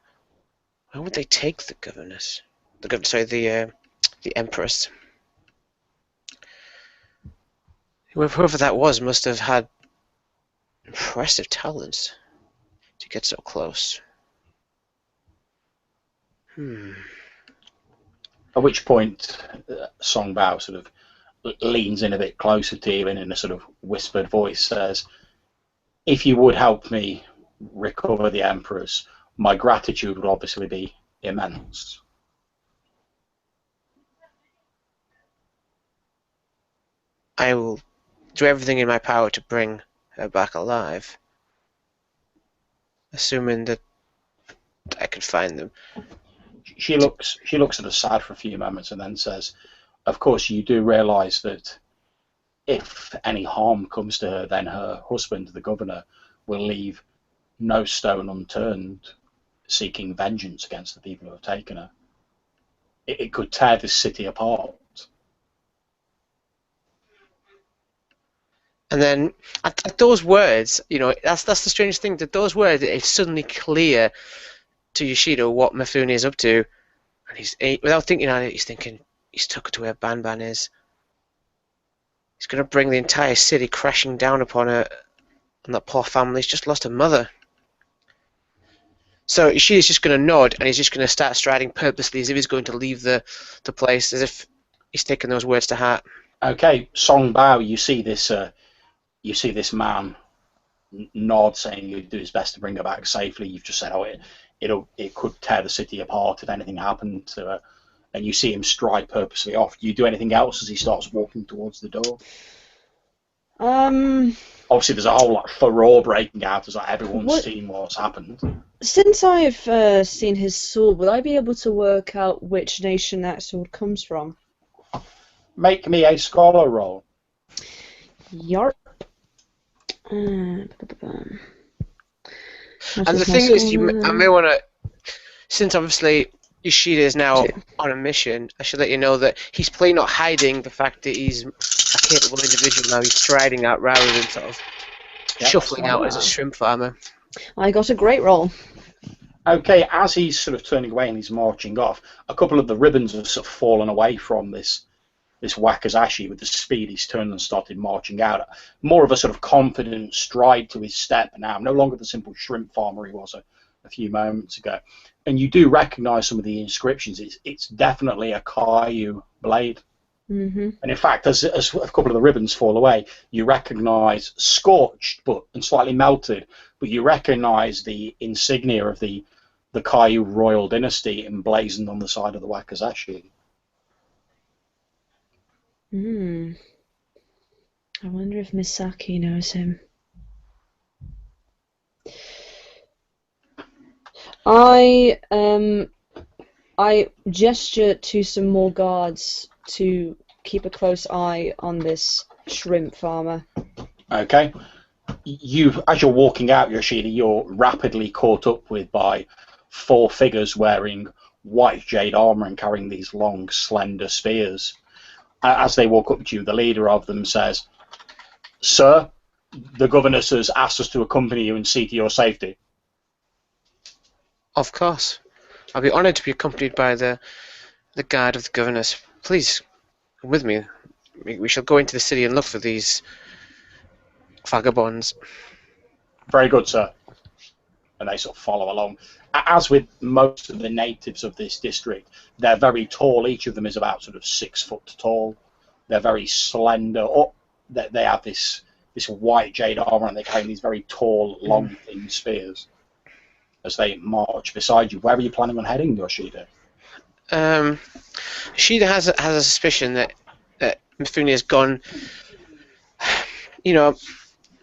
Where would they take the governess? The empress. Whoever that was must have had impressive talents to get so close." At which point, Songbao sort of leans in a bit closer to you and in a sort of whispered voice says, "If you would help me recover the Empress, my gratitude would obviously be immense." I will do everything in my power to bring her back alive, assuming that I could find them. She looks at us sad for a few moments and then says, "Of course, you do realise that if any harm comes to her, then her husband, the governor, will leave no stone unturned seeking vengeance against the people who have taken her. It could tear this city apart." And then at those words, you know, that's the strangest thing, that those words, it's suddenly clear to Yoshida what Mifune is up to, and without thinking on it, he's thinking he's took her to where Banban is. He's going to bring the entire city crashing down upon her, and that poor family's just lost a mother. So Yoshida's just going to nod, and he's just going to start striding purposely as if he's going to leave the place, as if he's taken those words to heart. Okay, Song Bao, you see this man nod, saying he'd do his best to bring her back safely. You've just said, oh, it could tear the city apart if anything happened to her. And you see him stride purposely off. Do you do anything else as he starts walking towards the door? Obviously, there's a whole lot of furore breaking out as like everyone's seen what's happened. Since I've seen his sword, will I be able to work out which nation that sword comes from? Make me a scholar roll. Yarp. And the thing is, I may want to, since obviously Yoshida is now on a mission, I should let you know that he's probably not hiding the fact that he's a capable individual now. He's striding out rather than sort of shuffling out as a shrimp farmer. I got a great roll. Okay, as he's sort of turning away and he's marching off, a couple of the ribbons have sort of fallen away from this Wakizashi with the speed he's turned and started marching out. More of a sort of confident stride to his step now, no longer the simple shrimp farmer he was a few moments ago. And you do recognise some of the inscriptions. It's definitely a Kaiu blade. Mm-hmm. And in fact, as a couple of the ribbons fall away, you recognise scorched and slightly melted, but you recognise the insignia of the Kaiu royal dynasty emblazoned on the side of the Wakizashi. I wonder if Misaki knows him. I gesture to some more guards to keep a close eye on this shrimp farmer. Okay. As you're walking out, Yoshida, you're rapidly caught up with by 4 figures wearing white jade armor and carrying these long, slender spears. As they walk up to you, the leader of them says, "Sir, the governess has asked us to accompany you and see to your safety." Of course. I'll be honoured to be accompanied by the guard of the governess. Please, come with me. We shall go into the city and look for these vagabonds. Very good, sir. And they sort of follow along. As with most of the natives of this district, they're very tall. Each of them is about sort of 6 foot tall. They're very slender. They have this white jade armor, and they carry these very tall, long, thin spears as they march beside you. Where are you planning on heading, Yoshida? Yoshida has a suspicion that Mifune has gone. You know,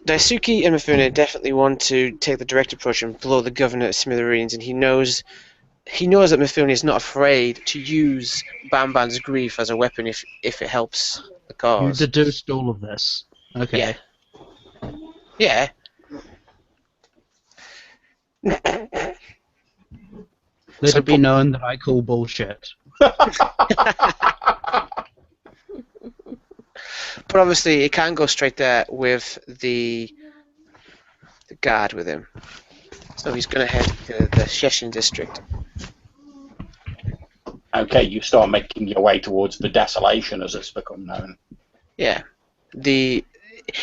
Daisuke and Mifune definitely want to take the direct approach and blow the governor at smithereens, and he knows that Mifune is not afraid to use Banban's grief as a weapon if it helps the cause. You deduced all of this. Okay. Yeah. Let it be known that I call bullshit. But obviously, he can't go straight there with the guard with him. So he's going to head to the Sheshin District. Okay, you start making your way towards the desolation, as it's become known. Yeah. In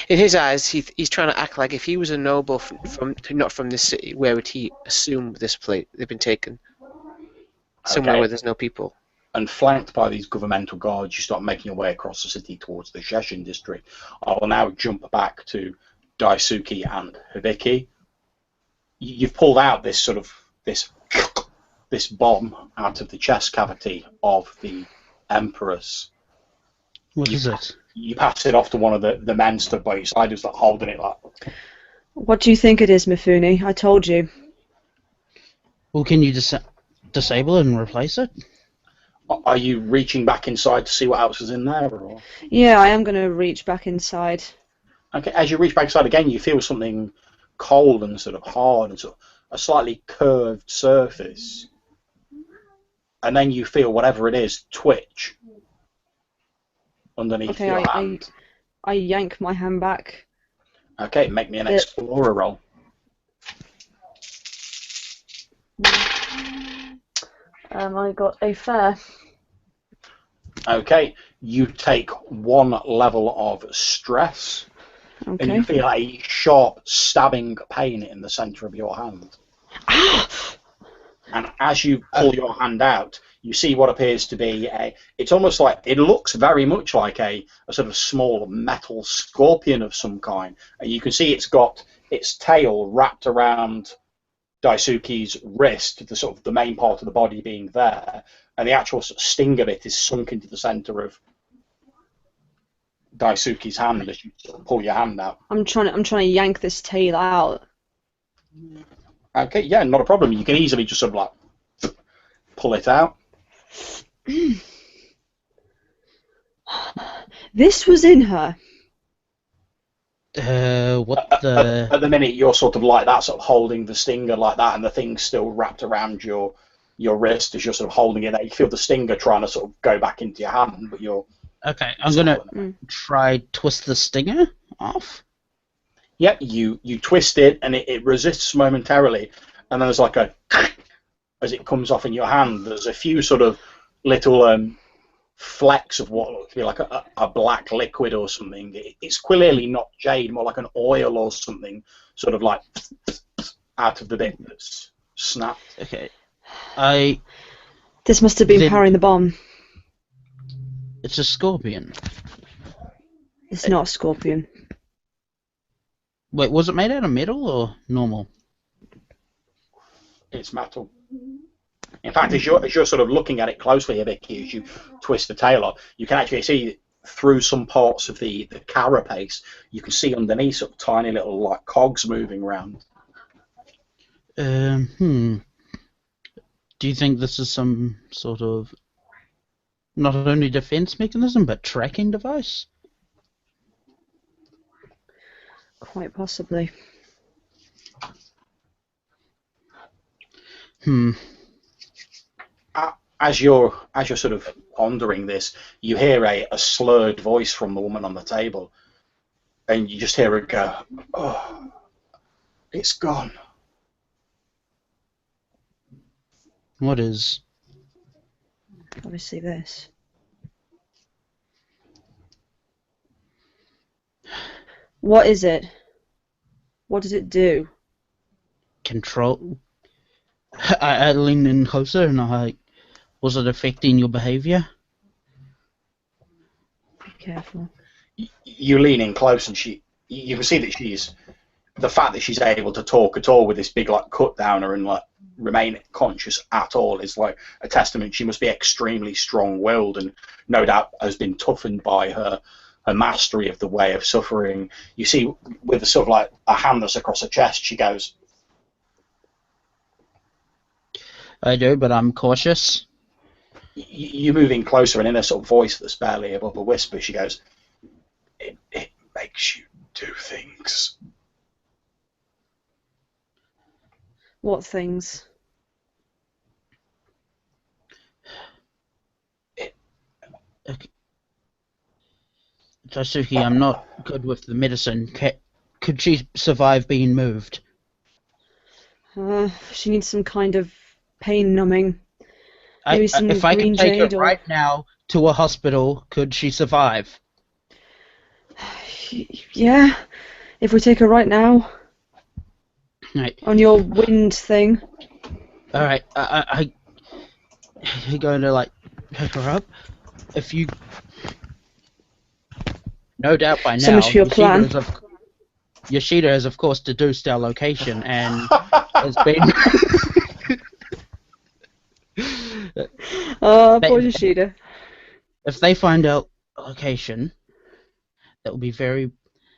his eyes, he's trying to act like if he was a noble not from this city, where would he assume this place they've been taken? Somewhere where there's no people. And flanked by these governmental guards, you start making your way across the city towards the Sheshin district. I will now jump back to Daisuke and Hibiki. You've pulled out this bomb out of the chest cavity of the Empress. What is it? You pass it off to one of the men stood by your side who's like holding it like. What do you think it is, Mifune? I told you. Well, can you disable it and replace it? Are you reaching back inside to see what else is in there? Or? Yeah, I am going to reach back inside. Okay, as you reach back inside again, you feel something cold and sort of hard and sort of a slightly curved surface. And then you feel whatever it is twitch underneath your hand. I yank my hand back. Okay, make me an explorer roll. I got a fair. Okay, you take 1 level of stress, and you feel a sharp stabbing pain in the centre of your hand. And as you pull your hand out, you see what appears to be it's almost like, it looks very much like a sort of small metal scorpion of some kind. And you can see it's got its tail wrapped around Daisuke's wrist, the sort of the main part of the body being there, and the actual sort of sting of it is sunk into the center of Daisuke's hand as you sort of pull your hand out. I'm trying to yank this tail out. Okay, yeah, not a problem. You can easily just sort of like pull it out. This was in her. What the... At the minute, you're sort of like that, sort of holding the stinger like that, and the thing's still wrapped around your wrist as you're sort of holding it there. You feel the stinger trying to sort of go back into your hand, but you're... Okay, I'm gonna try twist the stinger off. Yeah, you twist it, and it resists momentarily, and then there's like a... as it comes off in your hand, there's a few sort of little flecks of what looks to be like a black liquid or something. It's clearly not jade, more like an oil or something, sort of like out of the bit that's snapped. Okay. This must have been powering the bomb. It's a scorpion. It's not a scorpion. Wait, was it made out of metal or normal? It's metal. In fact, as you're sort of looking at it closely a bit, as you twist the tail up, you can actually see through some parts of the carapace, you can see underneath sort of tiny little like cogs moving around. Do you think this is some sort of not only defense mechanism but tracking device? Quite possibly. As you're sort of pondering this, you hear a slurred voice from the woman on the table, and you just hear her go, "Oh, it's gone." What is? Obviously this. What is it? What does it do? Control. I leaned in closer and was it affecting your behavior? Be careful. You lean in close, and you can see that the fact that she's able to talk at all with this big like cut down her and like remain conscious at all is like a testament. She must be extremely strong-willed, and no doubt has been toughened by her mastery of the way of suffering. You see, with a sort of like a hand that's across her chest, she goes, I do, but I'm cautious. You move in closer, and in a sort of voice that's barely above a whisper, she goes, it makes you do things. What things? Okay. Daisuke, I'm not good with the medicine. Could she survive being moved? She needs some kind of pain numbing. Maybe some if I green could take jade her right now to a hospital, could she survive? Yeah, if we take her right now. Right. On your wind thing. All right. You're going to like pick her up. If you, no doubt by now, So much for your plan. Yoshida has of course deduced our location and has been. Poor Yoshida. If they find out location, that will be very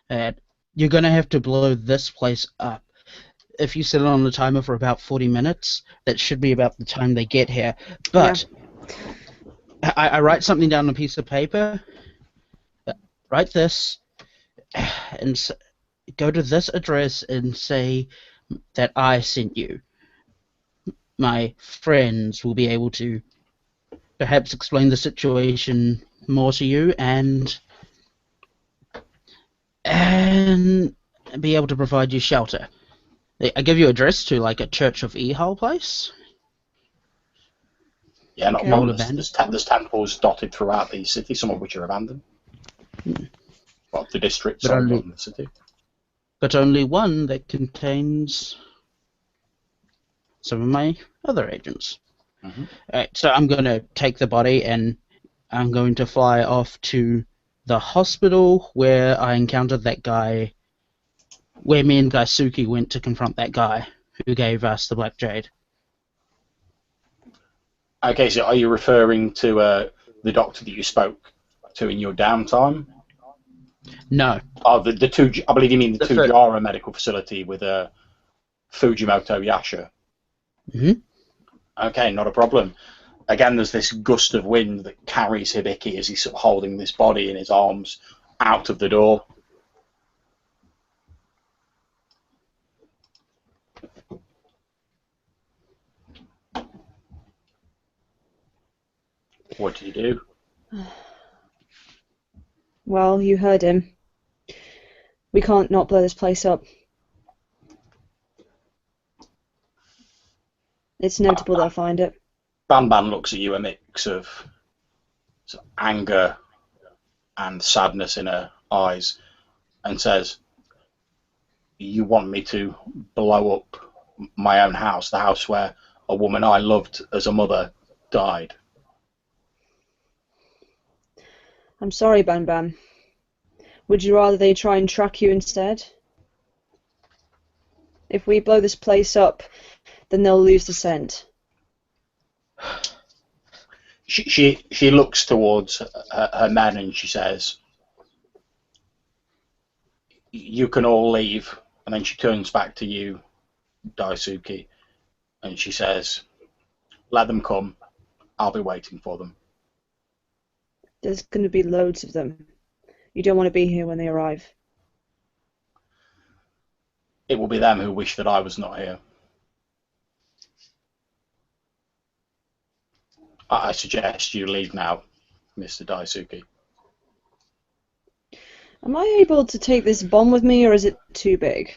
bad. You're going to have to blow this place up. If you set it on the timer for about 40 minutes, that should be about the time they get here. But yeah. I write something down on a piece of paper. Write this, and go to this address and say that I sent you. My friends will be able to perhaps explain the situation more to you and be able to provide you shelter. I give you address to like a Church of Ehal place. Yeah, not problem. There's temples dotted throughout the city, some of which are abandoned. Well, the district, not the city. But only one that contains some of my other agents. Mhm. So I'm going to take the body and I'm going to fly off to the hospital where I encountered that guy, where me and Daisuke went to confront that guy who gave us the Black Jade. Okay, so are you referring to the doctor that you spoke to in your downtime? No. Oh, the two. I believe you mean the The Tujara medical facility with Fujimoto Yasha. Mhm. Okay, not a problem. Again, there's this gust of wind that carries Hibiki as he's sort of holding this body in his arms out of the door. What do you do? Well, you heard him. We can't not blow this place up. It's inevitable they'll find it. Banban looks at you, a mix of sort of anger and sadness in her eyes, and says, "You want me to blow up my own house, the house where a woman I loved as a mother died?" I'm sorry, Ban Ban. Would you rather they try and track you instead? If we blow this place up, then they'll lose the scent. She looks towards her men and she says, "You can all leave." And then she turns back to you, Daisuke, and she says, "Let them come. I'll be waiting for them." There's going to be loads of them. You don't want to be here when they arrive. It will be them who wish that I was not here. I suggest you leave now, Mr. Daisuke. Am I able to take this bomb with me, or is it too big?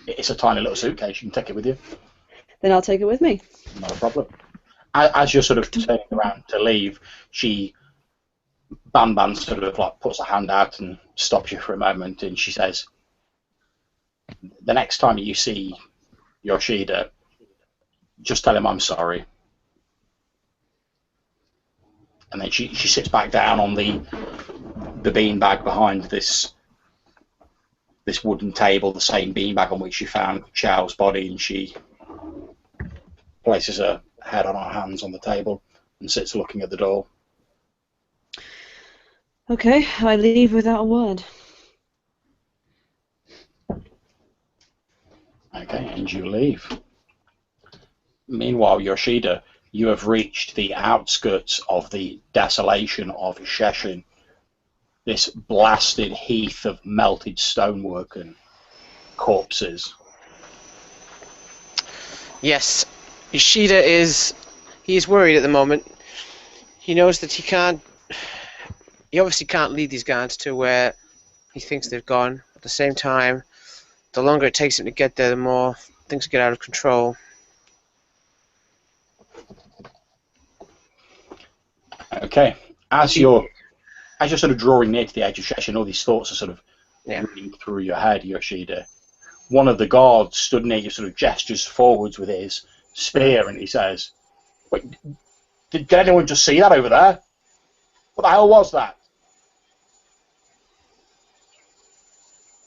It's a tiny little suitcase. You can take it with you. Then I'll take it with me. Not a problem. As you're sort of turning around to leave, Ban sort of like puts a hand out and stops you for a moment, and she says, "The next time you see Yoshida, just tell him I'm sorry." And then she sits back down on the beanbag behind this wooden table, the same beanbag on which she found Chao's body, and she places her head on her hands on the table and sits looking at the door. Okay, I leave without a word. Okay, and you leave. Meanwhile, Yoshida, you have reached the outskirts of the desolation of Sheshin, this blasted heath of melted stonework and corpses. Yes, Yoshida is worried at the moment. He knows that he obviously can't lead these guards to where he thinks they've gone. At the same time, the longer it takes him to get there, the more things get out of control. Okay, as you're sort of drawing near to the edge of Sheshin, all these thoughts are sort of running through your head, Yoshida. One of the guards stood near you, sort of gestures forwards with his spear, and he says, "Wait, did anyone just see that over there? What the hell was that?"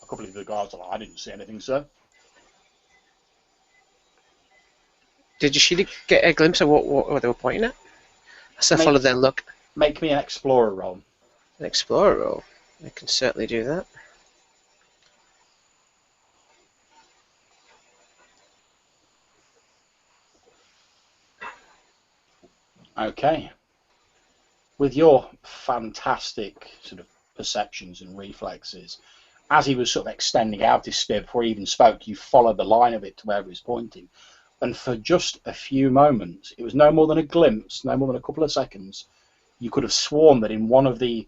A couple of the guards are like, "I didn't see anything, sir." Did Yoshida get a glimpse of what they were pointing at? So I followed their look. Make me an explorer roll. An explorer roll. I can certainly do that. Okay. With your fantastic sort of perceptions and reflexes, as he was sort of extending out his spear before he even spoke, you followed the line of it to where he was pointing. And for just a few moments, it was no more than a glimpse, no more than a couple of seconds, you could have sworn that in one of the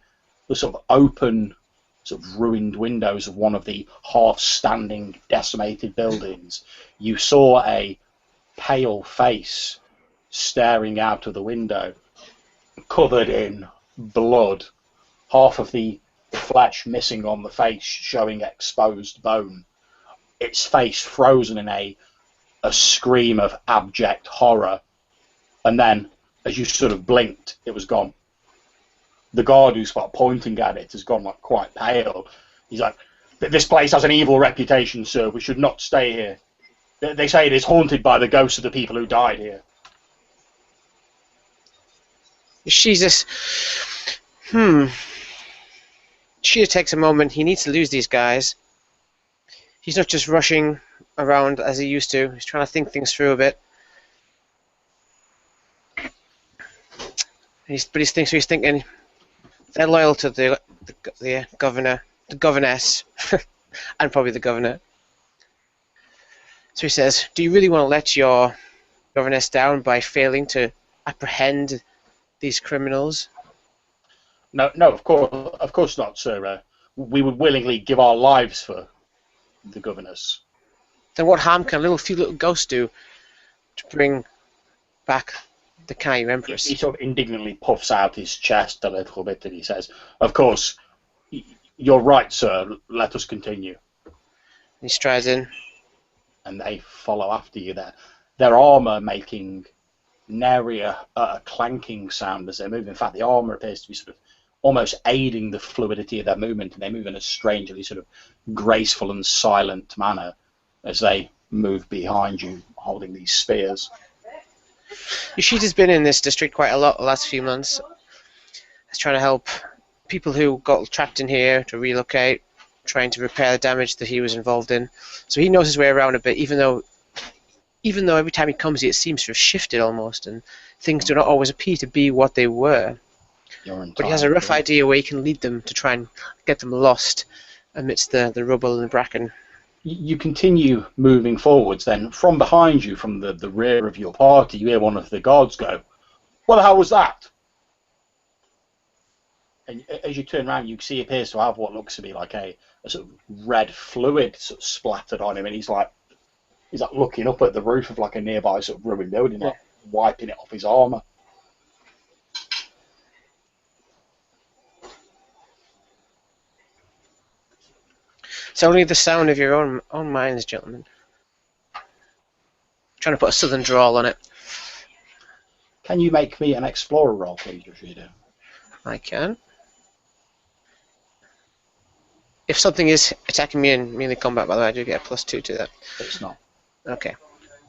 sort of open, sort of ruined windows of one of the half-standing, decimated buildings, you saw a pale face staring out of the window, covered in blood, half of the flesh missing on the face, showing exposed bone, its face frozen in a scream of abject horror. And then, as you sort of blinked, it was gone. The guard who's like pointing at it has gone like quite pale. He's like, "This place has an evil reputation, sir. We should not stay here. They say it is haunted by the ghosts of the people who died here." Jesus. Shiro takes a moment. He needs to lose these guys. He's not just rushing around as he used to. He's trying to think things through a bit. He's thinking they're loyal to the governor, the governess, and probably the governor. So he says, "Do you really want to let your governess down by failing to apprehend these criminals?" No, of course not, sir. We would willingly give our lives for the governess. Then what harm can a few little ghosts do to bring back the Kaiju Empress? He sort of indignantly puffs out his chest a little bit and he says, "Of course, you're right, sir. Let us continue." He strides in. And they follow after you there. Their armour making nary a clanking sound as they move. In fact, the armour appears to be sort of almost aiding the fluidity of their movement, and they move in a strangely sort of graceful and silent manner as they move behind you, holding these spears. Yoshida's been in this district quite a lot the last few months. He's trying to help people who got trapped in here to relocate, trying to repair the damage that he was involved in. So he knows his way around a bit, even though every time he comes here it seems to have shifted almost, and things do not always appear to be what they were. But he has a rough idea where he can lead them to try and get them lost amidst the rubble and the bracken. You continue moving forwards, then from behind you, from the rear of your party, you hear one of the guards go, "What the hell was that?" And as you turn around, you see he appears to have what looks to be like a sort of red fluid sort of splattered on him, and he's like looking up at the roof of like a nearby sort of ruined building, like wiping it off his armour. It's only the sound of your own minds, gentlemen. Trying to put a southern drawl on it. Can you make me an explorer roll, please, Yoshida? I can. If something is attacking me in melee combat, by the way, I do get a +2 to that. It's not. Okay.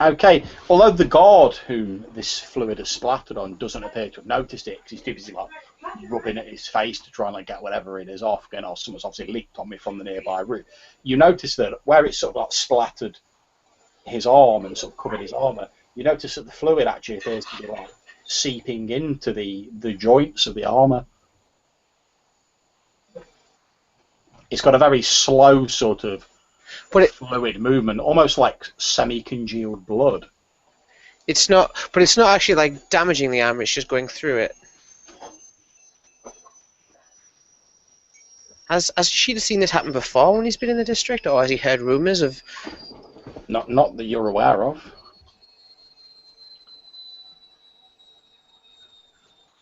Okay, although the guard whom this fluid has splattered on doesn't appear to have noticed it, because he's too busy like rubbing at his face to try and like get whatever it is off, going, "Oh, someone's obviously leaked on me from the nearby roof." You notice that where it's sort of like splattered his arm and sort of covered his armour, you notice that the fluid actually appears to be like seeping into the joints of the armour. It's got a very slow sort of fluid movement, almost like semi-congealed blood. It's not actually like damaging the armor. It's just going through it. Has Yoshida seen this happen before when he's been in the district, or has he heard rumors of? Not that you're aware of.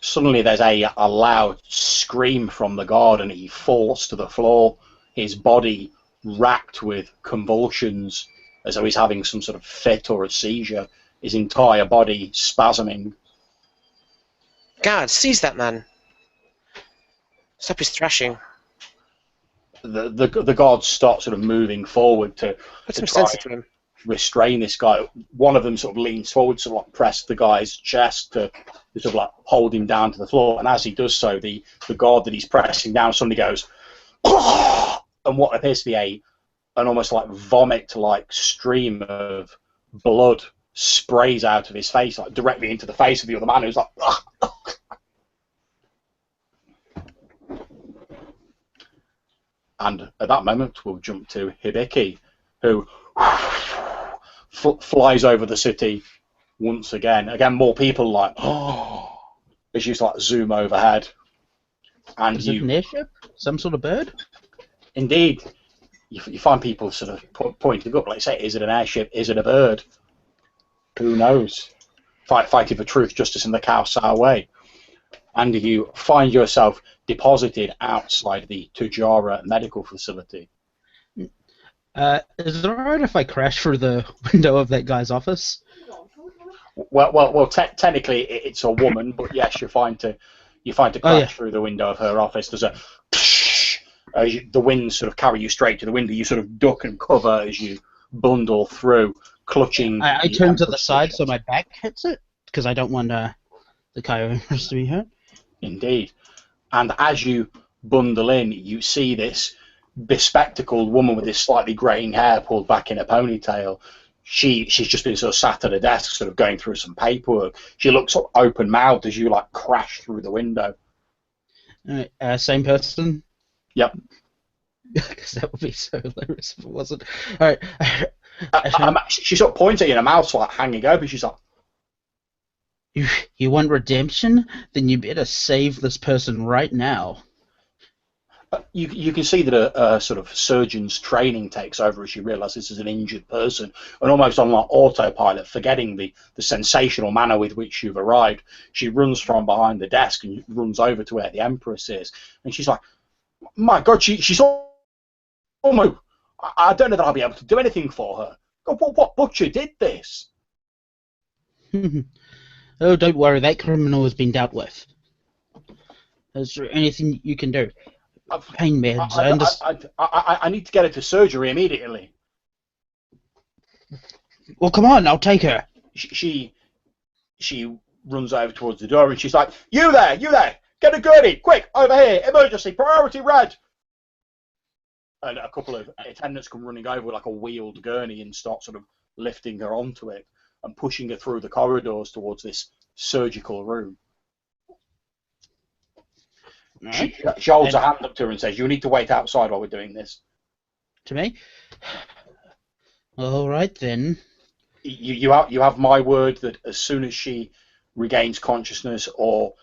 Suddenly there's a loud scream from the guard and he falls to the floor, his body racked with convulsions as though he's having some sort of fit or a seizure, his entire body spasming. God, seize that man. Stop his thrashing. The guards start sort of moving forward to Put some try sense into him. restrain this guy. One of them sort of leans forward to like press the guy's chest to sort of like hold him down to the floor, and as he does so, the guard that he's pressing down suddenly goes and what appears to be an almost like vomit-like stream of blood sprays out of his face, like directly into the face of the other man, who's like and at that moment we'll jump to Hibiki, who flies over the city once again. Again, more people like as you like zoom overhead, and Is it an airship? Some sort of bird? Indeed, you find people sort of pointing up, like say, is it an airship? Is it a bird? Who knows? Fighting for truth, justice, and the Kausao way. And you find yourself deposited outside the Tujara medical facility. Is it alright if I crash through the window of that guy's office? Well. Technically, it's a woman, but yes, you find to crash through the window of her office. There's a the wind sort of carry you straight to the window. You sort of duck and cover as you bundle through, clutching. I turn to the side so my back hits it because I don't want the coyotes to be hurt. Indeed. And as you bundle in, you see this bespectacled woman with this slightly greying hair pulled back in a ponytail. She's just been sort of sat at a desk, sort of going through some paperwork. She looks up open-mouthed as you like crash through the window. Same person. Yep. Because that would be so hilarious if it wasn't. All right. She sort of points at you, and her mouth's like hanging open. She's like, "You want redemption? Then you better save this person right now." You can see that a sort of surgeon's training takes over as she realises this is an injured person, and almost on like autopilot, forgetting the sensational manner with which you've arrived, she runs from behind the desk and runs over to where the Empress is, and she's like, "My God, she's almost. I don't know that I'll be able to do anything for her. God, what butcher did this?" Oh, don't worry, that criminal has been dealt with. Is there anything you can do? Pain meds. I need to get her to surgery immediately. Well, come on, I'll take her. She runs over towards the door and she's like, you there, get a gurney, quick, over here, emergency, priority red." And a couple of attendants come running over with like a wheeled gurney and start sort of lifting her onto it and pushing her through the corridors towards this surgical room. She holds her hand up to her and says, "You need to wait outside while we're doing this." To me? All right, then. You have my word that as soon as she regains consciousness, or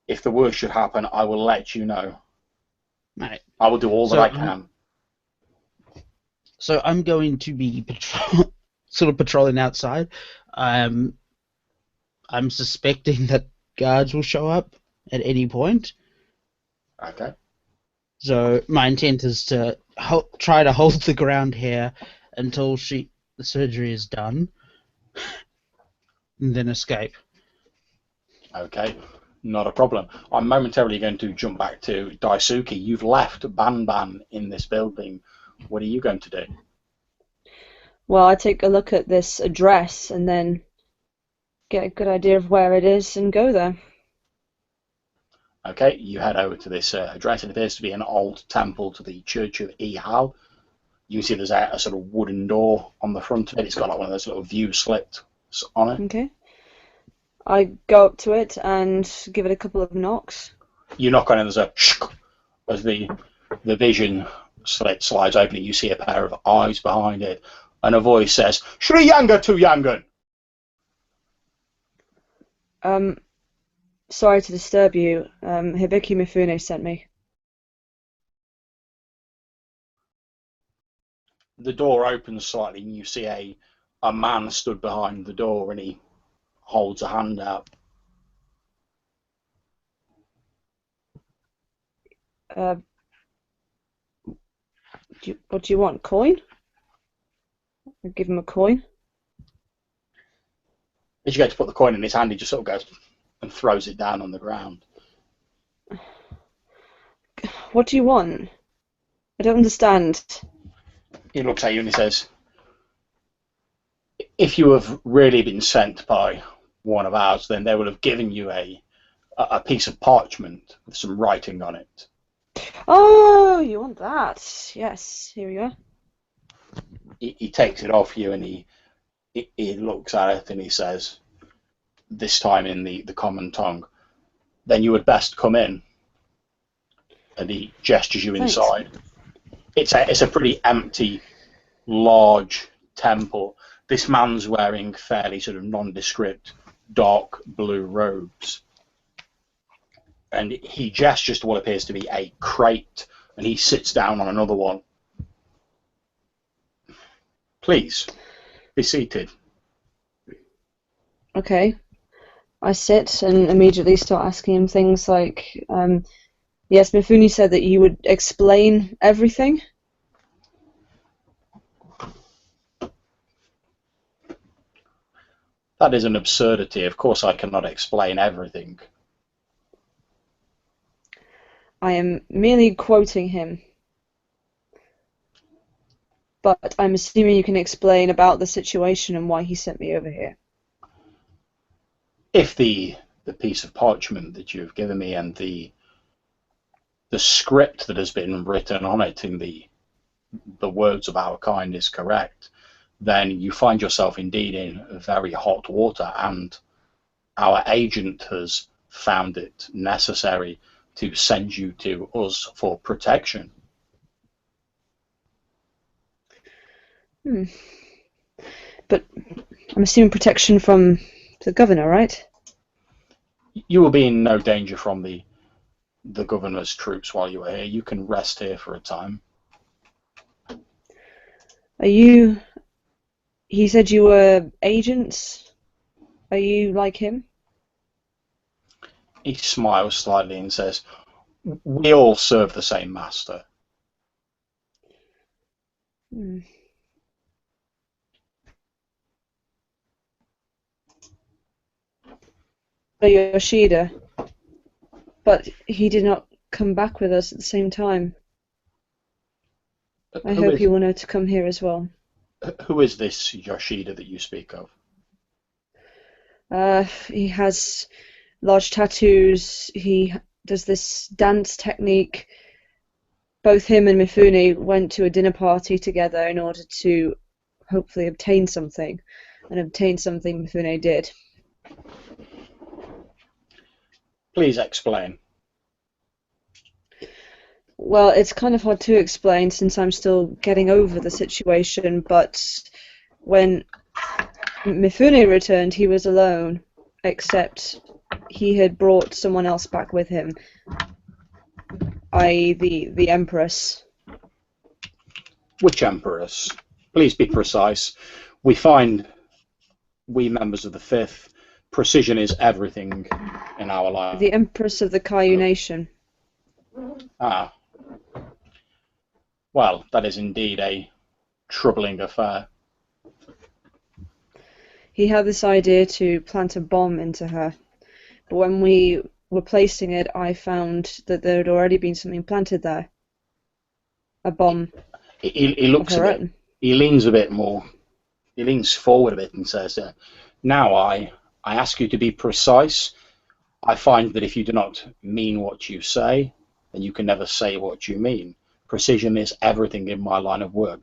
if the worst should happen, I will let you know. Right. I will do all that I can. So I'm going to be patrolling outside. I'm suspecting that guards will show up at any point. Okay. So my intent is to try to hold the ground here until the surgery is done, and then escape. Okay, not a problem. I'm momentarily going to jump back to Daisuke. You've left Banban in this building. What are you going to do? Well, I take a look at this address and then get a good idea of where it is and go there. Okay, you head over to this address. It appears to be an old temple to the Church of Ihao. You can see there's a sort of wooden door on the front of it. It's got like one of those little view slits on it. Okay. I go up to it and give it a couple of knocks. You knock on it, and there's a shk as the vision slit slides open, and you see a pair of eyes behind it, and a voice says, "Shri Yanga to Yangan." Sorry to disturb you. Hibiki Mifune sent me. The door opens slightly, and you see a man stood behind the door, and he holds a hand out. What do you want? Coin? I'll give him a coin. As you go to put the coin in his hand, he just sort of goes and throws it down on the ground. What do you want? I don't understand. He looks at you and he says, "If you have really been sent by one of ours, then they will have given you a piece of parchment with some writing on it." Oh, you want that? Yes, here we go. He takes it off you and he looks at it and he says, this time in the common tongue, "Then you had best come in." And he gestures you Thanks. inside. It's a pretty empty, large temple. This man's wearing fairly sort of nondescript, dark blue robes. And he gestures to what appears to be a crate, and he sits down on another one. "Please, be seated." Okay. I sit and immediately start asking him things like, yes, Mifune said that you would explain everything. That is an absurdity. Of course I cannot explain everything. I am merely quoting him. But I'm assuming you can explain about the situation and why he sent me over here. If the piece of parchment that you've given me and the script that has been written on it in the words of our kind is correct, then you find yourself indeed in very hot water, and our agent has found it necessary to send you to us for protection. But I'm assuming protection from the governor, right? You will be in no danger from the governor's troops while you are here. You can rest here for a time. Are you... He said you were agents? Are you like him? He smiles slightly and says, "We all serve the same master." Yoshida, but he did not come back with us at the same time. I hope he will know to come here as well. Who is this Yoshida that you speak of? He has large tattoos. He does this dance technique. Both him and Mifune went to a dinner party together in order to hopefully obtain something, and obtain something Mifune did. Please explain. Well, it's kind of hard to explain since I'm still getting over the situation, but when Mifune returned, he was alone, except he had brought someone else back with him, i.e. the Empress. Which Empress? Please be precise. We find, we members of the Fifth, precision is everything in our life. The Empress of the Kaiu Nation. Ah. Well, that is indeed a troubling affair. He had this idea to plant a bomb into her, but when we were placing it, I found that there had already been something planted there. A bomb. He looks a bit. He leans a bit more. He leans forward a bit and says, "Now I ask you to be precise. I find that if you do not mean what you say, then you can never say what you mean. Precision is everything in my line of work.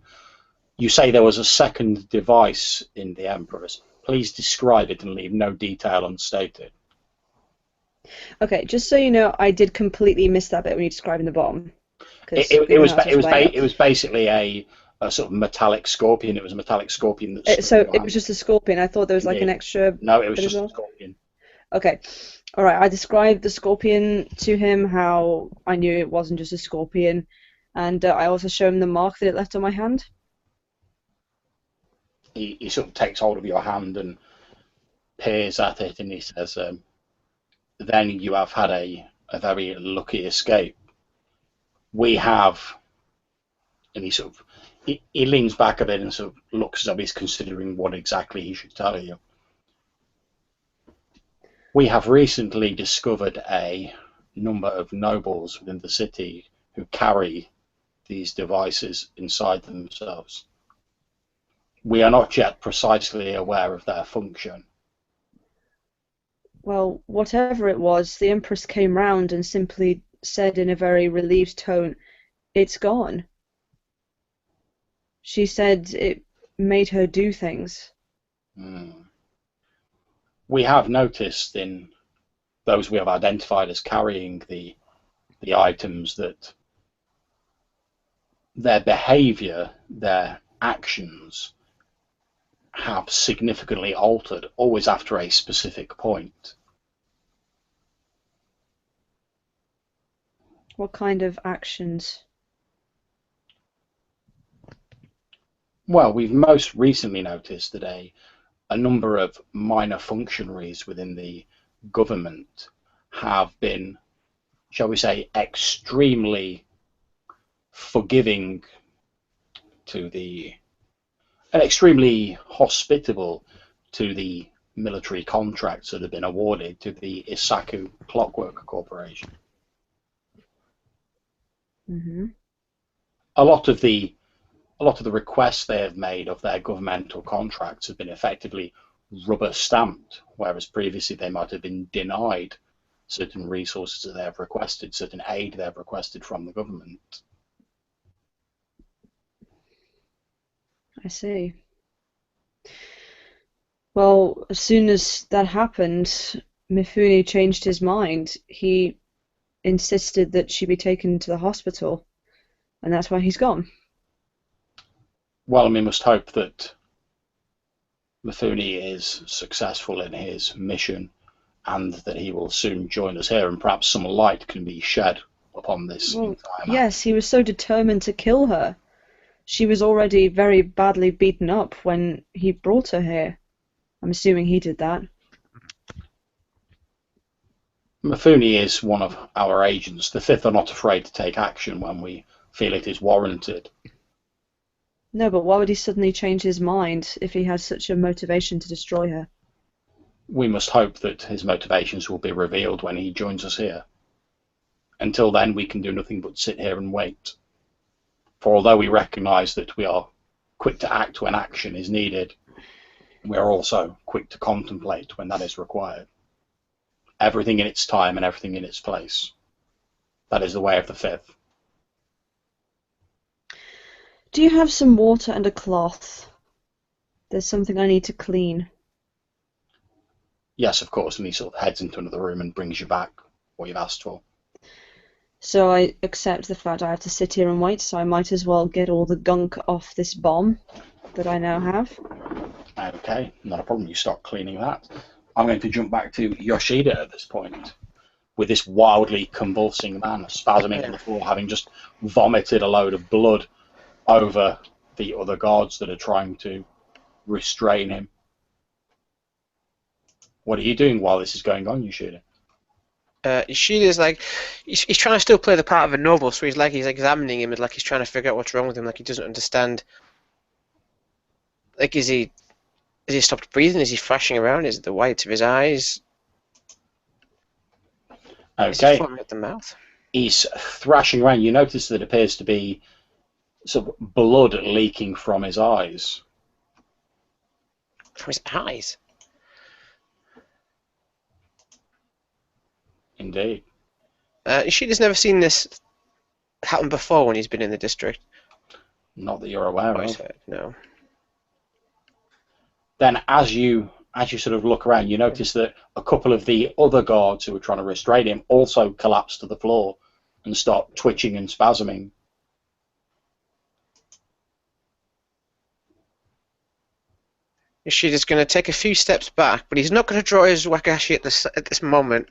You say there was a second device in the Empress. Please describe it and leave no detail unstated." Okay, just so you know, I did completely miss that bit when you were describing the bomb. It was basically a sort of metallic scorpion. It was a metallic scorpion that. So it was just a scorpion. I thought there was like an extra. No, it was just a scorpion. Okay, all right. I described the scorpion to him, how I knew it wasn't just a scorpion, and I also showed him the mark that it left on my hand. He sort of takes hold of your hand and peers at it, and he says, "Then you have had a very lucky escape. We have," and he leans back a bit and sort of looks as though he's considering what exactly he should tell you. "We have recently discovered a number of nobles within the city who carry these devices inside themselves. We are not yet precisely aware of their function." Well, whatever it was, the Empress came round and simply said in a very relieved tone, "It's gone." She said it made her do things. We have noticed in those we have identified as carrying the items that their behavior, their actions have significantly altered, always after a specific point. What kind of actions? Well, we've most recently noticed that a number of minor functionaries within the government have been, shall we say, extremely forgiving to and extremely hospitable to the military contracts that have been awarded to the Isaku Clockwork Corporation. Mm-hmm. A lot of the requests they have made of their governmental contracts have been effectively rubber stamped, whereas previously they might have been denied certain resources that they have requested, certain aid they have requested from the government. I see. Well, as soon as that happened, Mifune changed his mind. He insisted that she be taken to the hospital, and that's why he's gone. Well, we must hope that Mifune is successful in his mission and that he will soon join us here, and perhaps some light can be shed upon this Well, entire matter. yes, he was so determined to kill her. She was already very badly beaten up when he brought her here. I'm assuming he did that. Mifune is one of our agents. The Fifth are not afraid to take action when we feel it is warranted. No, but why would he suddenly change his mind if he had such a motivation to destroy her? We must hope that his motivations will be revealed when he joins us here. Until then, we can do nothing but sit here and wait. For although we recognise that we are quick to act when action is needed, we are also quick to contemplate when that is required. Everything in its time and everything in its place. That is the way of the Fifth. Do you have some water and a cloth? There's something I need to clean. Yes, of course, and he sort of heads into another room and brings you back what you've asked for. So I accept the fact I have to sit here and wait, so I might as well get all the gunk off this bomb that I now have. Okay, not a problem. You start cleaning that. I'm going to jump back to Yoshida at this point, with this wildly convulsing man spasming on the floor, having just vomited a load of blood over the other guards that are trying to restrain him. What are you doing while this is going on, Yoshida? Yoshida's like, he's trying to still play the part of a noble, so he's examining him, and like he's trying to figure out what's wrong with him, like he doesn't understand. Like, is he stopped breathing? Is he flashing around? Is it the whites of his eyes? Is he Okay, foaming at the mouth? he's thrashing around. You notice that it appears to be sort of blood leaking from his eyes. From his eyes? Indeed. Yoshida's never seen this happen before when he's been in the district. Not that you're aware Always of. heard, no. Then as you sort of look around, you notice that a couple of the other guards who were trying to restrain him also collapse to the floor and start twitching and spasming. Yoshida's going to take a few steps back, but he's not going to draw his wakashi at this moment.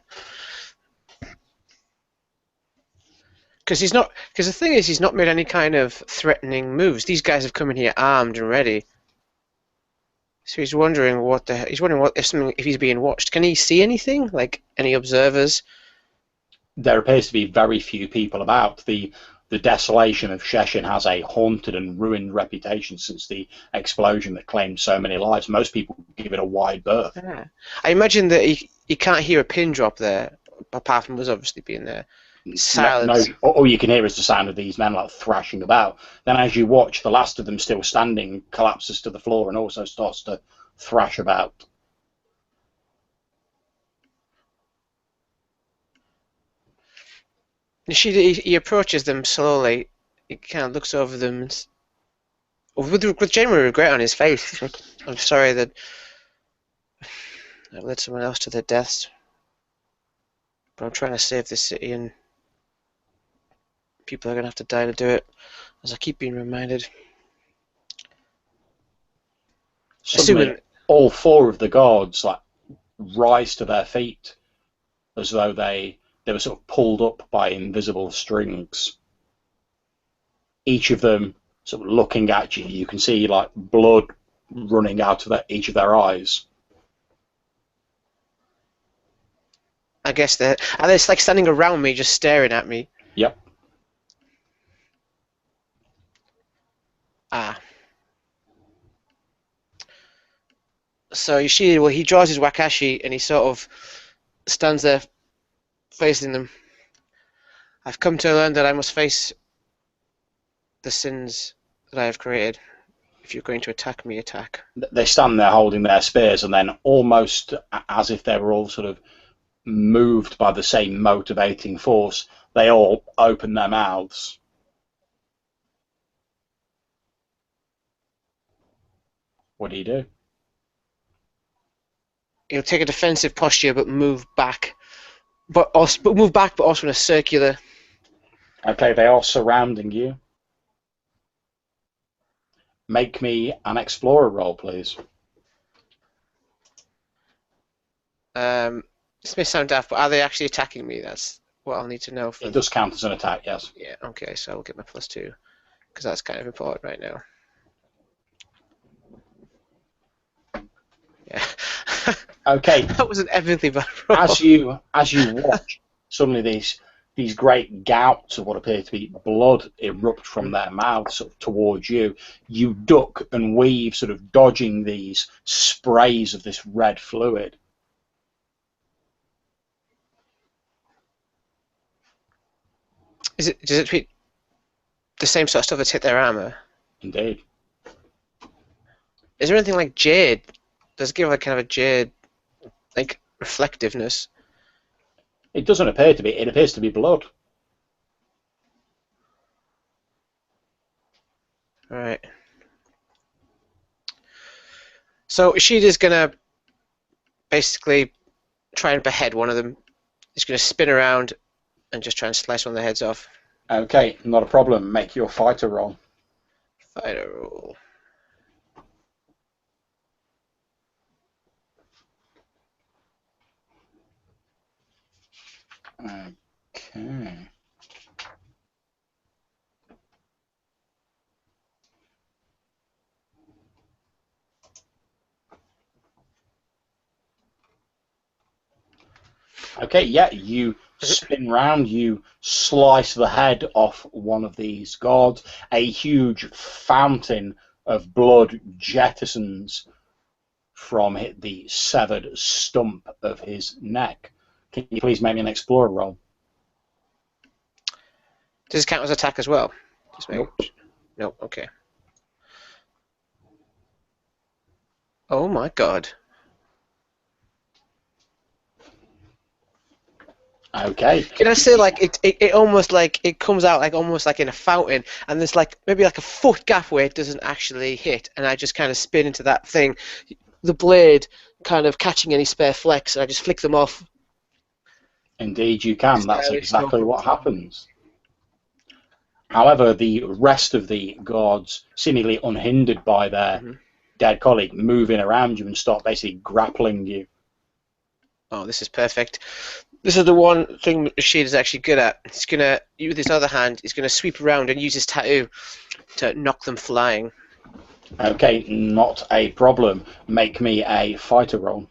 Because the thing is, he's not made any kind of threatening moves. These guys have come in here armed and ready. So he's wondering if he's being watched. Can he see anything? Like any observers? There appears to be very few people about. The desolation of Sheshin has a haunted and ruined reputation since the explosion that claimed so many lives. Most people give it a wide berth. Yeah. I imagine that he can't hear a pin drop there, apart from us obviously being there. Silence. No, all you can hear is the sound of these men like thrashing about. Then as you watch, the last of them still standing collapses to the floor and also starts to thrash about. He approaches them slowly. He kind of looks over them with genuine regret on his face. He's like, I'm sorry that I led someone else to their deaths, but I'm trying to save this city, and people are going to have to die to do it, as I keep being reminded. Suddenly, all four of the guards like rise to their feet as though they were sort of pulled up by invisible strings. Each of them sort of looking at you. You can see like blood running out of each of their eyes. I guess they're like standing around me, just staring at me. Yep. So Yoshida, well, he draws his wakashi and he sort of stands there facing them. I've come to learn that I must face the sins that I have created. If you're going to attack me, attack. They stand there holding their spears, and then almost as if they were all sort of moved by the same motivating force, they all open their mouths. What do? He'll take a defensive posture, but move back. But also in a circular. Okay, they are surrounding you. Make me an explorer roll, please. This may sound daft, but are they actually attacking me? That's what I'll need to know. It does count as an attack, yes. Yeah, okay, so I'll get my +2, because that's kind of important right now. Yeah. Okay. That was an epically bad roll. As you watch, suddenly these great gouts of what appear to be blood erupt from their mouths sort of towards you. You duck and weave, sort of dodging these sprays of this red fluid. Does it treat the same sort of stuff that's hit their armor? Indeed. Is there anything like jade? Does it give like kind of a jade, like reflectiveness? It doesn't appear to be. It appears to be blood. All right. So Ishida's gonna basically try and behead one of them. He's gonna spin around and just try and slice one of their heads off. Okay, not a problem. Make your fighter roll. Fighter roll. Okay. Okay, yeah, you spin round, you slice the head off one of these guards. A huge fountain of blood jettisons from the severed stump of his neck. Can you please make me an explorer roll? Does it count as attack as well? Just make... Nope. Nope, okay. Oh my god. Okay. Can I say like it almost like it comes out like almost like in a fountain, and there's like maybe like a foot gap where it doesn't actually hit, and I just kind of spin into that thing, the blade kind of catching any spare flecks, and I just flick them off. Indeed you can. That's exactly what happens. However, the rest of the guards, seemingly unhindered by their dead colleague, move in around you and start basically grappling you. Oh, this is perfect. This is the one thing Ishida's actually good at. He's gonna, with his other hand, he's gonna sweep around and use his tattoo to knock them flying. Okay, not a problem. Make me a fighter roll.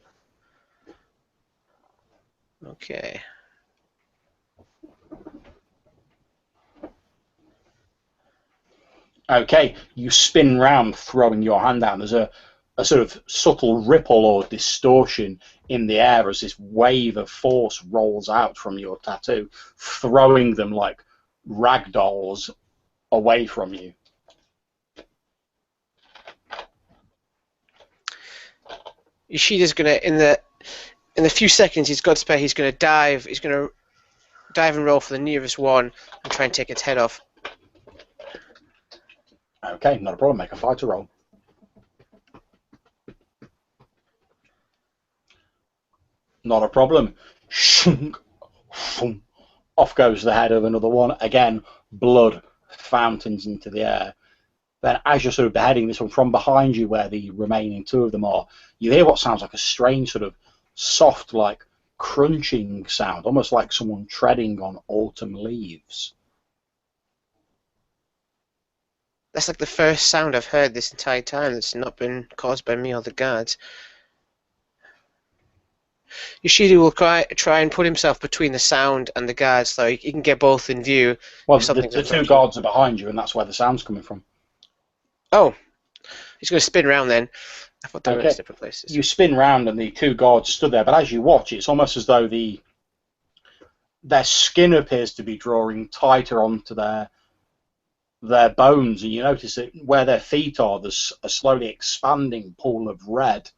Okay. Okay, you spin round, throwing your hand out. There's a sort of subtle ripple or distortion in the air as this wave of force rolls out from your tattoo, throwing them like rag dolls away from you. Ishida's gonna in the few seconds he's got spare. He's gonna dive. He's gonna dive and roll for the nearest one and try and take its head off. Okay, not a problem. Make a fighter roll. Not a problem. Shunk, boom. Off goes the head of another one. Again, blood fountains into the air. Then as you're sort of beheading this one from behind you where the remaining two of them are, you hear what sounds like a strange sort of soft, like crunching sound, almost like someone treading on autumn leaves. That's like the first sound I've heard this entire time that's not been caused by me or the guards. Yoshida will try and put himself between the sound and the guards so he can get both in view. Well, the two guards are behind you, and that's where the sound's coming from. Oh, he's going to spin around then, I thought they were Okay. in different places. You spin round and the two guards stood there, but as you watch, it's almost as though their skin appears to be drawing tighter onto their bones, and you notice that where their feet are, there's a slowly expanding pool of red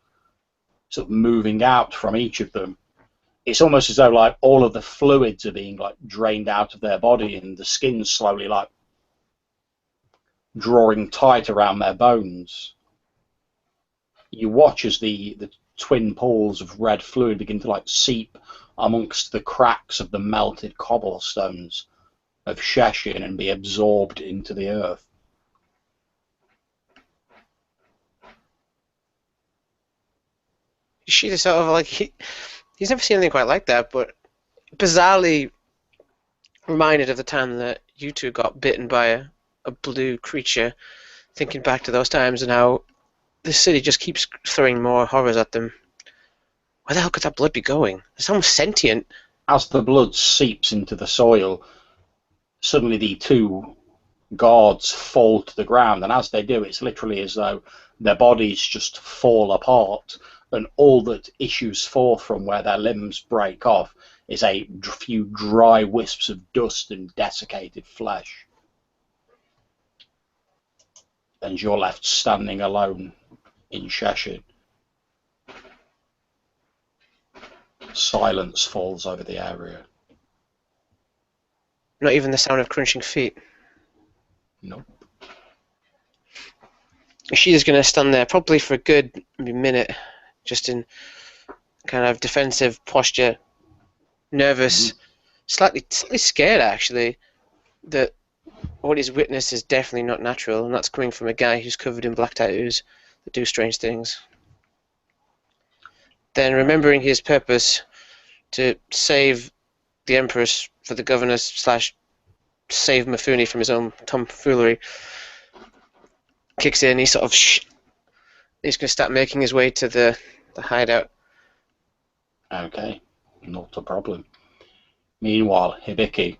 sort of moving out from each of them. It's almost as though like all of the fluids are being like drained out of their body, and the skin's slowly like drawing tight around their bones. You watch as the twin pools of red fluid begin to like seep amongst the cracks of the melted cobblestones of Sheshin and be absorbed into the earth. She's sort of like he's never seen anything quite like that, but bizarrely reminded of the time that you two got bitten by a blue creature, thinking back to those times and how the city just keeps throwing more horrors at them. Where the hell could that blood be going? It's almost sentient. As the blood seeps into the soil, suddenly the two guards fall to the ground, and as they do, it's literally as though their bodies just fall apart, and all that issues forth from where their limbs break off is a few dry wisps of dust and desiccated flesh. And you're left standing alone in Sheshin. Silence falls over the area. Not even the sound of crunching feet. Nope. She's going to stand there probably for a good minute, just in kind of defensive posture, nervous, slightly scared actually, that what he's witnessed is definitely not natural, and that's coming from a guy who's covered in black tattoos that do strange things. Then, remembering his purpose to save the Empress for the governor / save Mifune from his own tomfoolery, kicks in. He's sort of he's going to start making his way to the hideout. Okay, not a problem. Meanwhile, Hibiki,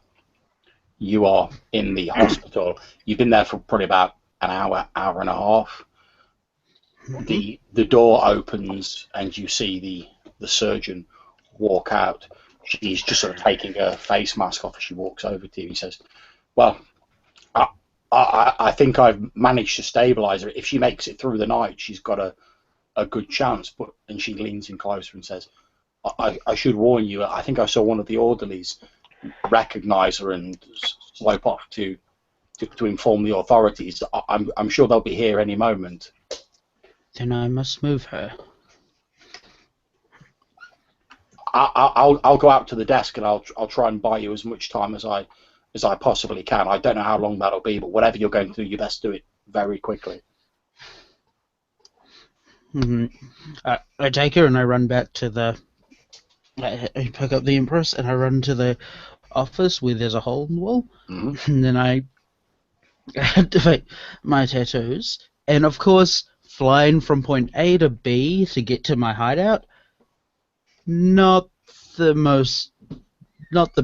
you are in the hospital. You've been there for probably about an hour and a half. The door opens and you see the surgeon walk out. She's just sort of taking her face mask off as she walks over to you. He says, "Well, I think I've managed to stabilise her. If she makes it through the night, she's got a good chance." And she leans in closer and says, I should warn you, I think I saw one of the orderlies recognise her and slope off to inform the authorities. I'm sure they'll be here any moment." Then I must move her. I'll go out to the desk and I'll try and buy you as much time as I possibly can. I don't know how long that'll be, but whatever you're going to do, you best do it very quickly. I take her and I run back to the. I pick up the Empress and I run to the office where there's a hole in the wall, and then I activate my tattoos, and of course, flying from point A to B to get to my hideout, not the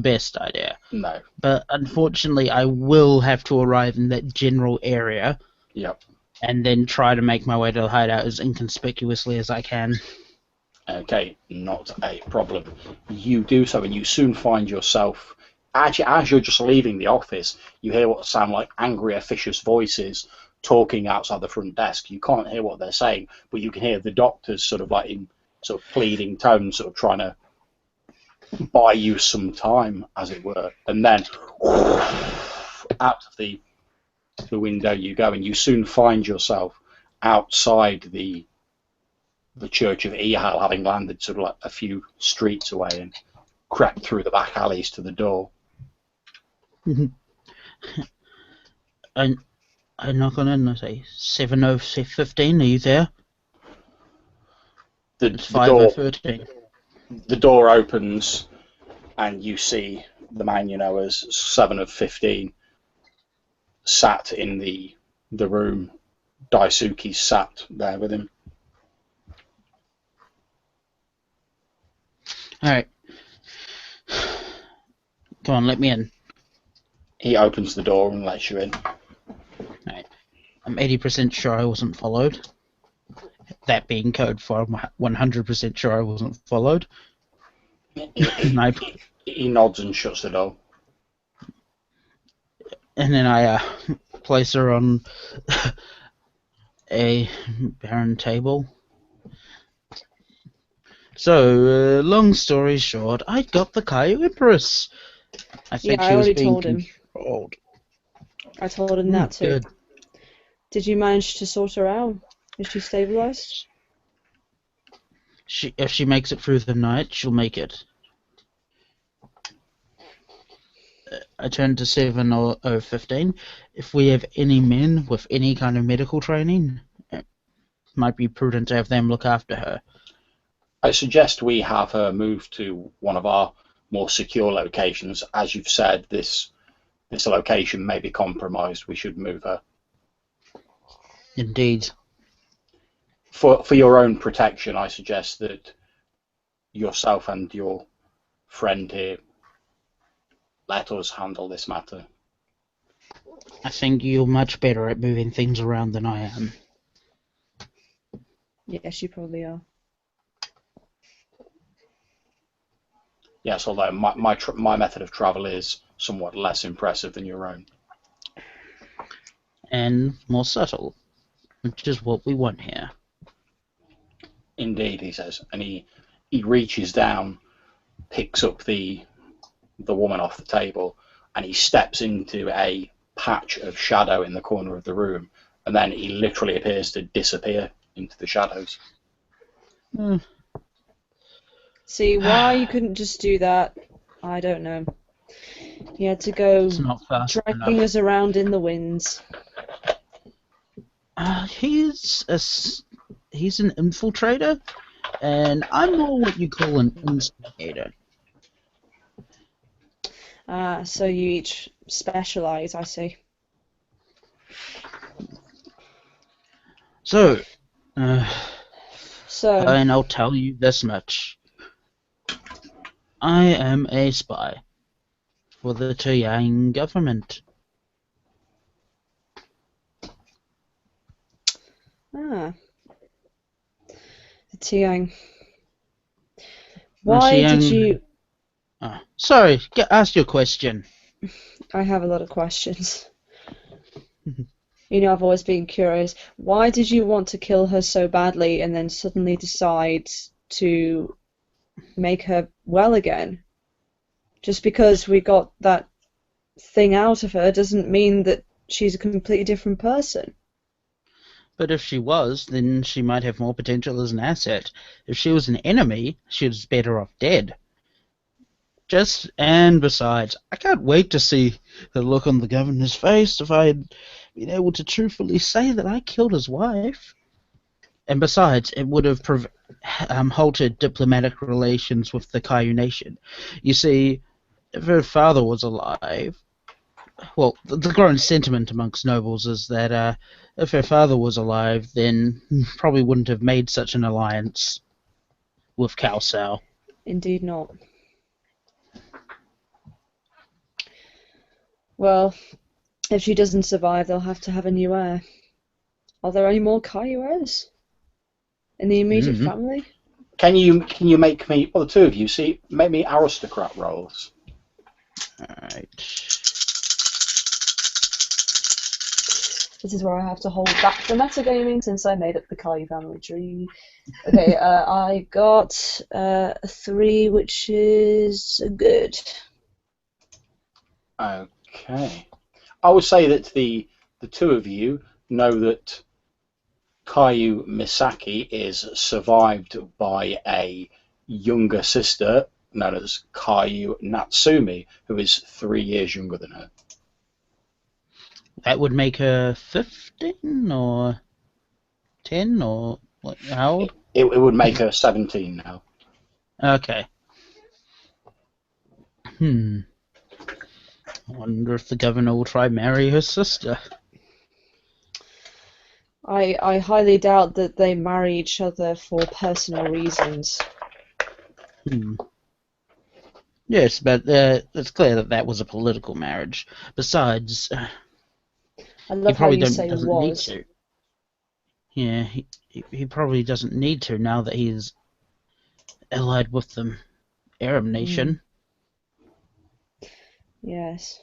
best idea. No. But unfortunately, I will have to arrive in that general area. Yep. And then try to make my way to the hideout as inconspicuously as I can. Okay, not a problem. You do so, and you soon find yourself. Actually, as you're just leaving the office, you hear what sound like angry, officious voices talking outside the front desk. You can't hear what they're saying, but you can hear the doctors sort of like in sort of pleading tones, sort of trying to buy you some time, as it were. And then out of the window you go, and you soon find yourself outside the church of Ehal, having landed sort of like a few streets away and crept through the back alleys to the door. I knock on it and I say, 7:15, are you there? It's 5:13. The door opens and you see the man you know as 7:15 sat in the room. Daisuke sat there with him. Alright. Come on, let me in. He opens the door and lets you in. Alright. I'm 80% sure I wasn't followed. that being code for I'm 100% sure I wasn't followed. He nods and shuts the door. And then I place her on a barren table. So, long story short, I got the Kaiju Empress. I think Yeah, she I was already being told him. controlled. I told him that too. Good. Did you manage to sort her out? Is she stabilized? If she makes it through the night, she'll make it. I turned to 7015. If we have any men with any kind of medical training, it might be prudent to have them look after her. I suggest we have her moved to one of our more secure locations. As you've said, this location may be compromised. We should move her. Indeed. For your own protection, I suggest that yourself and your friend here let us handle this matter. I think you're much better at moving things around than I am. Yes, you probably are. Yes, although my method of travel is somewhat less impressive than your own. And more subtle, which is what we want here. Indeed, he says, and he reaches down, picks up the woman off the table, and he steps into a patch of shadow in the corner of the room, and then he literally appears to disappear into the shadows. See, why you couldn't just do that, I don't know. He had to go It's not fast dragging enough. us around in the winds. He's an infiltrator, and I'm more what you call an instigator. So you each specialize, I see. So, So, and I'll tell you this much. I am a spy for the Tiang government. the Tiang. Why did you... Sorry, ask your question. I have a lot of questions. You know, I've always been curious. Why did you want to kill her so badly and then suddenly decide to make her well again? Just because we got that thing out of her doesn't mean that she's a completely different person. But if she was, then she might have more potential as an asset. If she was an enemy, she was better off dead. And besides, I can't wait to see the look on the governor's face if I had been able to truthfully say that I killed his wife. And besides, it would have halted diplomatic relations with the Kaiju nation. You see, if her father was alive, well, the growing sentiment amongst nobles is that if her father was alive, then probably wouldn't have made such an alliance with Kausao. Indeed not. Well, if she doesn't survive, they'll have to have a new heir. Are there any more Kaiju heirs in the immediate family? Can you make me, well, the two of you, make me aristocrat rolls? Alright. This is where I have to hold back the metagaming since I made up the Kaiju family tree. Okay, I got a 3, which is good. Okay. I would say that the two of you know that Kaiju Misaki is survived by a younger sister known as Kaiju Natsumi, who is 3 years younger than her. That would make her 15 or 10 or what? How old? It would make her 17 now. Okay. I wonder if the governor will try marry her sister. I highly doubt that they marry each other for personal reasons. Yes, but it's clear that was a political marriage. Besides, I he love how probably you say doesn't need was. to. Yeah, he probably doesn't need to now that he's allied with the Aerum Nation. Yes.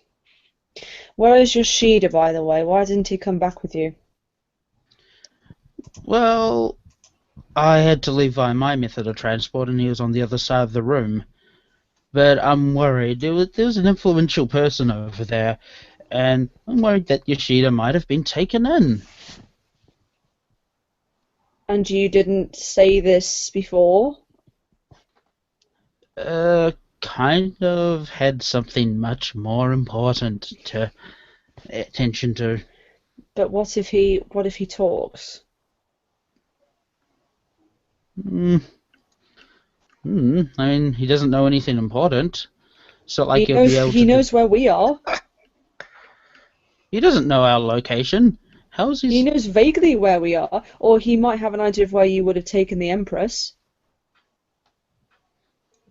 Where is Yoshida, by the way? Why didn't he come back with you? Well, I had to leave via my method of transport, and he was on the other side of the room. But I'm worried. There was an influential person over there, and I'm worried that Yoshida might have been taken in. And you didn't say this before? Kind of had something much more important to pay attention to. But what if he talks? I mean, he doesn't know anything important. So like He he'll be knows able he to. knows where we are. He doesn't know our location. How's He his? knows vaguely where we are, or he might have an idea of where you would have taken the Empress.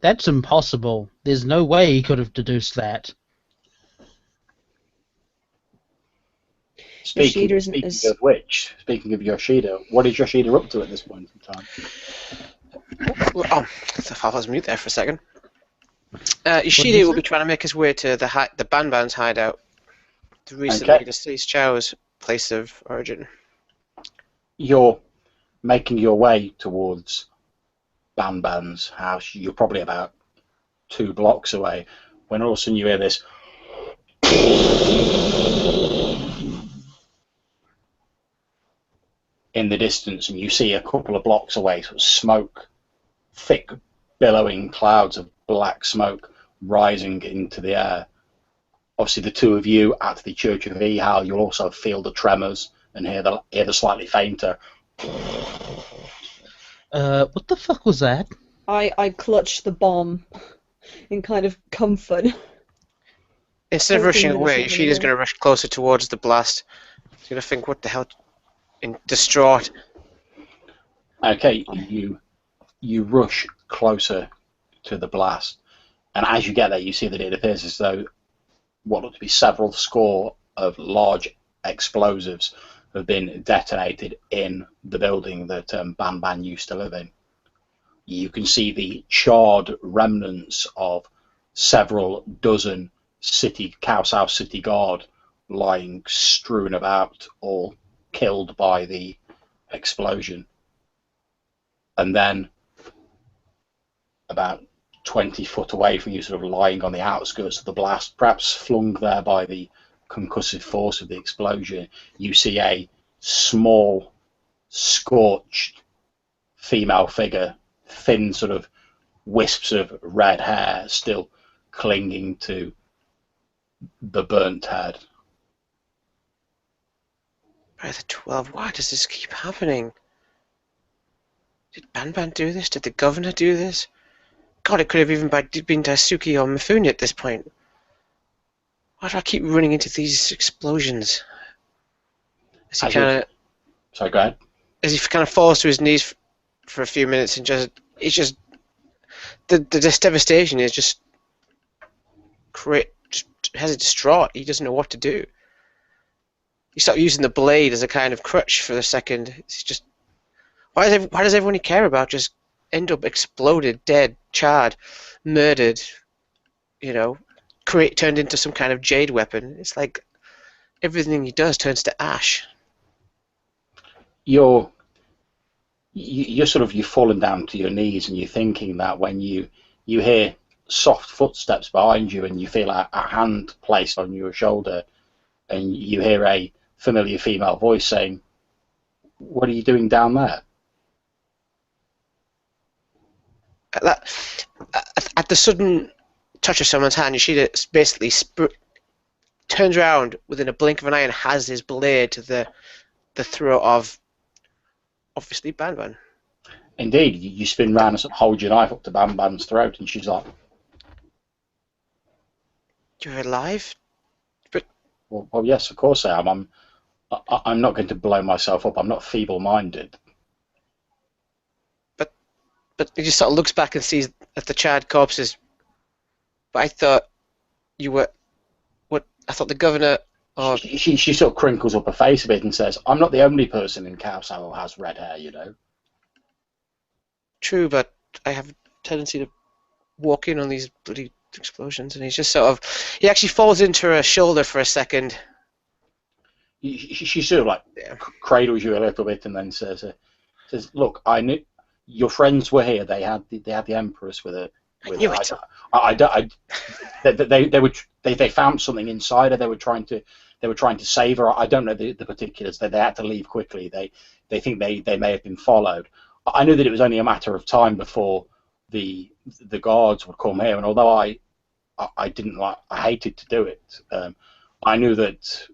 That's impossible. There's no way he could have deduced that. Speaking, Yoshida isn't speaking as... of which, speaking of Yoshida, what is Yoshida up to at this point in time? Oh, I was mute there for a second. Yoshida will be trying to make his way to the Banban's hideout. The recently deceased Chao's place of origin. You're making your way towards Banban's house. You're probably about 2 blocks away when all of a sudden you hear this in the distance, and you see a couple of blocks away sort of smoke, thick billowing clouds of black smoke rising into the air. Obviously the two of you at the Church of Ehal, you'll also feel the tremors and hear the slightly fainter. What the fuck was that? I clutch the bomb in kind of comfort. Instead of rushing away, Yoshida's going to rush closer towards the blast. He's going to think, what the hell? Distraught. Okay, you rush closer to the blast, and as you get there, you see that it appears as though what look to be several score of large explosives have been detonated in the building that Banban used to live in. You can see the charred remnants of several dozen Kausao City Guard lying strewn about, all killed by the explosion. And then about 20 foot away from you, sort of lying on the outskirts of the blast, perhaps flung there by the concussive force of the explosion, you see a small, scorched female figure, thin sort of wisps of red hair still clinging to the burnt head. By the 12, why does this keep happening? Did Banban do this? Did the governor do this? God, it could have even been Daisuke or Mifune at this point. Why do I keep running into these explosions? As he Sorry, go ahead. As he kind of falls to his knees for a few minutes and the devastation is just has it distraught. He doesn't know what to do. He started using the blade as a kind of crutch for a second. It's just, why does everyone he care about just end up exploded, dead, charred, murdered? You know, turned into some kind of jade weapon. It's like everything he does turns to ash. You're falling down to your knees, and you're thinking that when you hear soft footsteps behind you, and you feel a hand placed on your shoulder, and you hear a familiar female voice saying, "What are you doing down there?" At the sudden touch of someone's hand, Yoshida basically turns around within a blink of an eye and has his blade to the throat of, obviously, Banban. Indeed, you spin round and sort of hold your knife up to Banban's throat, and she's like, "You're alive?" Well, yes, of course I am. I'm not going to blow myself up. I'm not feeble-minded. But he just sort of looks back and sees that the charred corpses. But I thought you were. What? I thought the governor Or She sort of crinkles up her face a bit and says, "I'm not the only person in Kausao who has red hair, you know." true, but I have a tendency to walk in on these bloody explosions, and he's just sort of... He actually falls into her shoulder for a second. She sort of like Yeah. cradles you a little bit and then says, "Look, I knew your friends were here. They had the Empress with her. I knew it. They found something inside her. They were trying to save her. I don't know the particulars. They had to leave quickly. They think they may have been followed. I knew that it was only a matter of time before the guards would come here. And although I hated to do it, I knew that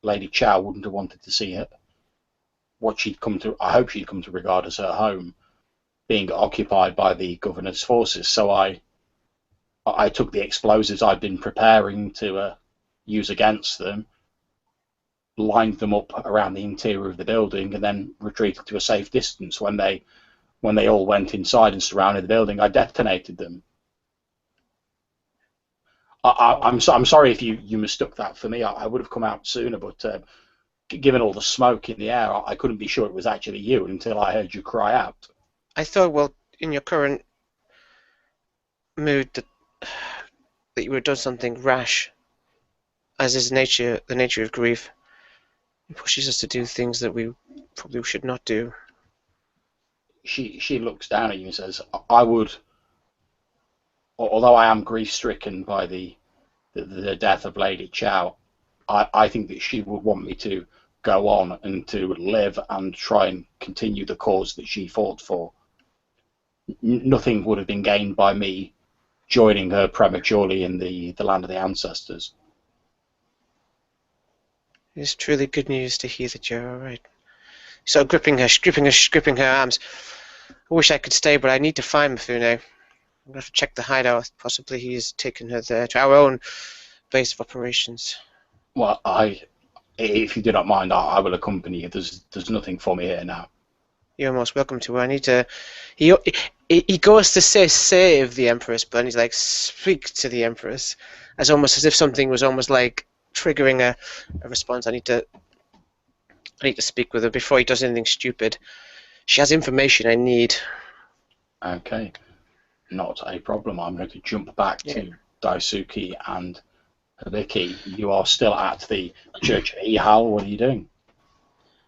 Lady Chow wouldn't have wanted to see her. I hope she'd come to regard as her home, being occupied by the governor's forces. So I took the explosives I'd been preparing to use against them, lined them up around the interior of the building, and then retreated to a safe distance. When they all went inside and surrounded the building, I detonated them. I'm sorry if you mistook that for me. I would have come out sooner, but given all the smoke in the air, I couldn't be sure it was actually you until I heard you cry out. I thought, well, in your current mood, that you would have done something rash, as is the nature of grief. It pushes us to do things that we probably should not do. She looks down at you and says, "I would, although I am grief-stricken by the death of Lady Chow, I think that she would want me to go on and to live and try and continue the cause that she fought for. Nothing would have been gained by me joining her prematurely in the land of the ancestors." It's truly good news to hear that you're all right. So gripping her arms. I wish I could stay, but I need to find Mifune. I'm going to have to check the hideout. Possibly he's taken her there to our own base of operations. Well, if you do not mind, I will accompany you. There's nothing for me here now. You're most welcome to. I need to... He goes to say save the Empress, but then he's like, speak to the Empress. As if something was almost like triggering a response. I need to speak with her before he does anything stupid. She has information I need. Okay, not a problem. I'm going to jump back to Daisuke and Hibiki. You are still at the Church of Ihal. What are you doing?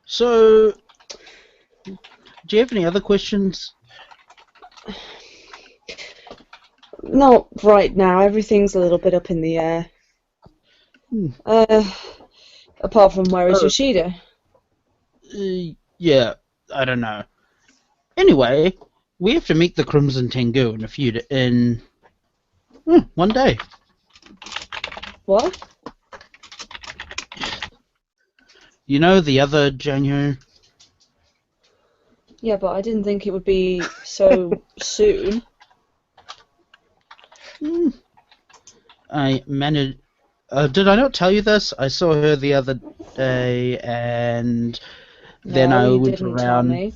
So, do you have any other questions? Not right now. Everything's a little bit up in the air. Apart from where is Yoshida? Yeah, I don't know. Anyway, we have to meet the Crimson Tengu in one day. What? You know the other Janyo? Yeah, but I didn't think it would be so soon. I managed... did I not tell you this? I saw her the other day, and then I went around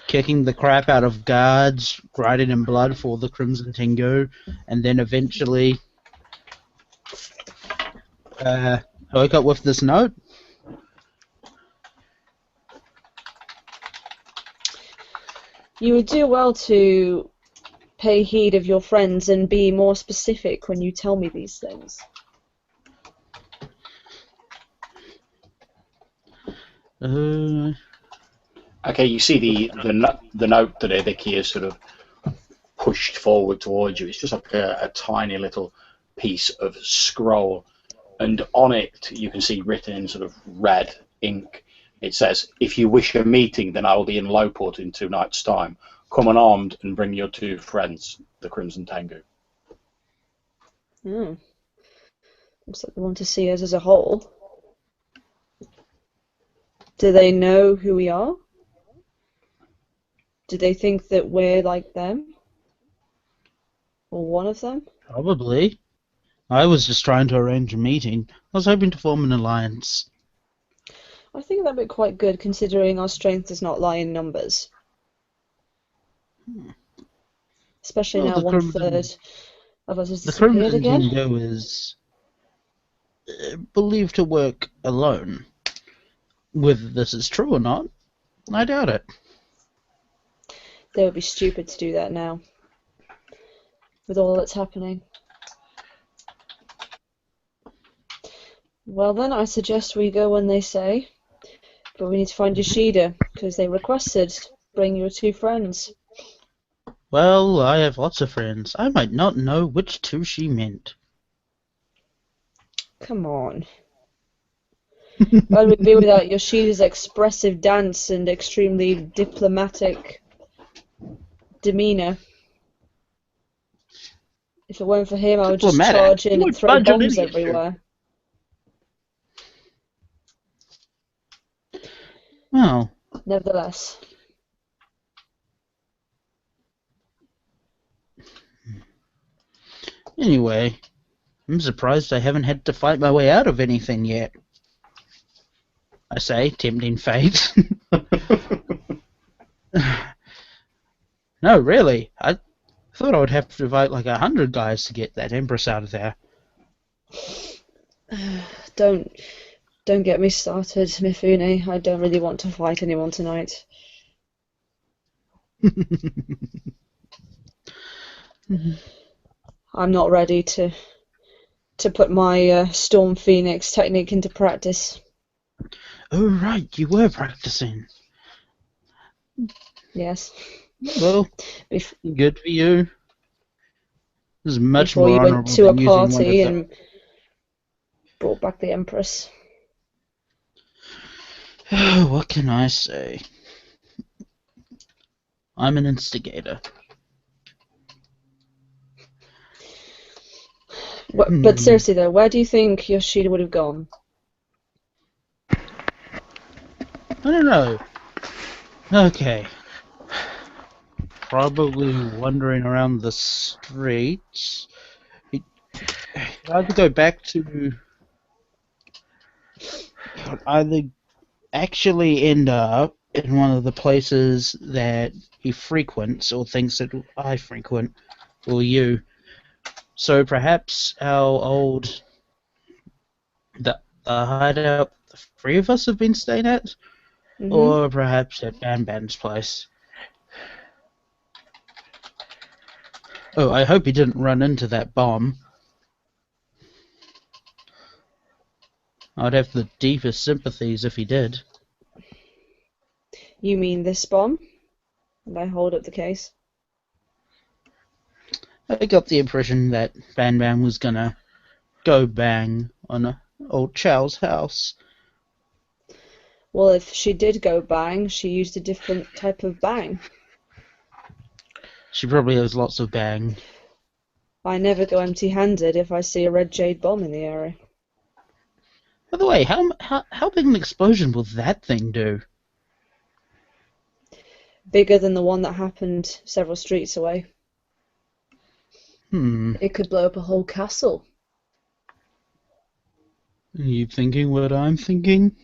kicking the crap out of guards, riding in blood for the Crimson Tengu, and then eventually I woke up with this note. You would do well to pay heed of your friends and be more specific when you tell me these things. Okay, you see the note that Hibiki is sort of pushed forward towards you. It's just like a tiny little piece of scroll, and on it you can see written in sort of red ink. It says, "If you wish a meeting, then I will be in Lowport in 2 nights' time. Come unarmed and bring your 2 friends, the Crimson Tengu." Looks like they want to see us as a whole. Do they know who we are? Do they think that we're like them? Or one of them? Probably. I was just trying to arrange a meeting. I was hoping to form an alliance. I think that'd be quite good, considering our strength does not lie in numbers. Especially now 1/3 of us has disappeared again. The Crimson Tengu is believed to work alone. Whether this is true or not, I doubt it. They would be stupid to do that now, with all that's happening. Well then, I suggest we go when they say. But we need to find Yoshida, because they requested bring your 2 friends. Well, I have lots of friends. I might not know which 2 she meant. Come on. Where would we be without Yoshida's expressive dance and extremely diplomatic demeanour? If it weren't for him, I would just Diplomatic? charge in You and would throw budge on bombs any issue. everywhere. Well, Nevertheless. anyway, I'm surprised I haven't had to fight my way out of anything yet. I say, tempting fate. No, really. I thought I would have to fight like 100 guys to get that Empress out of there. Don't get me started, Mifune. I don't really want to fight anyone tonight. I'm not ready to put my Storm Phoenix technique into practice. Oh, right, you were practicing. Yes. Well, Bef- good for you. This is much Before more you honorable went to a than using one of party the... and brought back the Empress. What can I say? I'm an instigator. But seriously though, where do you think Yoshida would have gone? I don't know. Okay. Probably wandering around the streets. He'd either go back to... He'd either actually end up in one of the places that he frequents or thinks that I frequent, or you. So perhaps our old... the hideout the 3 of us have been staying at? Mm-hmm. Or perhaps at Banban's place. Oh, I hope he didn't run into that bomb. I'd have the deepest sympathies if he did. You mean this bomb? And I hold up the case. I got the impression that Banban was gonna go bang on old Chow's house. Well, if she did go bang, she used a different type of bang. She probably has lots of bang. I never go empty-handed if I see a red jade bomb in the area. By the way, how big an explosion will that thing do? Bigger than the one that happened several streets away. It could blow up a whole castle. Are you thinking what I'm thinking?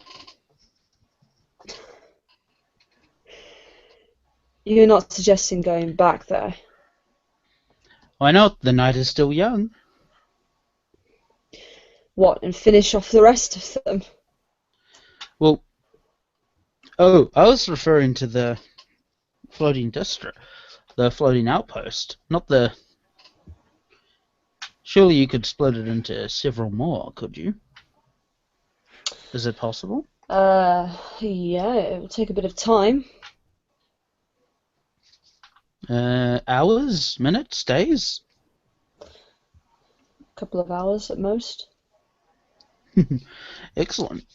You're not suggesting going back there? Why not? The night is still young. What, and finish off the rest of them? Well, oh, I was referring to the floating district, the floating outpost, not the... Surely you could split it into several more, could you? Is it possible? Yeah, it would take a bit of time. Hours? Minutes? Days? A couple of hours at most. Excellent.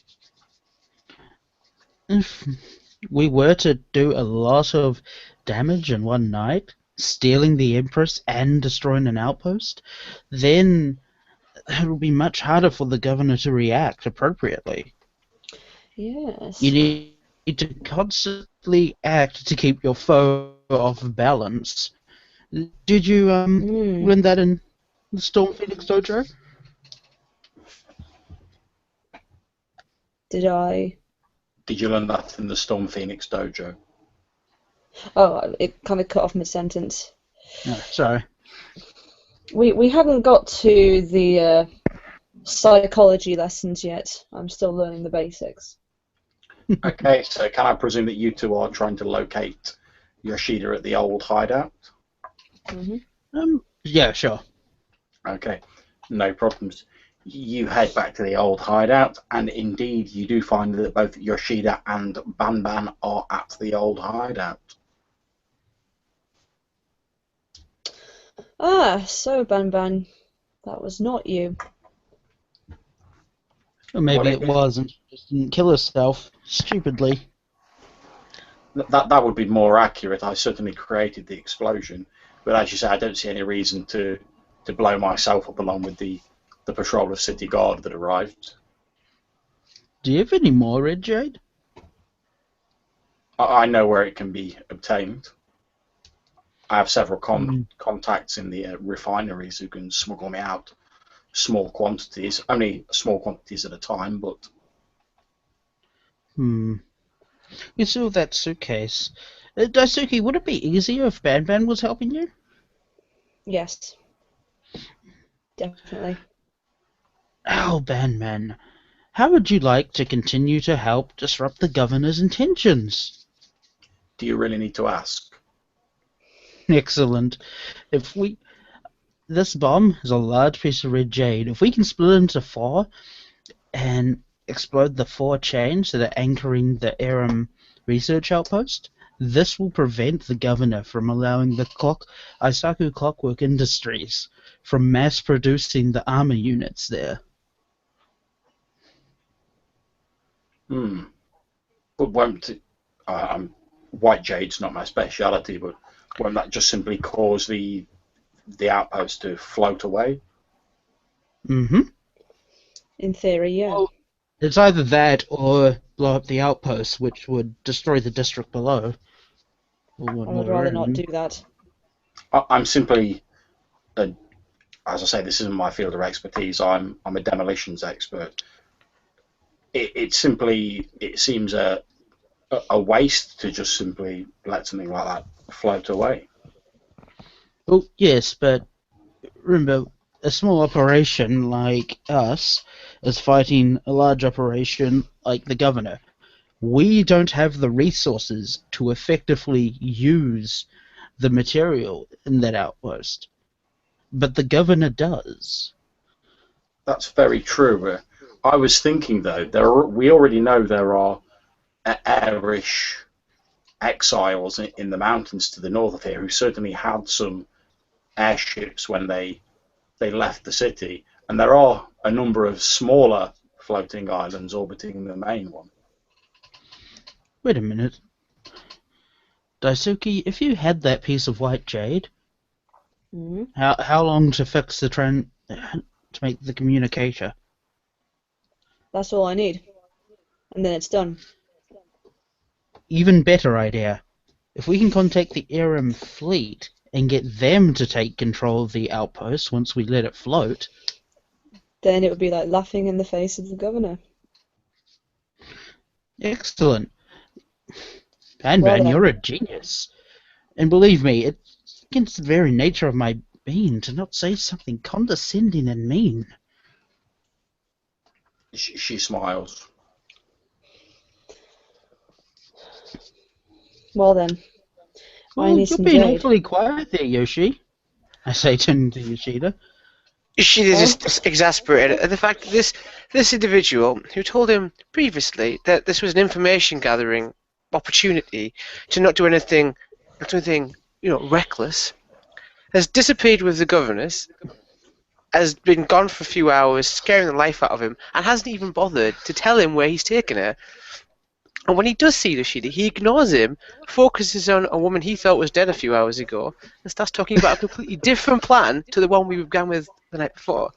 If we were to do a lot of damage in one night, stealing the Empress and destroying an outpost, then it would be much harder for the governor to react appropriately. Yes. You need to constantly act to keep your foe off balance. Did you learn that in the Storm Phoenix Dojo? Did I? Did you learn that in the Storm Phoenix Dojo? Oh, it kind of cut off mid-sentence. No, sorry. We haven't got to the psychology lessons yet. I'm still learning the basics. Okay, so can I presume that you two are trying to locate Yoshida at the old hideout? Hmm. Yeah, sure. Okay, no problems. You head back to the old hideout, and indeed you do find that both Yoshida and Banban are at the old hideout. Ah, so Banban, that was not you. Or maybe Well, it was, and she just didn't kill herself stupidly. That would be more accurate. I certainly created the explosion, but as you say, I don't see any reason to blow myself up along with the patrol of City Guard that arrived. Do you have any more red jade? I know where it can be obtained. I have several contacts in the refineries who can smuggle me out small quantities, only small quantities at a time, but... You saw that suitcase. Daisuke, would it be easier if Banban was helping you? Yes. Definitely. Oh, Banban, how would you like to continue to help disrupt the governor's intentions? Do you really need to ask? Excellent. This bomb is a large piece of red jade. If we can split it into 4 and explode the 4 chains that are anchoring the Aerum research outpost, this will prevent the governor from allowing the Isaku Clockwork Industries from mass producing the armor units there. But won't it, white jade's not my speciality, but won't that just simply cause the outpost to float away? Mm-hmm. In theory, yeah. Well, it's either that or blow up the outpost, which would destroy the district below. I would rather not do that. I'm simply, as I say, this isn't my field of expertise. I'm a demolitions expert. It seems a waste to just simply let something like that float away. Well, yes, but remember, a small operation like us is fighting a large operation like the governor. We don't have the resources to effectively use the material in that outpost, but the governor does. That's very true. I was thinking though, we already know there are Irish exiles in the mountains to the north of here who certainly had some airships when they left the city, and there are a number of smaller floating islands orbiting the main one. Wait a minute. Daisuke, if you had that piece of white jade, how long to fix the to make the communicator? That's all I need. And then it's done. Even better idea. If we can contact the Aerum fleet and get them to take control of the outpost once we let it float, then it would be like laughing in the face of the governor. excellent. Banban, you're a genius. And believe me, it's against the very nature of my being to not say something condescending and mean. She smiles. Well then, Well, you're being awfully quiet there, Yoshi. I say, turning to Yoshida. Yoshida's just exasperated at the fact that this individual who told him previously that this was an information gathering opportunity to not do anything reckless, has disappeared with the governors, has been gone for a few hours, scaring the life out of him, and hasn't even bothered to tell him where he's taken her. And when he does see Yoshida, he ignores him, focuses on a woman he thought was dead a few hours ago, and starts talking about a completely different plan to the one we began with the night before.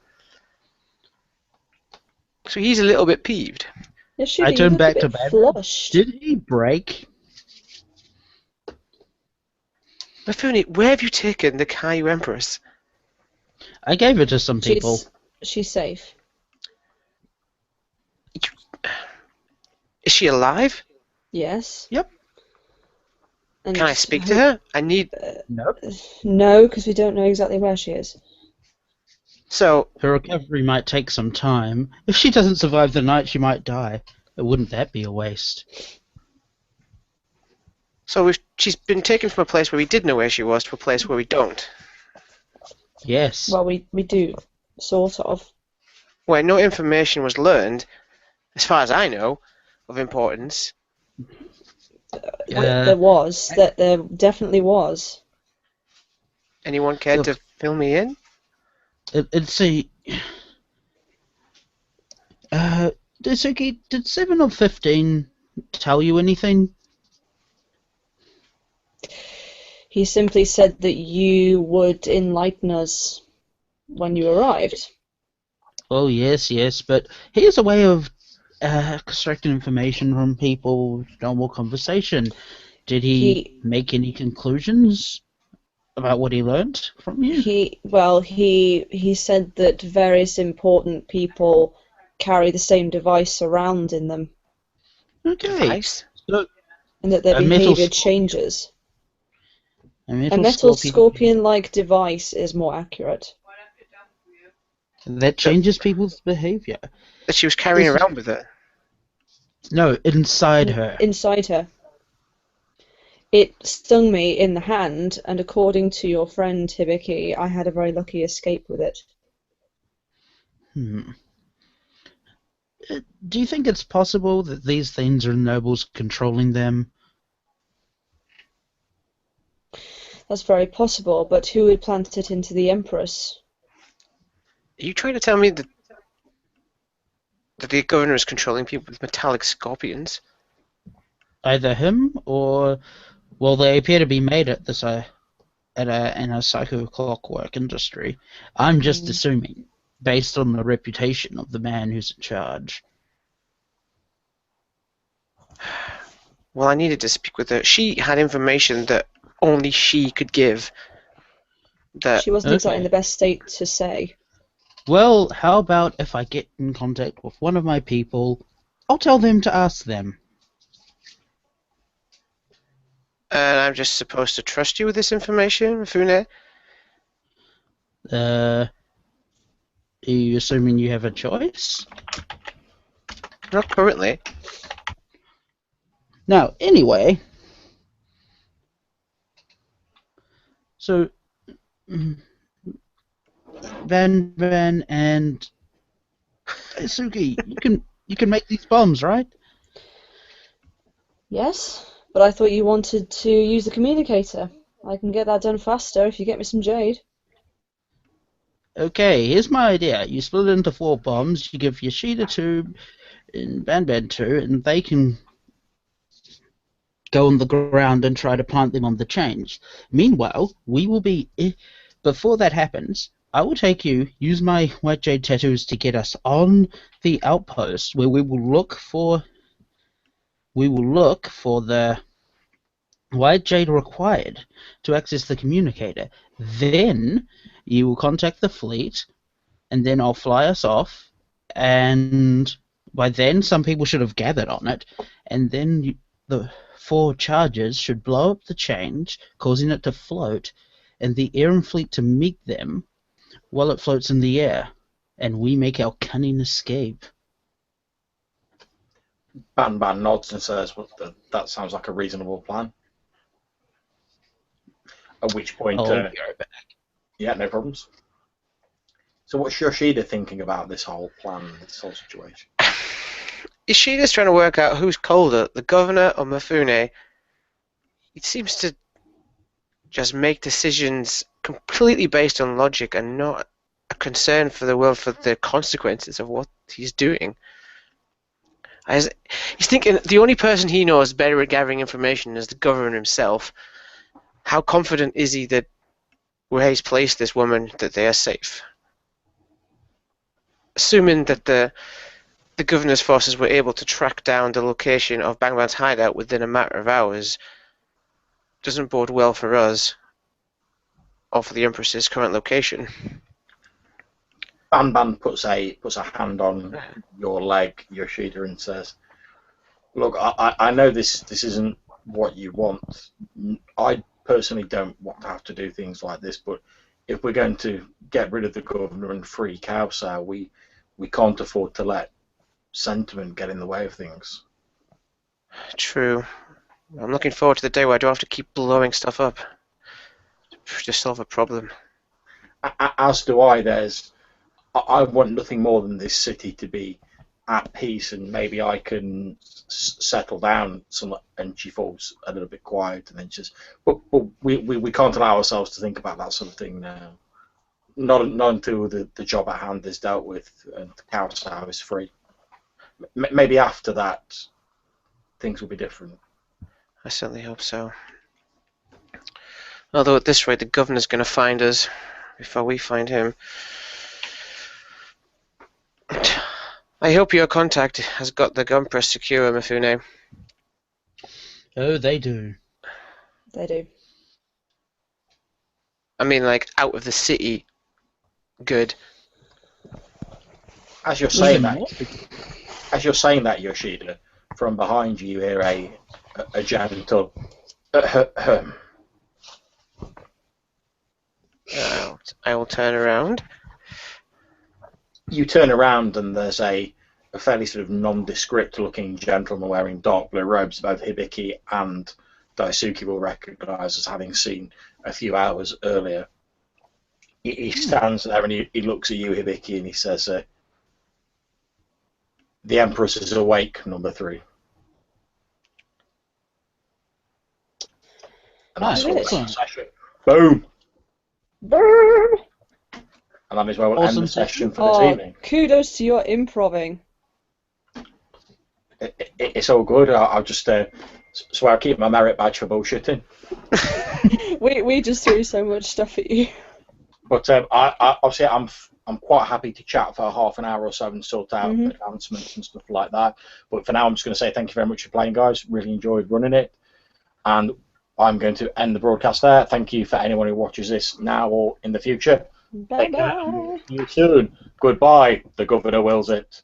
So he's a little bit peeved. Yoshida, I turned back to Banban. Did he break? Mifune, where have you taken the Caillou Empress? I gave it to some people. She's safe. Is she alive? Yes. Yep. And Can I speak to her? I need... Nope. No, because we don't know exactly where she is. So, Her recovery might take some time. If she doesn't survive the night, she might die. Wouldn't that be a waste? she's been taken from a place where we did know where she was to a place where we don't. Yes. Well, we do, sort of. Where no information was learned, as far as I know, of importance. There was. There definitely was. Anyone care to fill me in? Let's see. Suki, did 7 of 15 tell you anything? He simply said that you would enlighten us when you arrived. Oh, yes, but here's a way of extracting information from people, normal conversation. Did he make any conclusions about what he learned from you? He said that various important people carry the same device around in them. Okay. Device? So, and that their behavior changes. A metal scorpion-like device is more accurate. That changes people's behavior. That she was carrying around with her? No, inside her. Inside her. It stung me in the hand, and according to your friend Hibiki, I had a very lucky escape with it. Do you think it's possible that these things are nobles controlling them? That's very possible, but who would plant it into the Empress? Are you trying to tell me that the governor is controlling people with metallic scorpions? Either him or, well, they appear to be made at this in a psycho clockwork industry. I'm just assuming, based on the reputation of the man who's in charge. Well, I needed to speak with her. She had information that only she could give. She wasn't exactly in the best state to say. Well, how about if I get in contact with one of my people, I'll tell them to ask them. And I'm just supposed to trust you with this information, Mifune? Are you assuming you have a choice? Not currently. Now, anyway, so Van and Suki, you can make these bombs, right? Yes, but I thought you wanted to use the communicator. I can get that done faster if you get me some jade. Okay, here's my idea. You split it into 4 bombs, you give Yoshida 2 and Ban 2, and they can go on the ground and try to plant them on the change. Meanwhile, we will be... Before that happens, I will take you, use my white jade tattoos to get us on the outpost, where we will look for the white jade required to access the communicator. Then you will contact the fleet, and then I'll fly us off, and by then some people should have gathered on it, and then the 4 charges should blow up the change, causing it to float, and the Aerum fleet to meet them while it floats in the air, and we make our cunning escape. Ban nods and says, well, that sounds like a reasonable plan. At which point... I'll be right back. Yeah, no problems. So what's Yoshida thinking about this whole plan, this whole situation? Yoshida's trying to work out who's colder, the governor or Mifune. He seems to just make decisions completely based on logic and not a concern for the world, for the consequences of what he's doing. He's thinking the only person he knows better at gathering information is the governor himself. How confident is he that where he's placed this woman, that they are safe? Assuming that the governor's forces were able to track down the location of Bang Bang's hideout within a matter of hours, doesn't bode well for us or for the Empress's current location. Ban puts a hand on your leg, Yoshida, and says, "Look, I know this isn't what you want. I personally don't want to have to do things like this, but if we're going to get rid of the governor and free Kausao, we can't afford to let sentiment get in the way of things. True. I'm looking forward to the day where I don't have to keep blowing stuff up to solve a problem. As do I. I want nothing more than this city to be at peace, and maybe I can settle down some. And she falls a little bit quiet, and then just, but we can't allow ourselves to think about that sort of thing now. Not until the job at hand is dealt with and the Kausao is free. Maybe after that, things will be different. I certainly hope so. Although at this rate, the governor's going to find us before we find him. I hope your contact has got the gun press secure, Mifune. Oh, they do. They do. I mean, like, out of the city. Good. As you're saying that, Yoshida, from behind you, you hear a gentle. I will turn around. You turn around and there's a fairly sort of nondescript looking gentleman wearing dark blue robes. Both Hibiki and Daisuke will recognise as having seen a few hours earlier. He stands there and he looks at you, Hibiki, and he says, "The Empress is awake, number 3." And that's all the session. Boom! Brrr. And that is where we'll end the session for this evening. Kudos to your improving. It's all good. I'll just so I'll keep my merit badge for bullshitting. we just threw so much stuff at you. But obviously I'm quite happy to chat for half an hour or so and sort out advancements and stuff like that. But for now, I'm just going to say thank you very much for playing, guys. Really enjoyed running it, and I'm going to end the broadcast there. Thank you for anyone who watches this now or in the future. Bye bye. See you soon. Goodbye. The governor wills it.